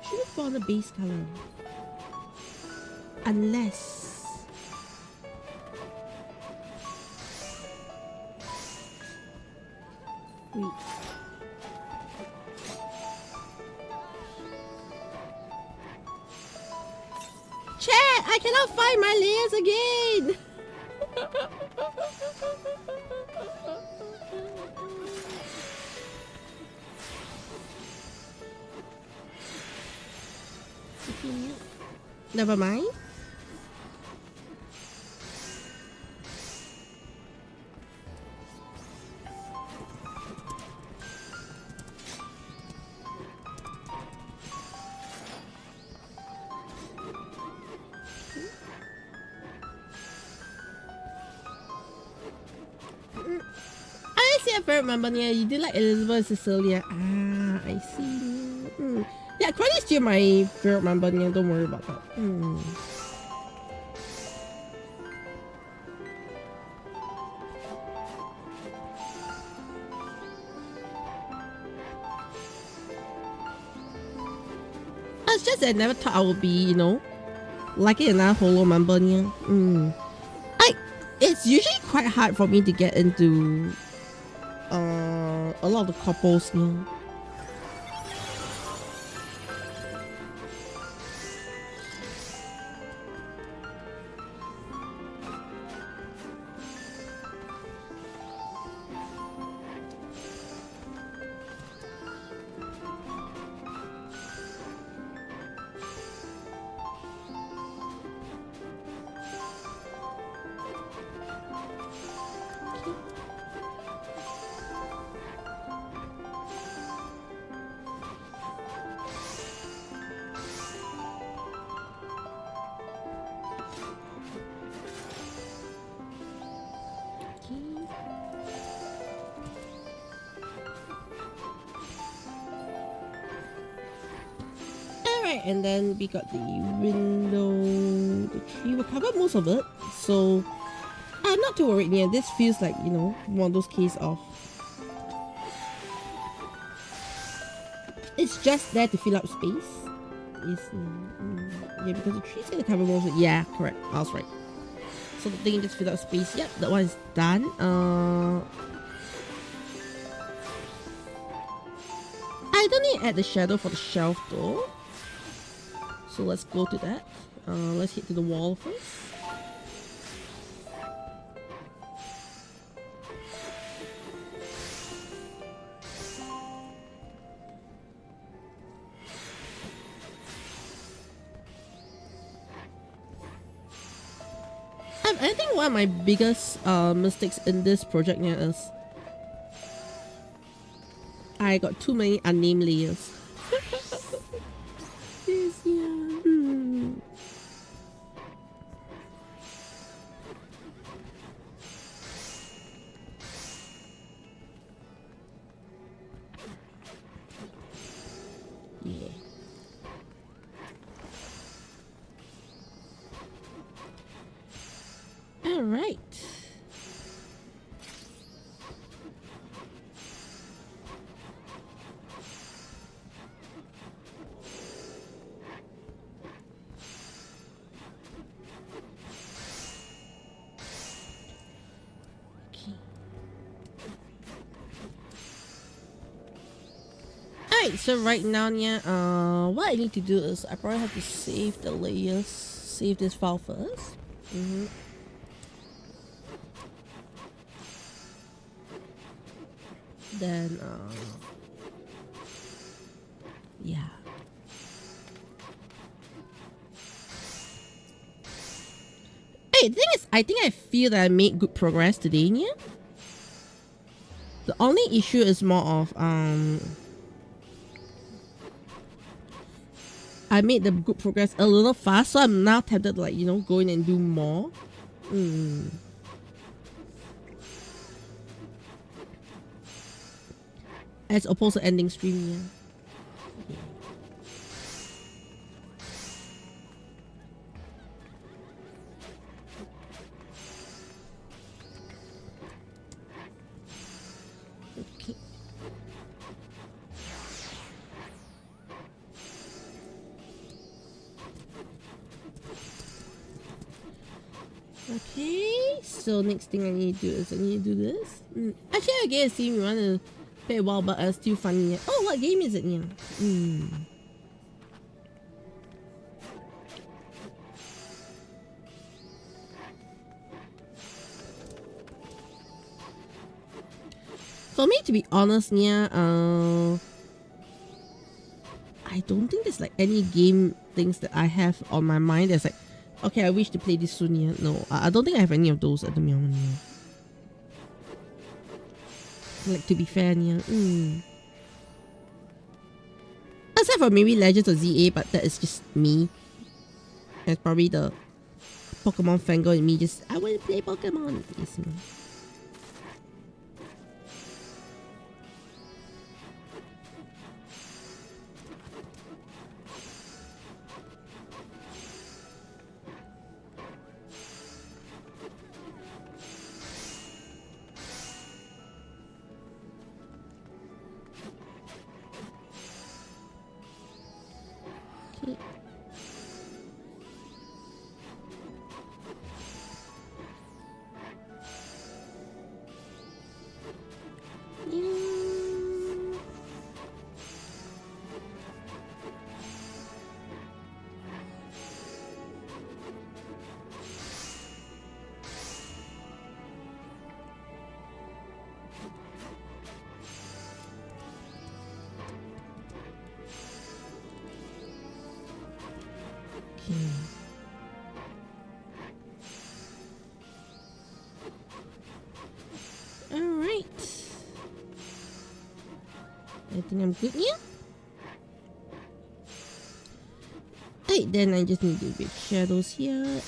Should it fall in the base color? Unless... Wait. Chat! I cannot find my layers again! Never mind. I see. I remember. Yeah, you did like Elizabeth Cecilia. Ah, I see. Yeah, Creddy's still my favorite member. Yeah, don't worry about that. It's just that I never thought I would be, you know, liking another holo member. Yeah. It's usually quite hard for me to get into a lot of the couples. Yeah. Alright, and then we got the window. The tree will cover most of it. So I'm not too worried. Yeah, this feels like, you know, one of those cases of it's just there to fill up space. Yeah, because the tree's gonna cover most of it. Yeah, correct. I was right. So the thing just fill up space. Yep, that one is done. I don't need to add the shadow for the shelf though. So let's go to that. Let's hit to the wall first. I think one of my biggest mistakes in this project here is I got too many unnamed layers. Yes, yeah. Yeah. All right. Alright, so right now, yeah, what I need to do is I probably have to save the layers, save this file first. Then, yeah. Hey, the thing is, I think I feel that I made good progress today, yeah? The only issue is more of, I made the good progress a little fast, so I'm now tempted to, like, you know, go in and do more. As opposed to ending stream, yeah. Okay. Okay, so next thing I need to do is I need to do this. Actually, I guess you want to play a while, but still funny. Oh, what game is it now? For me, to be honest, yeah, I don't think there's like any game things that I have on my mind that's like, okay, I wish to play this soon. Yeah, no, I don't think I have any of those at the moment. Yeah. Like, to be fair, yeah. Except for maybe Legends of ZA, but that is just me. That's probably the Pokemon fangirl in me. Just I want to play Pokemon. Yes, you know. Alright. I think I'm good here. Right, then I just need to do shadows here.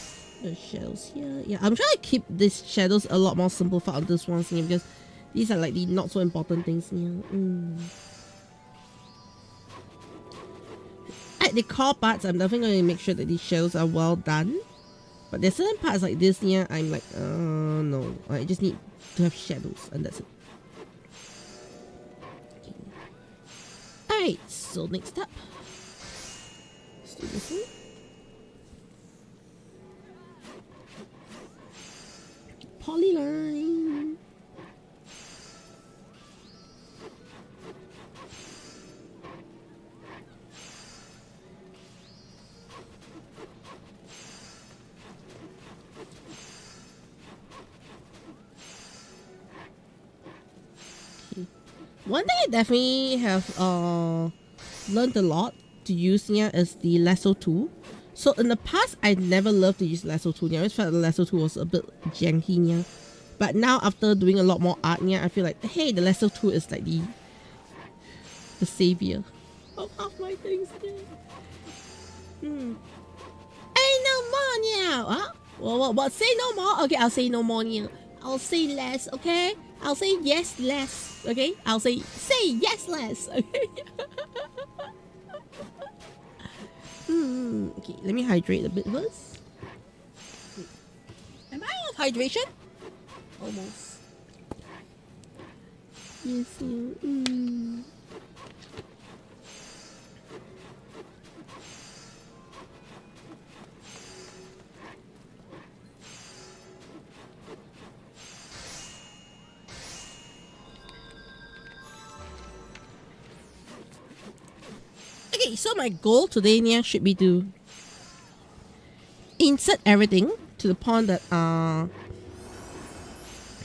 Shadows here. Yeah, I'm trying to keep these shadows a lot more simplified on this one here because these are like the not so important things here. like the core parts, I'm definitely going to make sure that these shells are well done. But there's certain parts like this here, I'm like, no. I just need to have shadows and that's it. Okay. Alright, so next up. Let's do this one. Polyline. One thing I definitely have learned a lot to use here is the lasso tool. So in the past, I never loved to use lasso tool. I always felt the lasso tool was a bit janky here. But now after doing a lot more art here, I feel like, hey, the lasso tool is like the savior of half my things here. Ain't no more now. Huh? What? Say no more? Okay, I'll say no more here. I'll say less, okay? I'll say yes less, okay? I'll say yes less, okay? Okay, let me hydrate a bit first. Am I off hydration? Almost. Yes, yeah. Okay, so my goal today should be to insert everything to the point that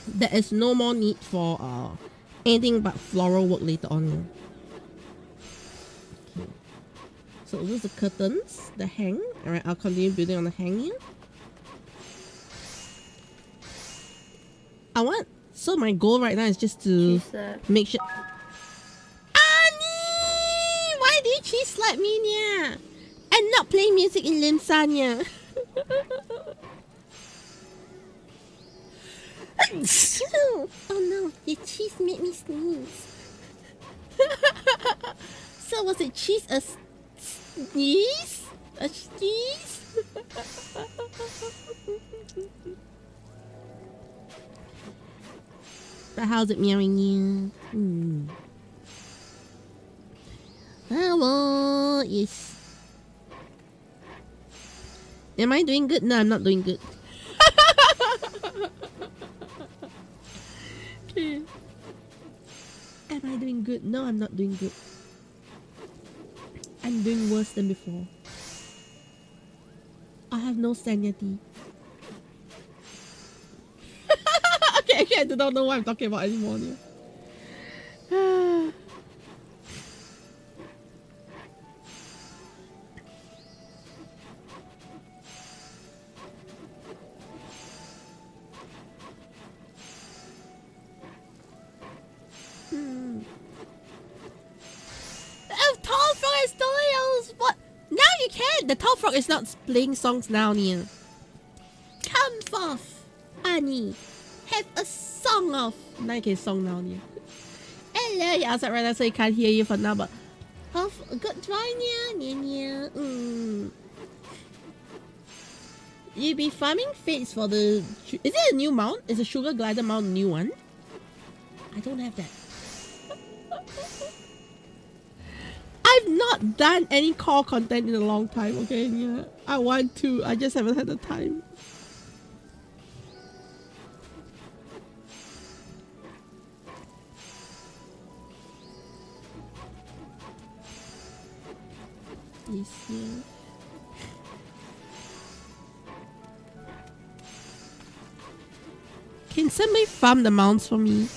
there is no more need for anything but floral work later on. Okay. So those are the curtains, the hang. Alright, I'll continue building on the hang here. So my goal right now is just to make sure. Why did she slap me nya? And not play music in Limsa nya? Oh no, your cheese made me sneeze. So was it cheese a sneeze? A sneeze? But how's it meowing you? Hello, yes. Am I doing good? No, I'm not doing good. Okay. Am I doing good? No, I'm not doing good. I'm doing worse than before. I have no sanity. Okay, I do not know what I'm talking about anymore. The tall frog is not playing songs now, Nia. Come forth, Annie. Have a song of. Now you can song now, Nia. Hello, you're outside right now, so you can't hear you for now, but have a good try, Nia. You be farming fates for the. Is it a new mount? Is a sugar glider mount a new one? I don't have that. I've not done any core content in a long time, okay? Yeah, I want to. I just haven't had the time. Yes, yeah. Can somebody farm the mounts for me?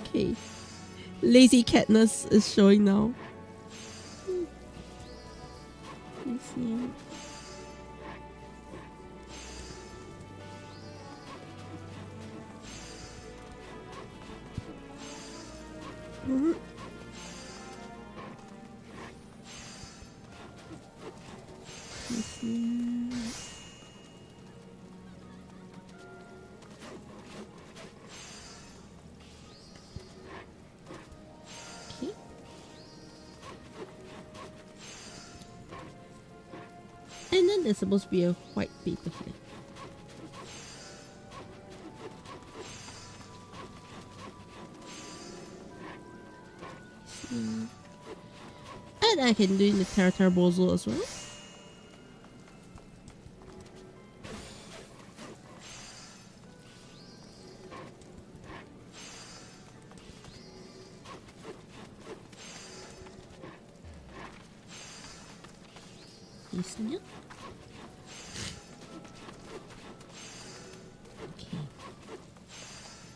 Okay. Lazy catness is showing now. Yes, yeah. Yes, yeah. And there's supposed to be a white paper here. And I can do in the Caturteer-Channel as well. Okay.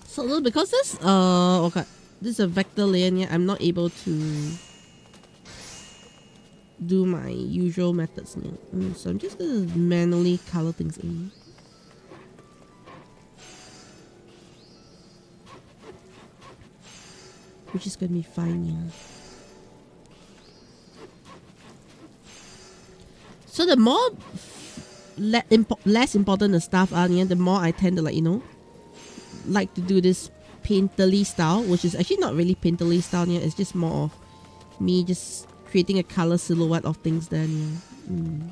So because this okay, this is a vector layer here, I'm not able to do my usual methods here. So I'm just gonna manually color things in. Which is gonna be fine, yeah. So the more less important the stuff are, yeah, the more I tend to like to do this painterly style, which is actually not really painterly style, yeah. It's just more of me just creating a color silhouette of things then, yeah.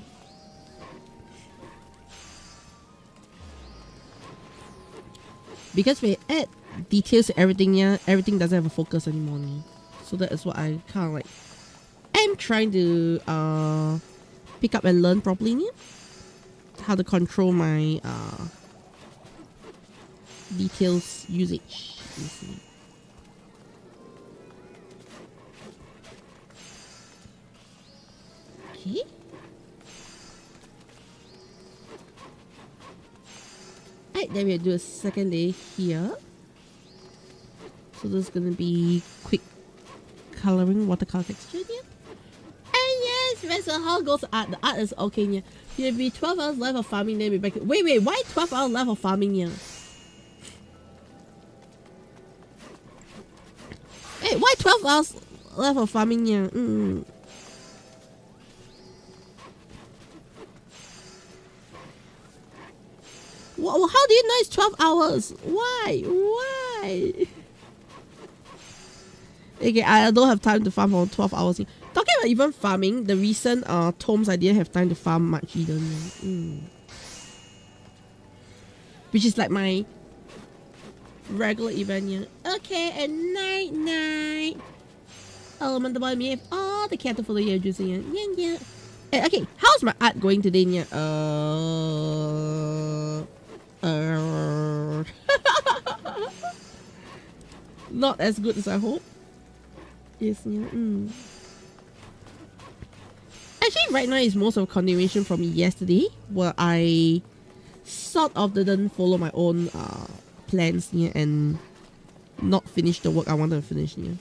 Because we add details to everything, yeah, everything doesn't have a focus anymore, yeah. So that is what I kind of like am trying to pick up and learn properly, yeah? How to control my details usage. Okay. Alright, then we'll do a second layer here. So this is gonna be quick coloring watercolor texture here. Rest of how goes art. The art is okay, yeah. There'll be 12 hours left of farming, then we back. Wait, why 12 hours left of farming, yeah? Hey, why 12 hours left of farming, yeah? Well, how do you know it's 12 hours? Why? Okay, I don't have time to farm for 12 hours. Talking about even farming, the recent tomes I didn't have time to farm much either. Which is like my regular event, yeah. Okay, and night. Element about me have all the cattle for the year juicing, yeah. Okay, how's my art going today, yeah? Not as good as I hope. Yes, yeah. Actually, right now is most of a continuation from yesterday, where I sort of didn't follow my own plans here and not finish the work I wanted to finish here.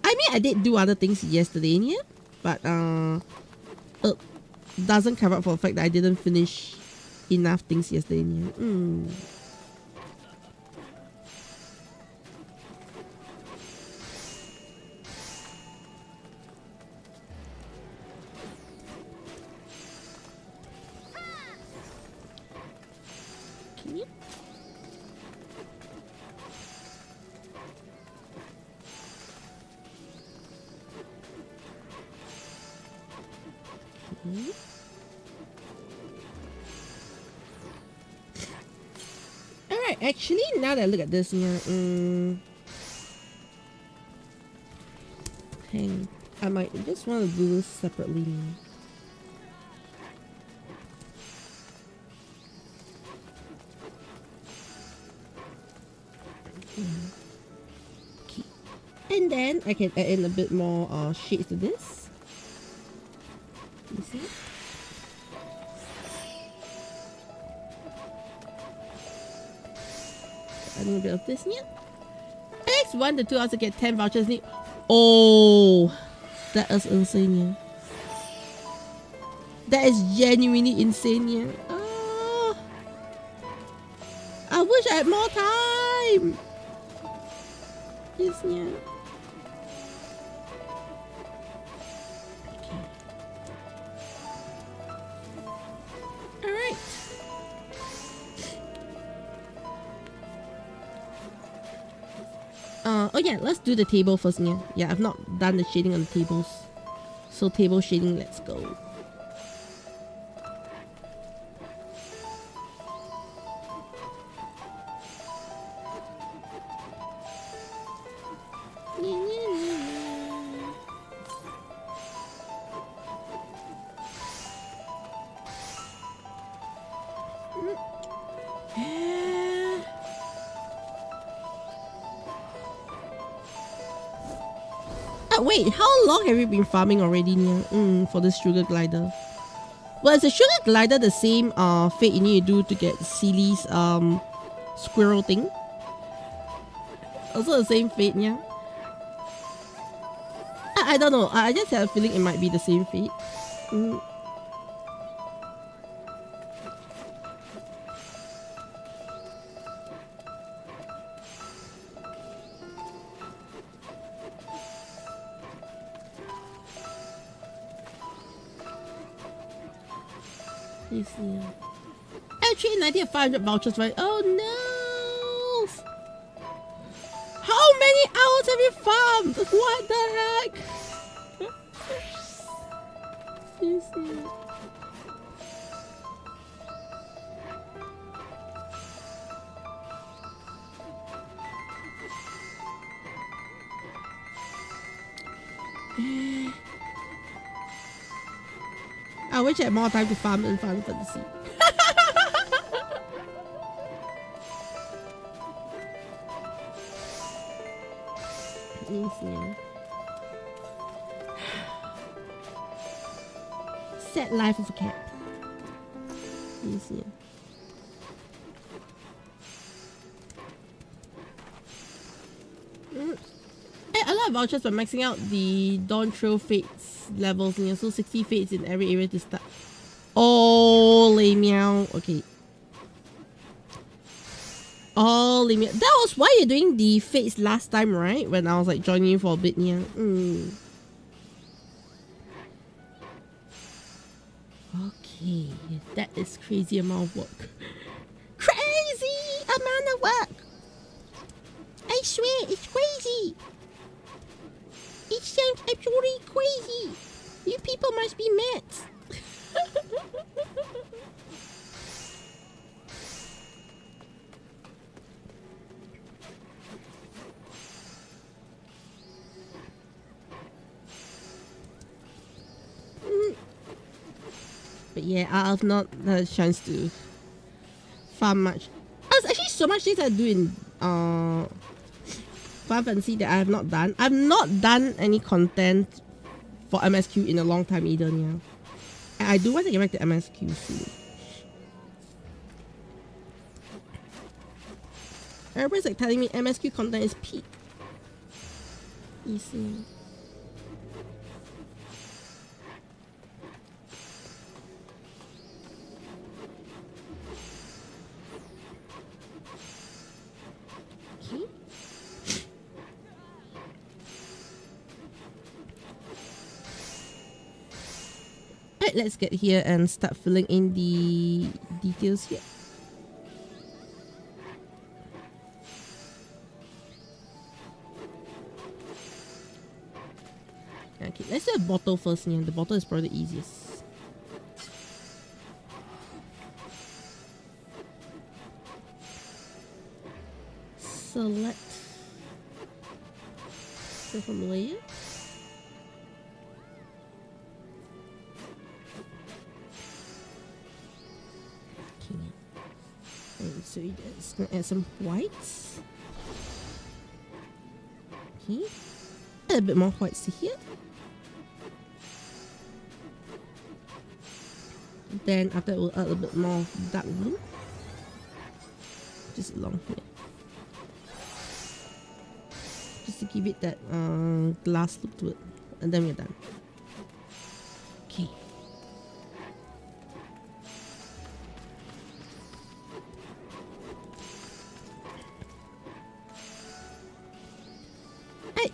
I mean, I did do other things yesterday here, but it doesn't cover up for the fact that I didn't finish enough things yesterday here. Alright, actually, now that I look at this, I might just want to do this separately now. Okay. And then I can add in a bit more shades to this. You see? A little bit of this here. Next 1 to 2 hours to get 10 vouchers. Oh, that is insane, yeah. That is genuinely insane, yeah. Oh, I wish I had more time. Yes, yeah. Okay. All right. Oh yeah, let's do the table first, yeah. Yeah, I've not done the shading on the tables. So table shading, let's go. Wait, how long have you been farming already, Nia? For this sugar glider. Well, is the sugar glider the same fate you need to do to get Seely's squirrel thing? Also the same fate, Nia? I don't know. I just have a feeling it might be the same fate. Actually, 90 of 500 vouchers, right? Oh no! How many hours have you farmed? What the heck? I wish I had more time to farm in Final Fantasy. Sad life of a cat. Easier. A lot of vouchers for maxing out the Dawn Trail Fates levels, and so 60 Fates in every area to start. Oh, meow. Okay. Oh, meow. That was why you're doing the Fates last time, right? When I was like joining you for a bit, yeah. Okay, that is crazy amount of work. Crazy amount of work. I swear, it's crazy. It sounds absolutely crazy. You people must be mad. But yeah, I've not had a chance to farm much. There's actually so much things I do in Final Fantasy that I have not done. I've not done any content for MSQ in a long time either, yeah. And I do want to get back to MSQ soon. Everybody's like telling me MSQ content is peak. Easy. Let's get here and start filling in the details here. Okay, let's do a bottle first. Yeah, the bottle is probably the easiest. Select from layer. So it's gonna add some whites. Okay. Add a bit more whites to here. Then after that we'll add a bit more dark blue. Just along here. Just to give it that glass look to it. And then we're done. Okay.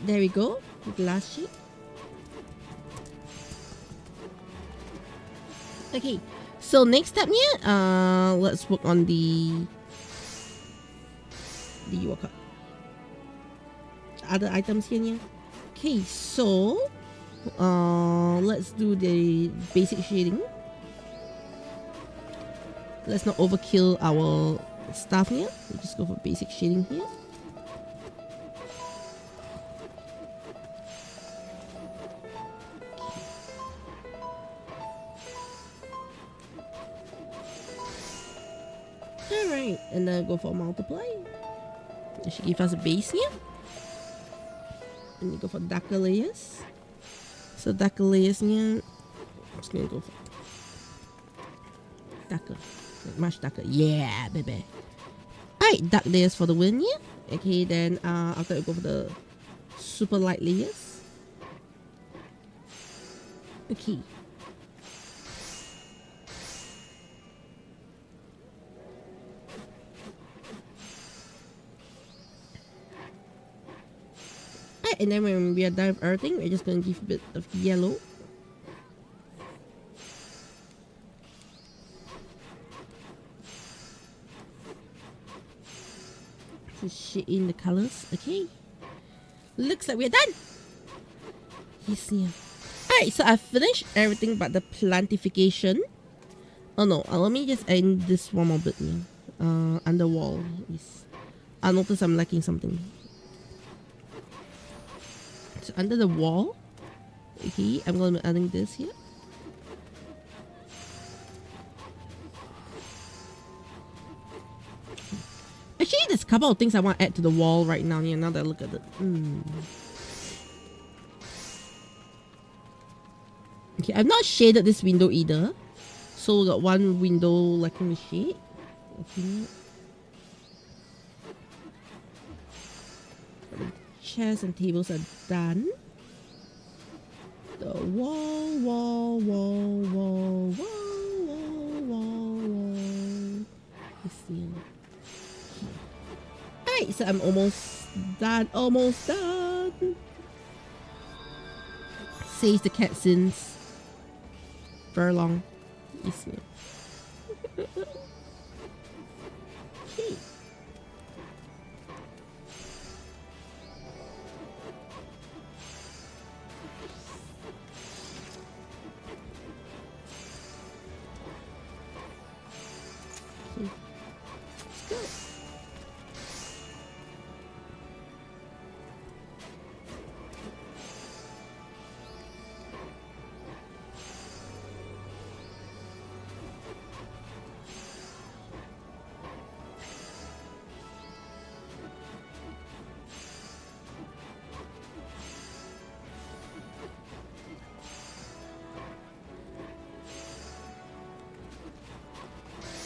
There we go, the last sheet. Okay, so next step here, let's work on the other items here. Okay, so Let's do the basic shading. Let's not overkill our stuff here. We'll just go for basic shading here. Alright, and then go for multiply. It should give us a base here. And you go for darker layers. So darker layers here, I'm just gonna go for darker, like much darker. Yeah, baby. Alright, dark layers for the wind here. Okay, then after I go for the super light layers. Okay. And then when we are done with everything, we're just going to give a bit of yellow. To shade in the colors. Okay. Looks like we're done. Yes, yeah. Alright, so I've finished everything but the plantification. Oh no, let me just end this one more bit here. Under wall. Yes. I notice I'm lacking something. So under the wall, okay, I'm going to be adding this here. Actually, there's a couple of things I want to add to the wall right now here, now that I look at it. Okay, I've not shaded this window either. So we got one window lacking the shade. Okay. Chairs and tables are done. The wall. Let's see. Alright, so I'm almost done. Saves the cutscenes very long. You see. Okay.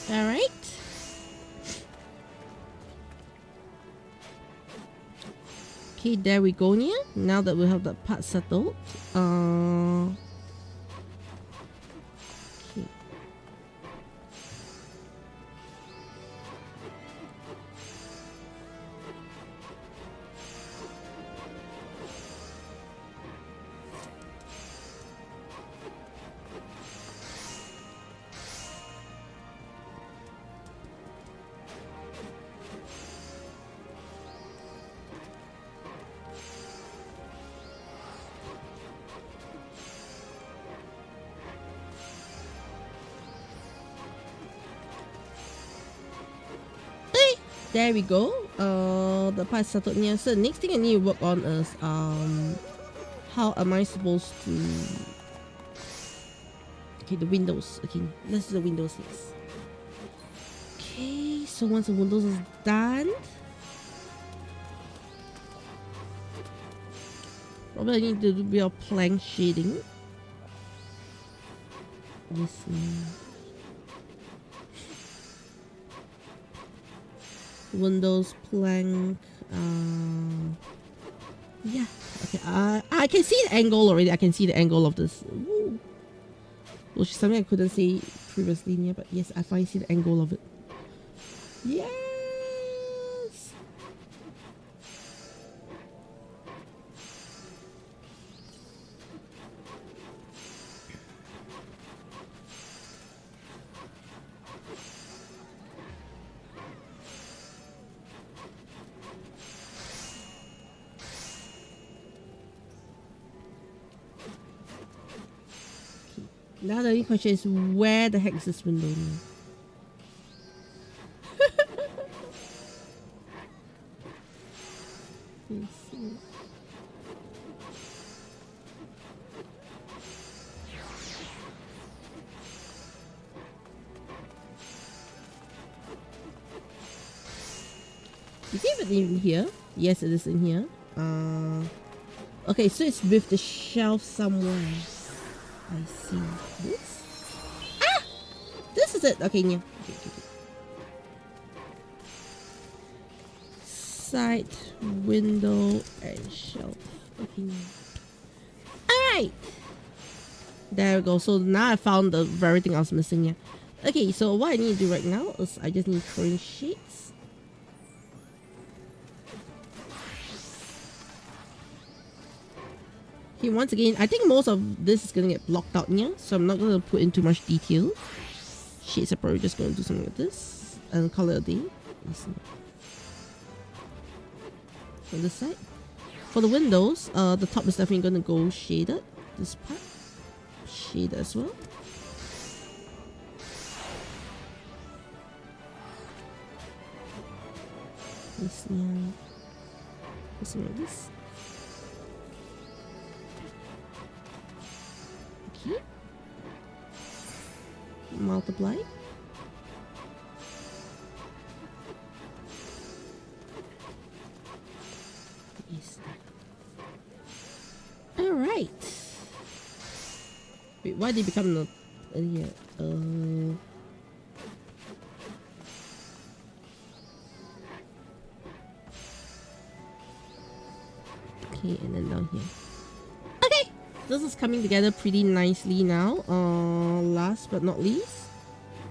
Alright. Okay, there we go, Nia. Now that we have that part settled. Okay. There we go. The part settled here. So the next thing I need to work on is how am I supposed to? Okay, the windows. Okay, let's do the windows next. Okay, so once the windows is done, probably I need to do a bit of plank shading. This one. Windows plank. Yeah. Okay. I can see the angle already. I can see the angle of this. Ooh. Which is something I couldn't see previously here, but yes, I finally see the angle of it. Yes. Now the only question is, where the heck is this window now? Let's see. Is it even here? Yes, it is in here. Okay, so it's with the shelf somewhere. I see. This? Ah! This is it. Okay, yeah. Okay. Side, window, and shelf. Okay, yeah. Alright! There we go. So now I found the very thing I was missing here. Okay, so what I need to do right now is I just need throwing sheets. Okay, once again, I think most of this is gonna get blocked out here, so I'm not gonna put in too much detail. Shades are probably just gonna do something like this and color a day. On this side. For the windows, the top is definitely gonna go shaded. This part. Shaded as well. This one. Something like this. Okay. Multiply. Yes. All right. Wait, why did it become the here? Okay, and then down here. Okay, this is coming together pretty nicely now. Last but not least,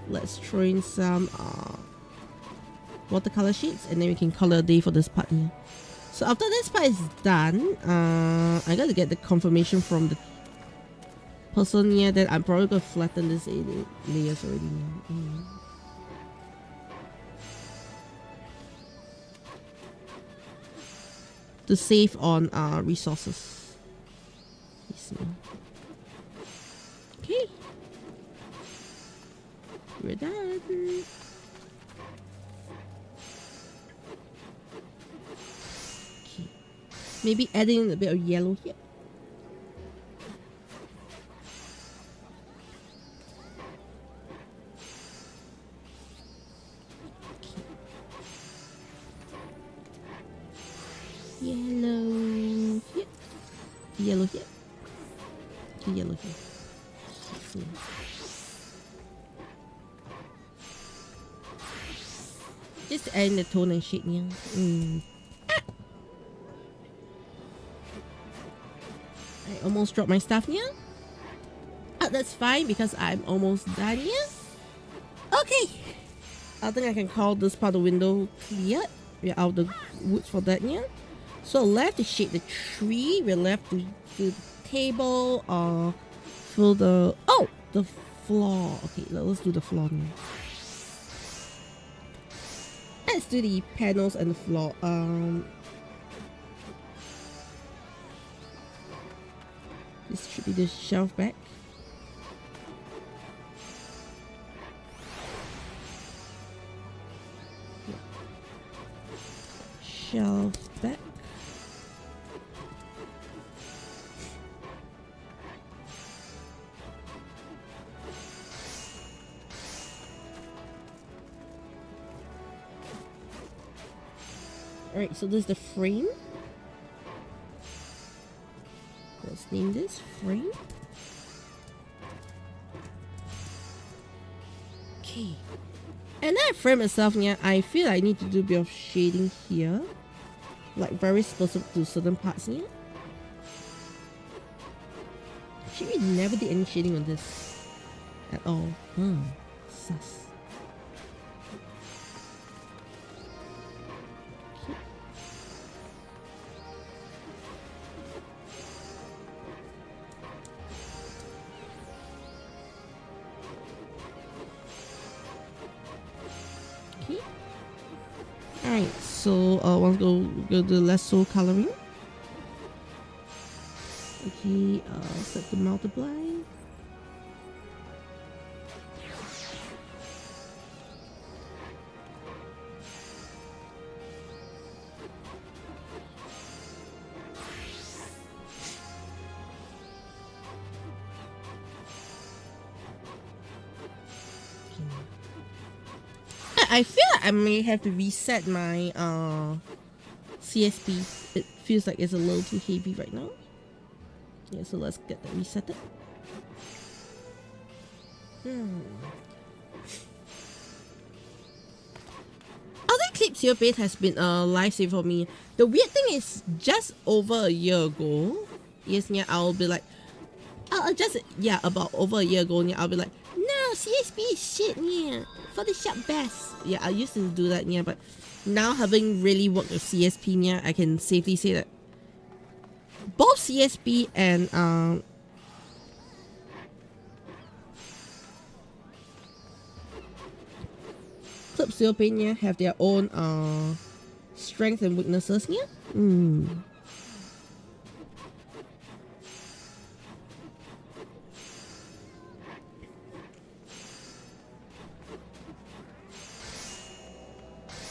let's throw in some watercolor sheets, and then we can color a day for this part here. So after this part is done, I gotta get the confirmation from the person here that I'm probably gonna flatten this layers already now. To save on resources. Okay. We're done. Okay. Maybe adding a bit of yellow here. Yellow here. Yellow here. Yellow here. Just adding the tone and shade here. I almost dropped my stuff here. That's fine because I'm almost done here. Okay. I think I can call this part of the window cleared. We're out the woods for that here. So left to shade the tree. We're left to fill the table or fill the the floor. Okay, let's do the floor now. Let's do the panels and the floor. This should be the shelf back. Shelf back. Alright, so this is the frame. Let's name this frame. Okay. And that frame itself, yeah, I feel I need to do a bit of shading here. Like very specific to certain parts here. Actually, we never did any shading on this at all. Sus. Alright, so once go the lasso coloring. Okay, set the multiply. I feel like I may have to reset my CSP. It feels like it's a little too heavy right now. Yeah, so let's get that reset. Other Clips Here Bait has been a lifesaver for me. The weird thing is, just over a year ago, yes, yeah, I'll be like, about over a year ago, yeah, I'll be like, no, CSP is shit, yeah, Photoshop best. Yeah, I used to do that, yeah, but now having really worked with CSP, yeah, I can safely say that both CSP and Clips Here Bait, yeah, have their own strengths and weaknesses, yeah.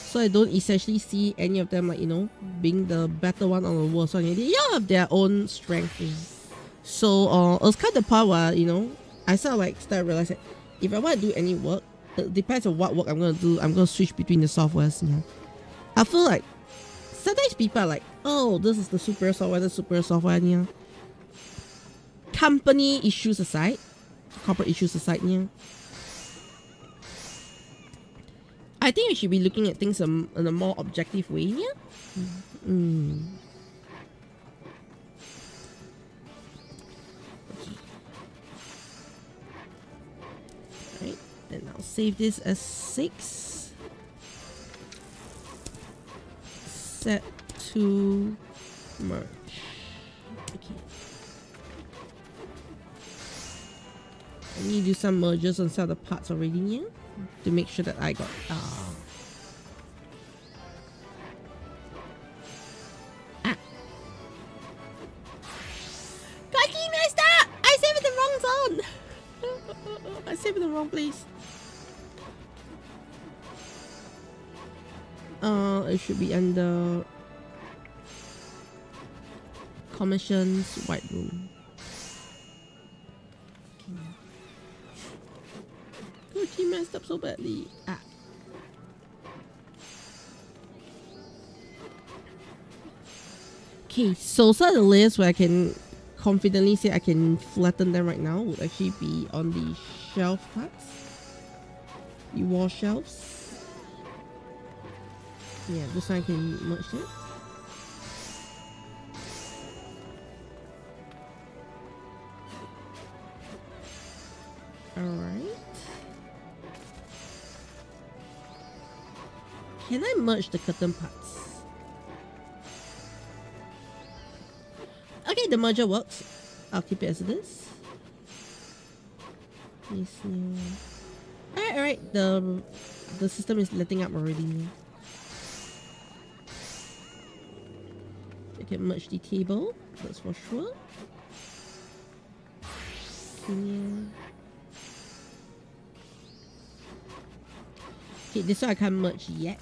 So I don't essentially see any of them like, you know, being the better one on the world. So they all have their own strength. So it was kind of the part where, you know, I sort of like started realizing if I want to do any work, it depends on what work I'm going to do. I'm going to switch between the softwares. Yeah. I feel like sometimes people are like, oh, this is the superior software, the superior software. Yeah. Company issues aside, corporate issues aside, yeah. I think we should be looking at things in a more objective way, yeah? Right, then I'll save this as 6. Set to merge. Okay. I need to do some mergers on some of the parts already, yeah? To make sure that I got Crikey, messed up! I saved it in the wrong zone! I saved it in the wrong place. It should be under Commissions White Room. Oh, she messed up so badly. Okay, so some of the layers where I can confidently say I can flatten them right now would actually be on the shelf parts. The wall shelves. Yeah, this one I can merge it. Alright. Can I merge the curtain parts? Okay, the merger works. I'll keep it as it is. Alright, the system is letting up already. I can merge the table, that's for sure. Okay, this one I can't merge yet.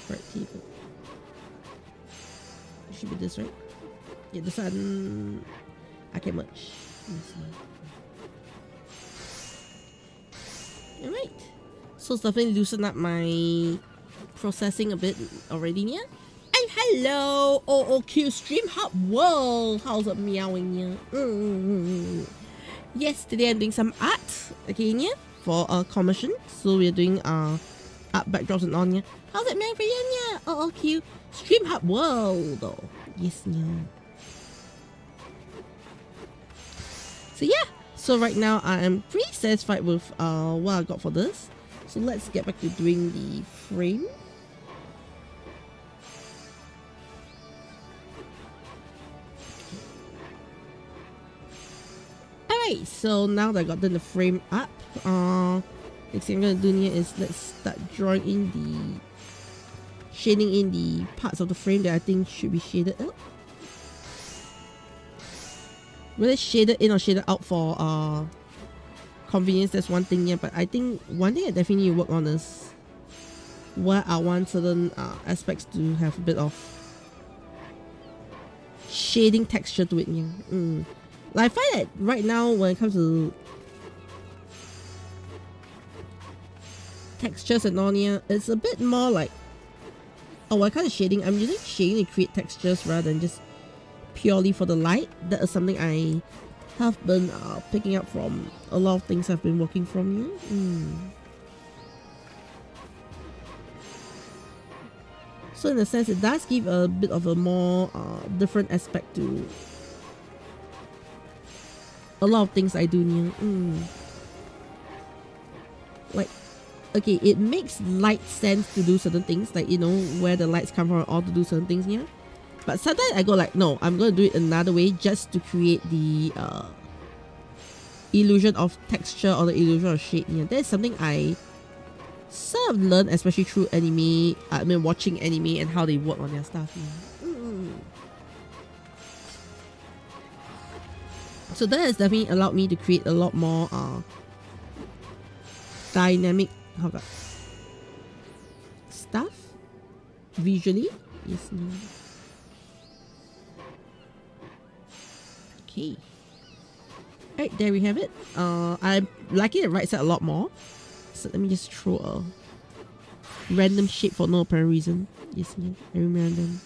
Right table. It should be this, right? Yeah, this one I can merge. Alright. So it's definitely loosened up my processing a bit already, yeah? And hello, OOQ Stream Hub World! How's it meowing, yeah? Yes, today I'm doing some art again, yeah? For a commission. So we're doing art backdrops and on, yeah? How's it meowing for you, yeah? OOQ Stream Hub World! Oh, yes, yeah. So yeah, so right now I am pretty satisfied with what I got for this. So let's get back to doing the frame. Alright, so now that I got the frame up, next thing I'm gonna do here is let's start drawing in the shading in the parts of the frame that I think should be shaded out. Whether shaded in or shaded out for convenience, that's one thing, yeah, but I think one thing I definitely need to work on is where I want certain aspects to have a bit of shading texture to it, yeah. Like I find that right now when it comes to textures and all here, it's a bit more like, oh, what kind of shading? I'm using shading to create textures rather than just purely for the light. That is something I have been picking up from a lot of things I've been working from here. So in a sense, it does give a bit of a more different aspect to a lot of things I do here. Like, okay, it makes light sense to do certain things, like, you know, where the lights come from, or to do certain things here. But sometimes I go like, no, I'm going to do it another way just to create the illusion of texture or the illusion of shade here. That's something I sort of learned, especially through anime, I mean watching anime and how they work on their stuff here. So that has definitely allowed me to create a lot more dynamic stuff visually. Yes, no. Okay. Alright, there we have it. I'm liking the right side a lot more. So let me just throw a random shape for no apparent reason. Yes, no. Very random.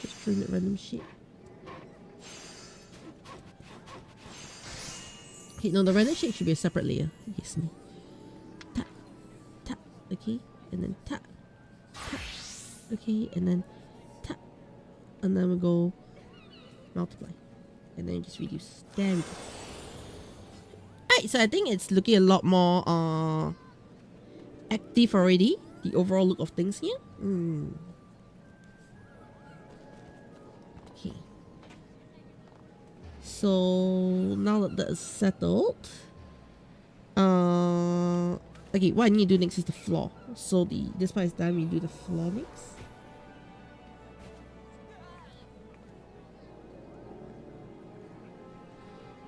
Just throwing that random shape. Okay, no, the random shape should be a separate layer. Yes, no. Tap, tap, okay, and then tap, tap, okay, and then tap, and then we'll go multiply, and then just reduce. There we go. Alright, so I think it's looking a lot more active already. The overall look of things here. Okay. So now that is settled, okay, what I need to do next is the floor. So this part is done, we do the floor next.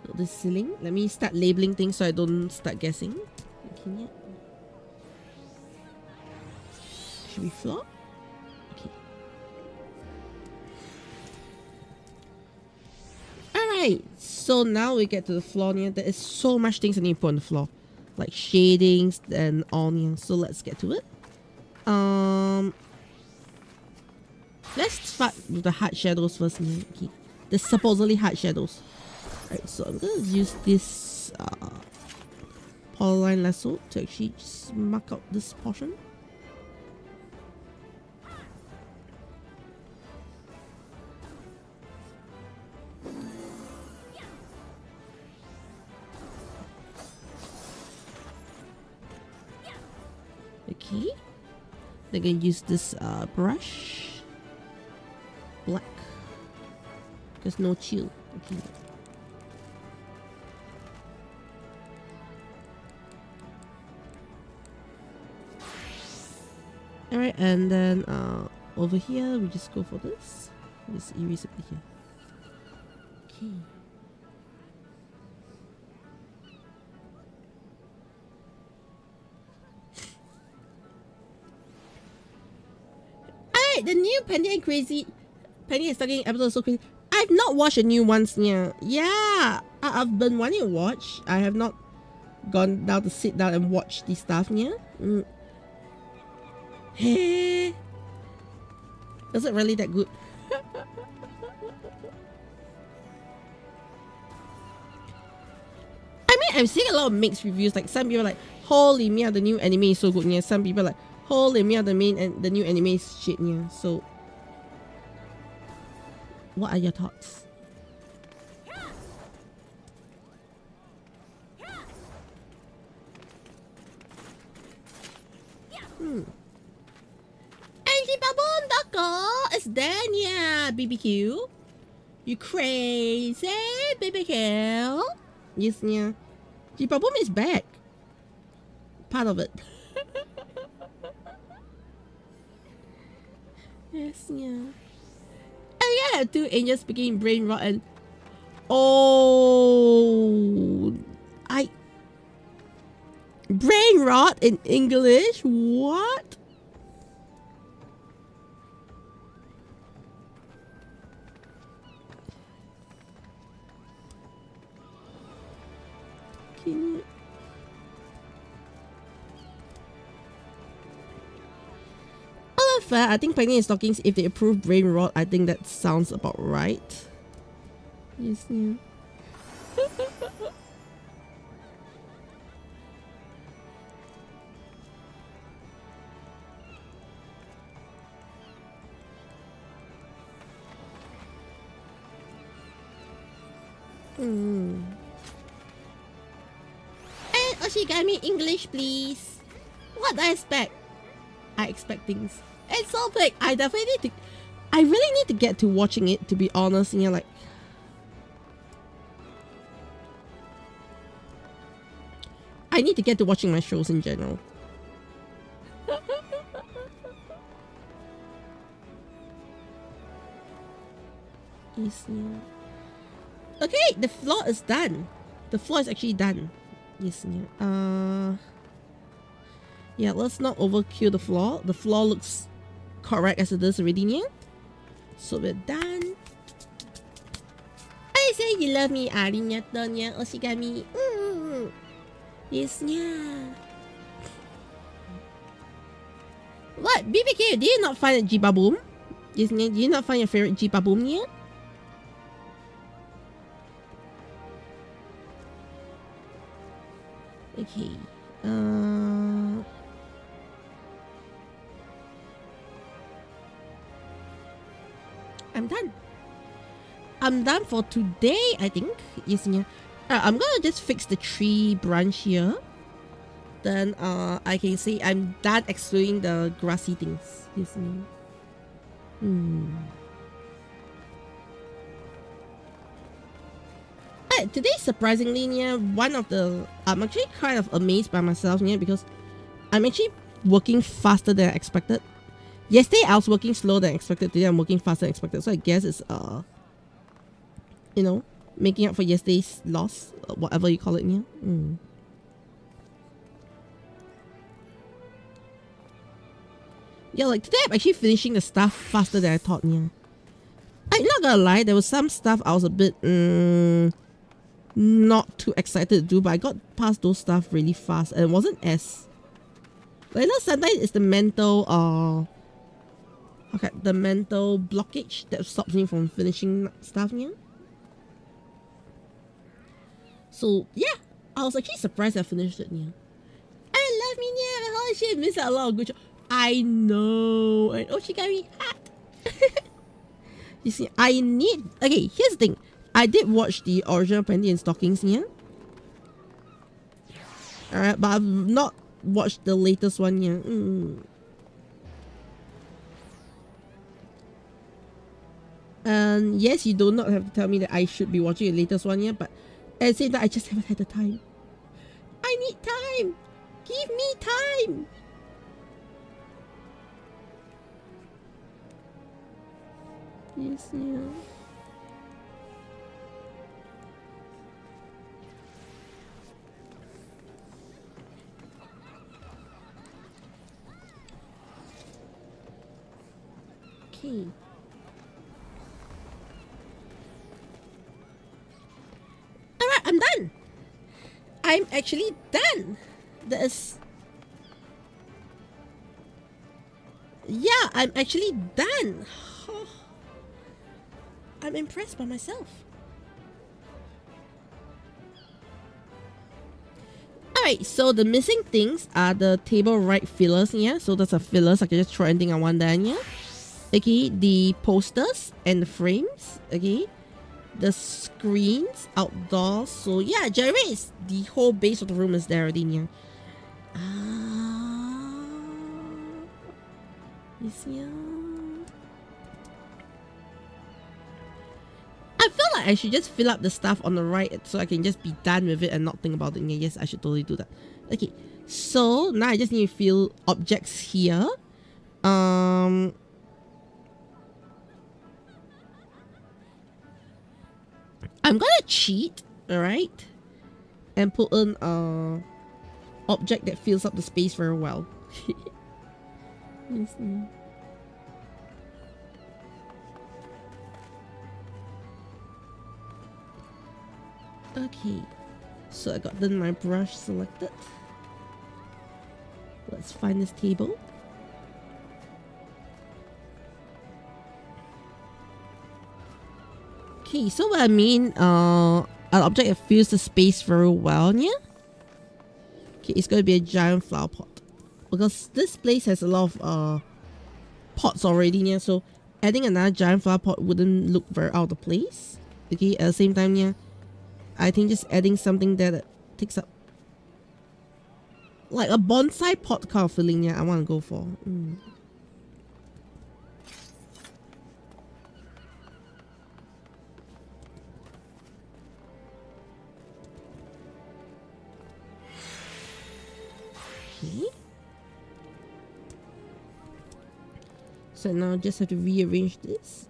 So the ceiling, let me start labeling things so I don't start guessing. Okay, yeah. Should be floor? Okay. Alright, so now we get to the floor here. There is so much things I need to put on the floor, like shadings and all here. So let's get to it. Let's start with the hard shadows first. Okay, the supposedly hard shadows. Alright, so I'm gonna use this polyline lasso to actually just mark out this portion. Okay, then I'm gonna use this brush, black, because no chill. Okay. Alright, and then over here we just go for this. Just erase it here. Okay. Alright, the new Penny and Crazy. Penny is talking episode so crazy. I've not watched a new ones here. Yeah, I've been wanting to watch. I have not gone down to sit down and watch this stuff here. Hey, is it really that good? I mean, I'm seeing a lot of mixed reviews. Like some people are like, "Holy Mia, the new anime is so good." Yeah, some people are like, "Holy Mia, the new anime is shit." Yeah, so what are your thoughts? Baboon Ducko, it's Dania BBQ. You crazy BBQ? Yes, yeah. Baboon is back. Part of it. Yes, yeah. And yeah, I have two angels speaking brain rot and brain rot in English? What? fair, I think Penny and Stockings, if they approve Brain Rot, I think that sounds about right. Yes, yeah. And Oshigami English, please. What do I expect? I expect things. It's so big. I definitely need to. I really need to get to watching it, to be honest. And you're like, I need to get to watching my shows in general. Okay, the floor is done. The floor is actually done. Yeah, let's not overkill the floor. The floor looks correct as it is already, yeah? So we're done. I say you love me, arigato, nya, oshigami. Yes, yeah. What? BBQ, do you not find a Jibaboom? Yes, do you not find your favorite Jibaboom yet? Okay. I'm done. I'm done for today, I think. Yes, yeah. I'm gonna just fix the tree branch here. Then I can say I'm done excluding the grassy things. Yes, yeah. Today, surprisingly, yeah, one of the I'm actually kind of amazed by myself, yeah, because I'm actually working faster than I expected. Yesterday I was working slower than expected. Today I'm working faster than expected. So I guess it's you know, making up for yesterday's loss, whatever you call it, yeah. Yeah, like today I'm actually finishing the stuff faster than I thought, yeah. I'm not gonna lie, there was some stuff I was a bit not too excited to do, but I got past those stuff really fast, and it wasn't as like, you know, sometimes it's the mental the mental blockage that stops me from finishing stuff, yeah. So yeah, I was actually surprised I finished it, yeah. I love me, yeah. Holy shit, missed out a lot of good show. I know. And Oshigami hat. You see, I need. Okay, here's the thing. I did watch the original Penny and Stockings, yeah. Alright, but I've not watched the latest one, yeah. And yes, you do not have to tell me that I should be watching the latest one, yeah, but at the same time, I just haven't had the time. I need time. Give me time. Yes, yeah. Okay. Alright, I'm done. I'm actually done. There's... Yeah, I'm actually done. I'm impressed by myself. Alright, so the missing things are the table right fillers, yeah. So that's a fillers. I can just throw anything I want there, yeah. Okay, the posters and the frames, okay. The screens outdoors. So yeah, generally it's the whole base of the room is there already, yeah. Yes, yeah. I feel like I should just fill up the stuff on the right so I can just be done with it and not think about it. Yeah, yes, I should totally do that. Okay, so now I just need to fill objects here. I'm gonna cheat, alright, and put in object that fills up the space very well. Yes, yeah. Okay, so I got then my brush selected. Let's find this table. Okay, so what I mean, an object that fills the space very well, yeah? Okay, it's going to be a giant flower pot. Because this place has a lot of pots already, yeah? So adding another giant flower pot wouldn't look very out of place. Okay, at the same time, yeah, I think just adding something that takes up like a bonsai pot kind of feeling, yeah, I want to go for. Okay. So now I just have to rearrange this.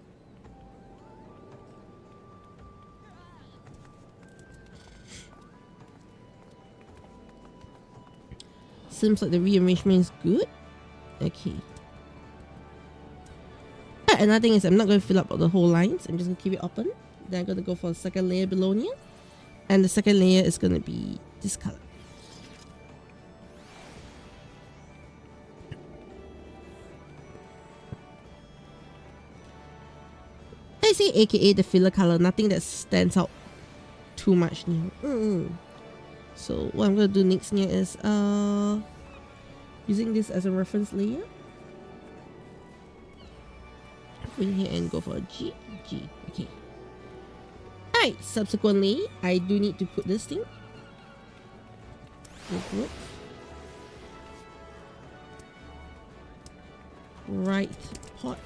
Seems like the rearrangement is good. Okay. Another thing is I'm not going to fill up the whole lines. I'm just going to keep it open. Then I'm going to go for a second layer below here. And the second layer is going to be this color. I say aka the filler color, nothing that stands out too much here. So what I'm going to do next here is using this as a reference layer. Go in here and go for a G. Okay. Alright, subsequently, I do need to put this thing. Right pot.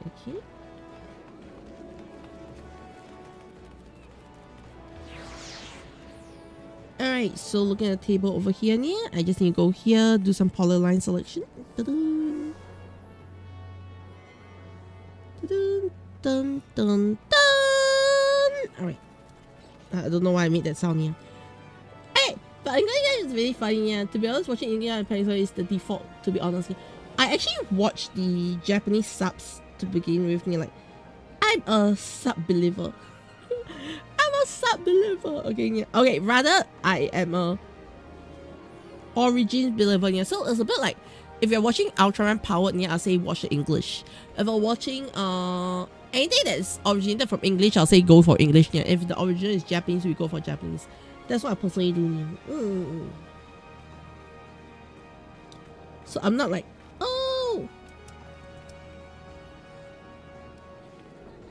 Okay. Alright, so looking at the table over here, I just need to go here, do some polyline selection. Dun, dun, dun, dun. Alright. I don't know why I made that sound here. Hey, but English is really funny, yeah. To be honest, watching English is the default, to be honest. I actually watched the Japanese subs to begin with, like, I'm a sub believer. I'm a sub believer. Okay, yeah. Okay, rather I am a origins believer. Yeah. So it's a bit like if you're watching Ultraman Powered, yeah, I'll say watch the English. If I'm watching anything that's originated from English, I'll say go for English. Yeah. If the original is Japanese, we go for Japanese. That's what I personally do. Yeah. So I'm not like, oh,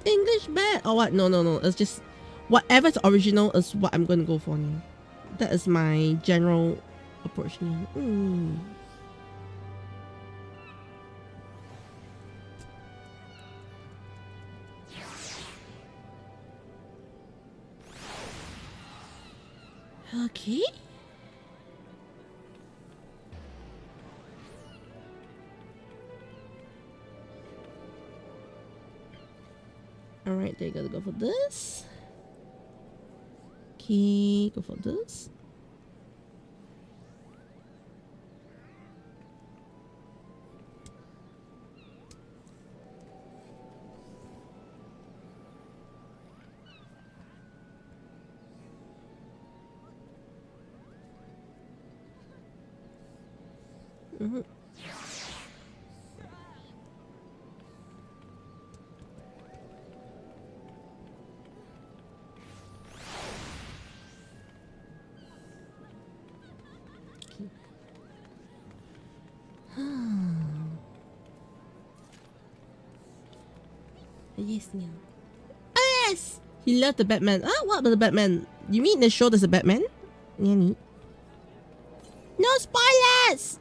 English bad or what? No. It's just whatever's original is what I'm gonna go for now. That is my general approach now. Okay. Alright, they gotta go for this. Okay, go for this. Yes, yeah. Oh, yes! He loved the Batman. Ah, what about the Batman? You mean the show there's a Batman? Yeah, no spoilers!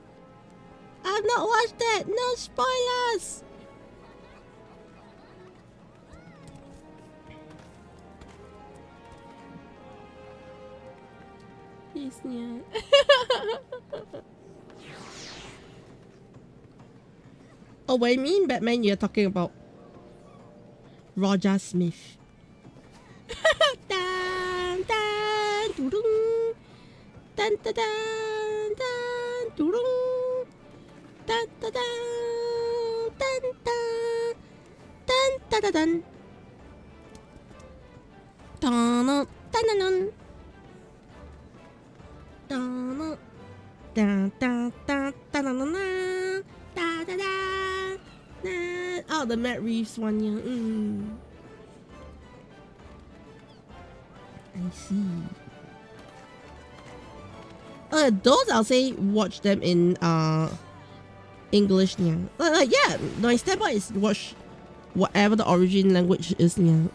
I've not watched that. No spoilers! Yes, yeah. Oh, what I mean Batman, you're talking about Roger Smith. Dun, dun, doo-doo. Dun, dun, dun, dun, doo-doo. Dun, dun, dun, dun, dun. Dun, dun, dun, dun. Dun, dun, dun, dun. Dun, dun, dun, dun, dun, dun, dun, dun, dun, dun, dun. the Matt Reeves one, yeah. I see. Those I'll say watch them in English, yeah. Yeah, my standpoint is watch whatever the origin language is, yeah.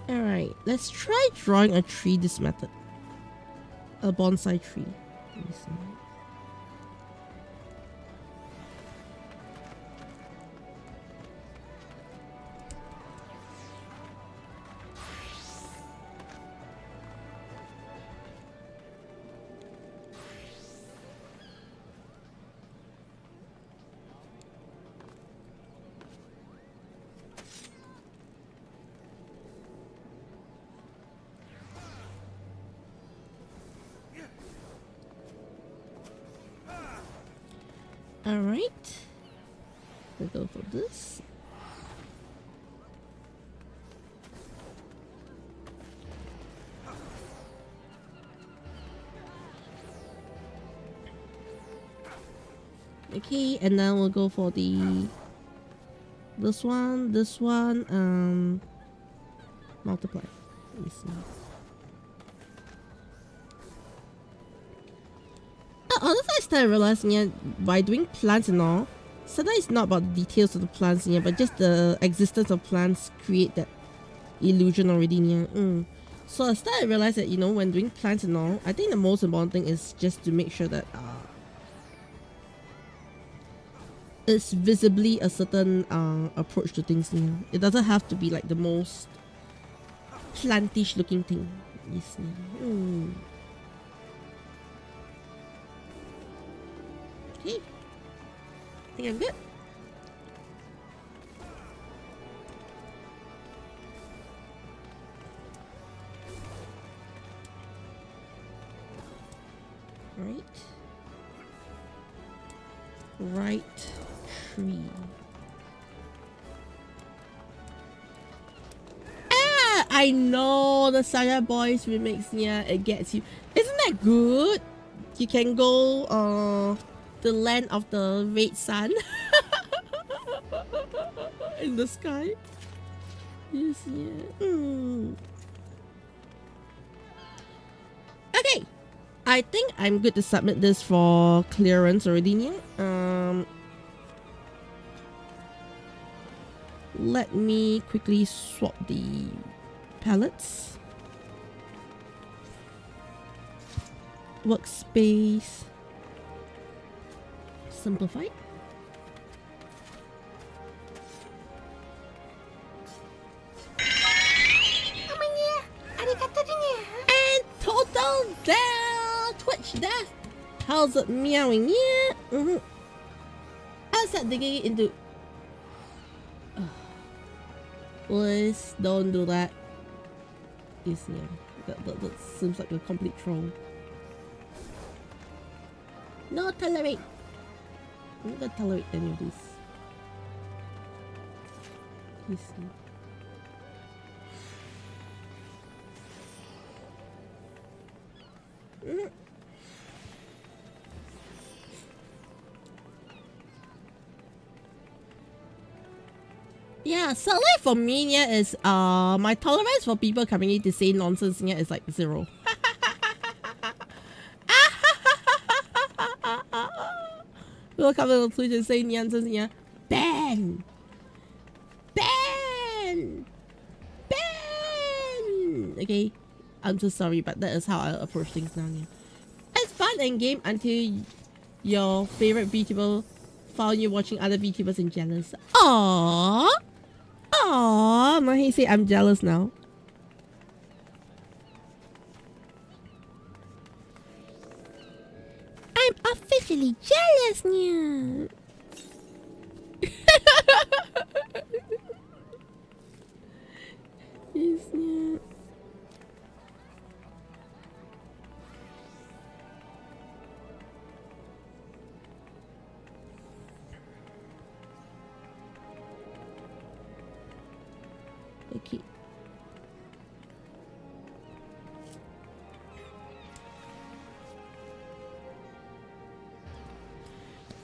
Alright, let's try drawing a tree this method. A bonsai tree. Let me see. Alright, we'll go for this. Okay, and then we'll go for this one, multiply. Let me see. Honestly, I started realizing, yeah, by doing plants and all, sometimes it's not about the details of the plants, yeah, but just the existence of plants create that illusion already, yeah. So I started to realize that, you know, when doing plants and all, I think the most important thing is just to make sure that it's visibly a certain approach to things, yeah. It doesn't have to be like the most plantish looking thing. Yes, yeah. Okay, I think I'm good. Right tree. I know the Saga Boys remix, yeah, it gets you. Isn't that good? You can go the land of the red sun in the sky. Yes, yeah. Okay, I think I'm good to submit this for clearance already, yeah. Let me quickly swap the palettes. Workspace. Simplify. And total death! Twitch death! How's it meowing? Yeah! I'll start digging into... Please don't do that. Yes, yeah. That seems like a complete troll. No tolerate! I'm not gonna tolerate any of this. Yes, yeah. Yeah, so like for me, yeah, is my tolerance for people coming in to say nonsense, yeah, is like 0. People come on Twitch and say nonsense, yeah, ban, ban, ban. Okay, I'm so sorry, but that is how I approach things now. Yeah, it's fun and game until your favorite VTuber found you watching other VTubers and jealous. Aww. Aww, now he say I'm jealous now. I'm officially jealous now. Yes, yeah. Okay.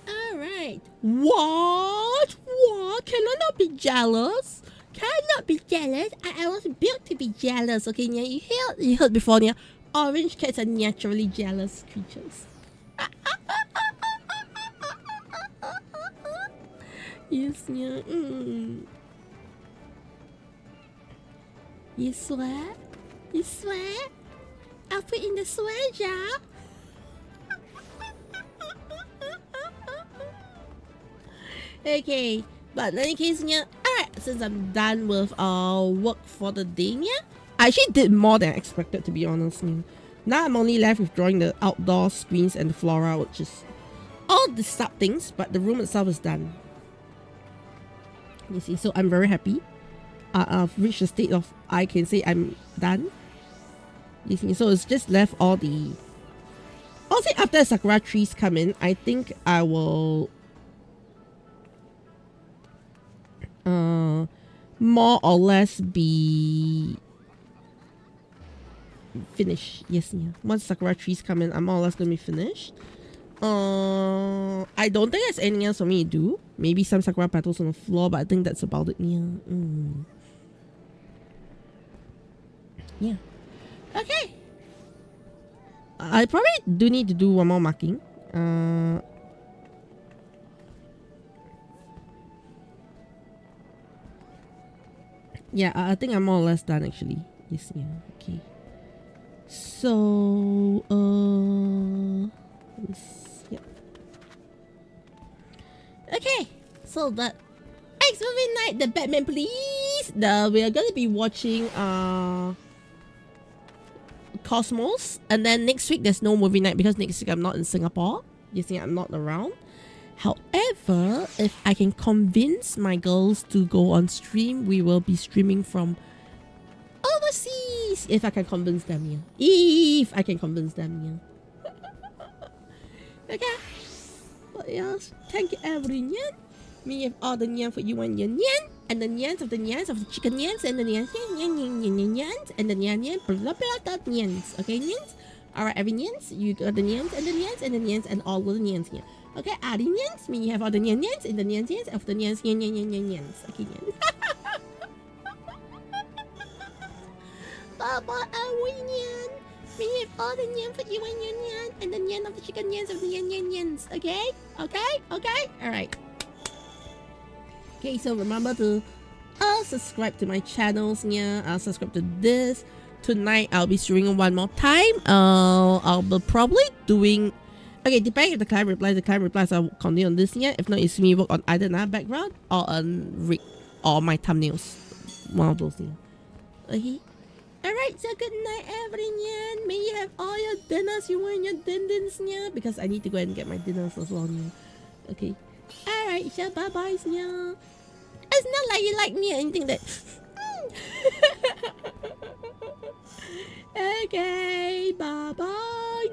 Alright. What? What? Can I not be jealous? Cannot be jealous. I was built to be jealous. Okay, yeah, you heard before, yeah. Orange cats are naturally jealous creatures. Yes, yeah. You swear? You swear? I'll put in the swear jar. Okay, but in any case, yeah. Alright, since I'm done with work for the day, yeah. I actually did more than I expected, to be honest. Yeah. Now I'm only left with drawing the outdoor screens and the flora, which is all the sub things, but the room itself is done. You see, so I'm very happy. I've reached a state of I can say I'm done. You see, so it's just left all the. Also, after sakura trees come in, I think I will more or less be finished. Yes, yeah. Once sakura trees come in, I'm more or less gonna be finished. I don't think there's anything else for me to do. Maybe some sakura petals on the floor, but I think that's about it. Yeah. Yeah. Okay. I probably do need to do one more marking. Yeah, I think I'm more or less done actually. Yes, yeah. Okay. So, yeah. Okay. So that X-Movie Night, the Batman, please. We are gonna be watching Cosmos, and then next week there's no movie night because next week I'm not in Singapore. You see, I'm not around. However, if I can convince my girls to go on stream, we will be streaming from overseas. If I can convince them, yeah. If I can convince them, yeah. Okay. What else? Thank you, everyone. Me have all the nyan for you and your nyan. And the nyans of the chicken nyans, and the nyans, and the nyan, blah blah dot nyans. Okay, nyans? Alright, every nyans, you got the nyans, and the nyans, and the nyans, and all of the nyans here. Okay, are the nyans? Me have all the nyans, and the nyans of the nyans, nyans. Okay, nyans. Baba, we nyan. Me have all the nyan for you and your nyan, and the nyan of the chicken nyans of the nyans. Okay? Alright. Okay, so remember to subscribe to my channels. Yeah, subscribe to this. Tonight I'll be streaming one more time. I'll be probably doing. Okay, depending if the client replies, I'll continue on this. Yeah, if not, it's me work on either another background or on rig or my thumbnails. One of those things. Okay. Alright, so good night, everyone. May you have all your dinners. You want your dinners, yeah? Because I need to go and get my dinners as well. Yeah. Okay. Alright, so bye bye, yeah. It's not like you like me or anything that. Okay, bye bye.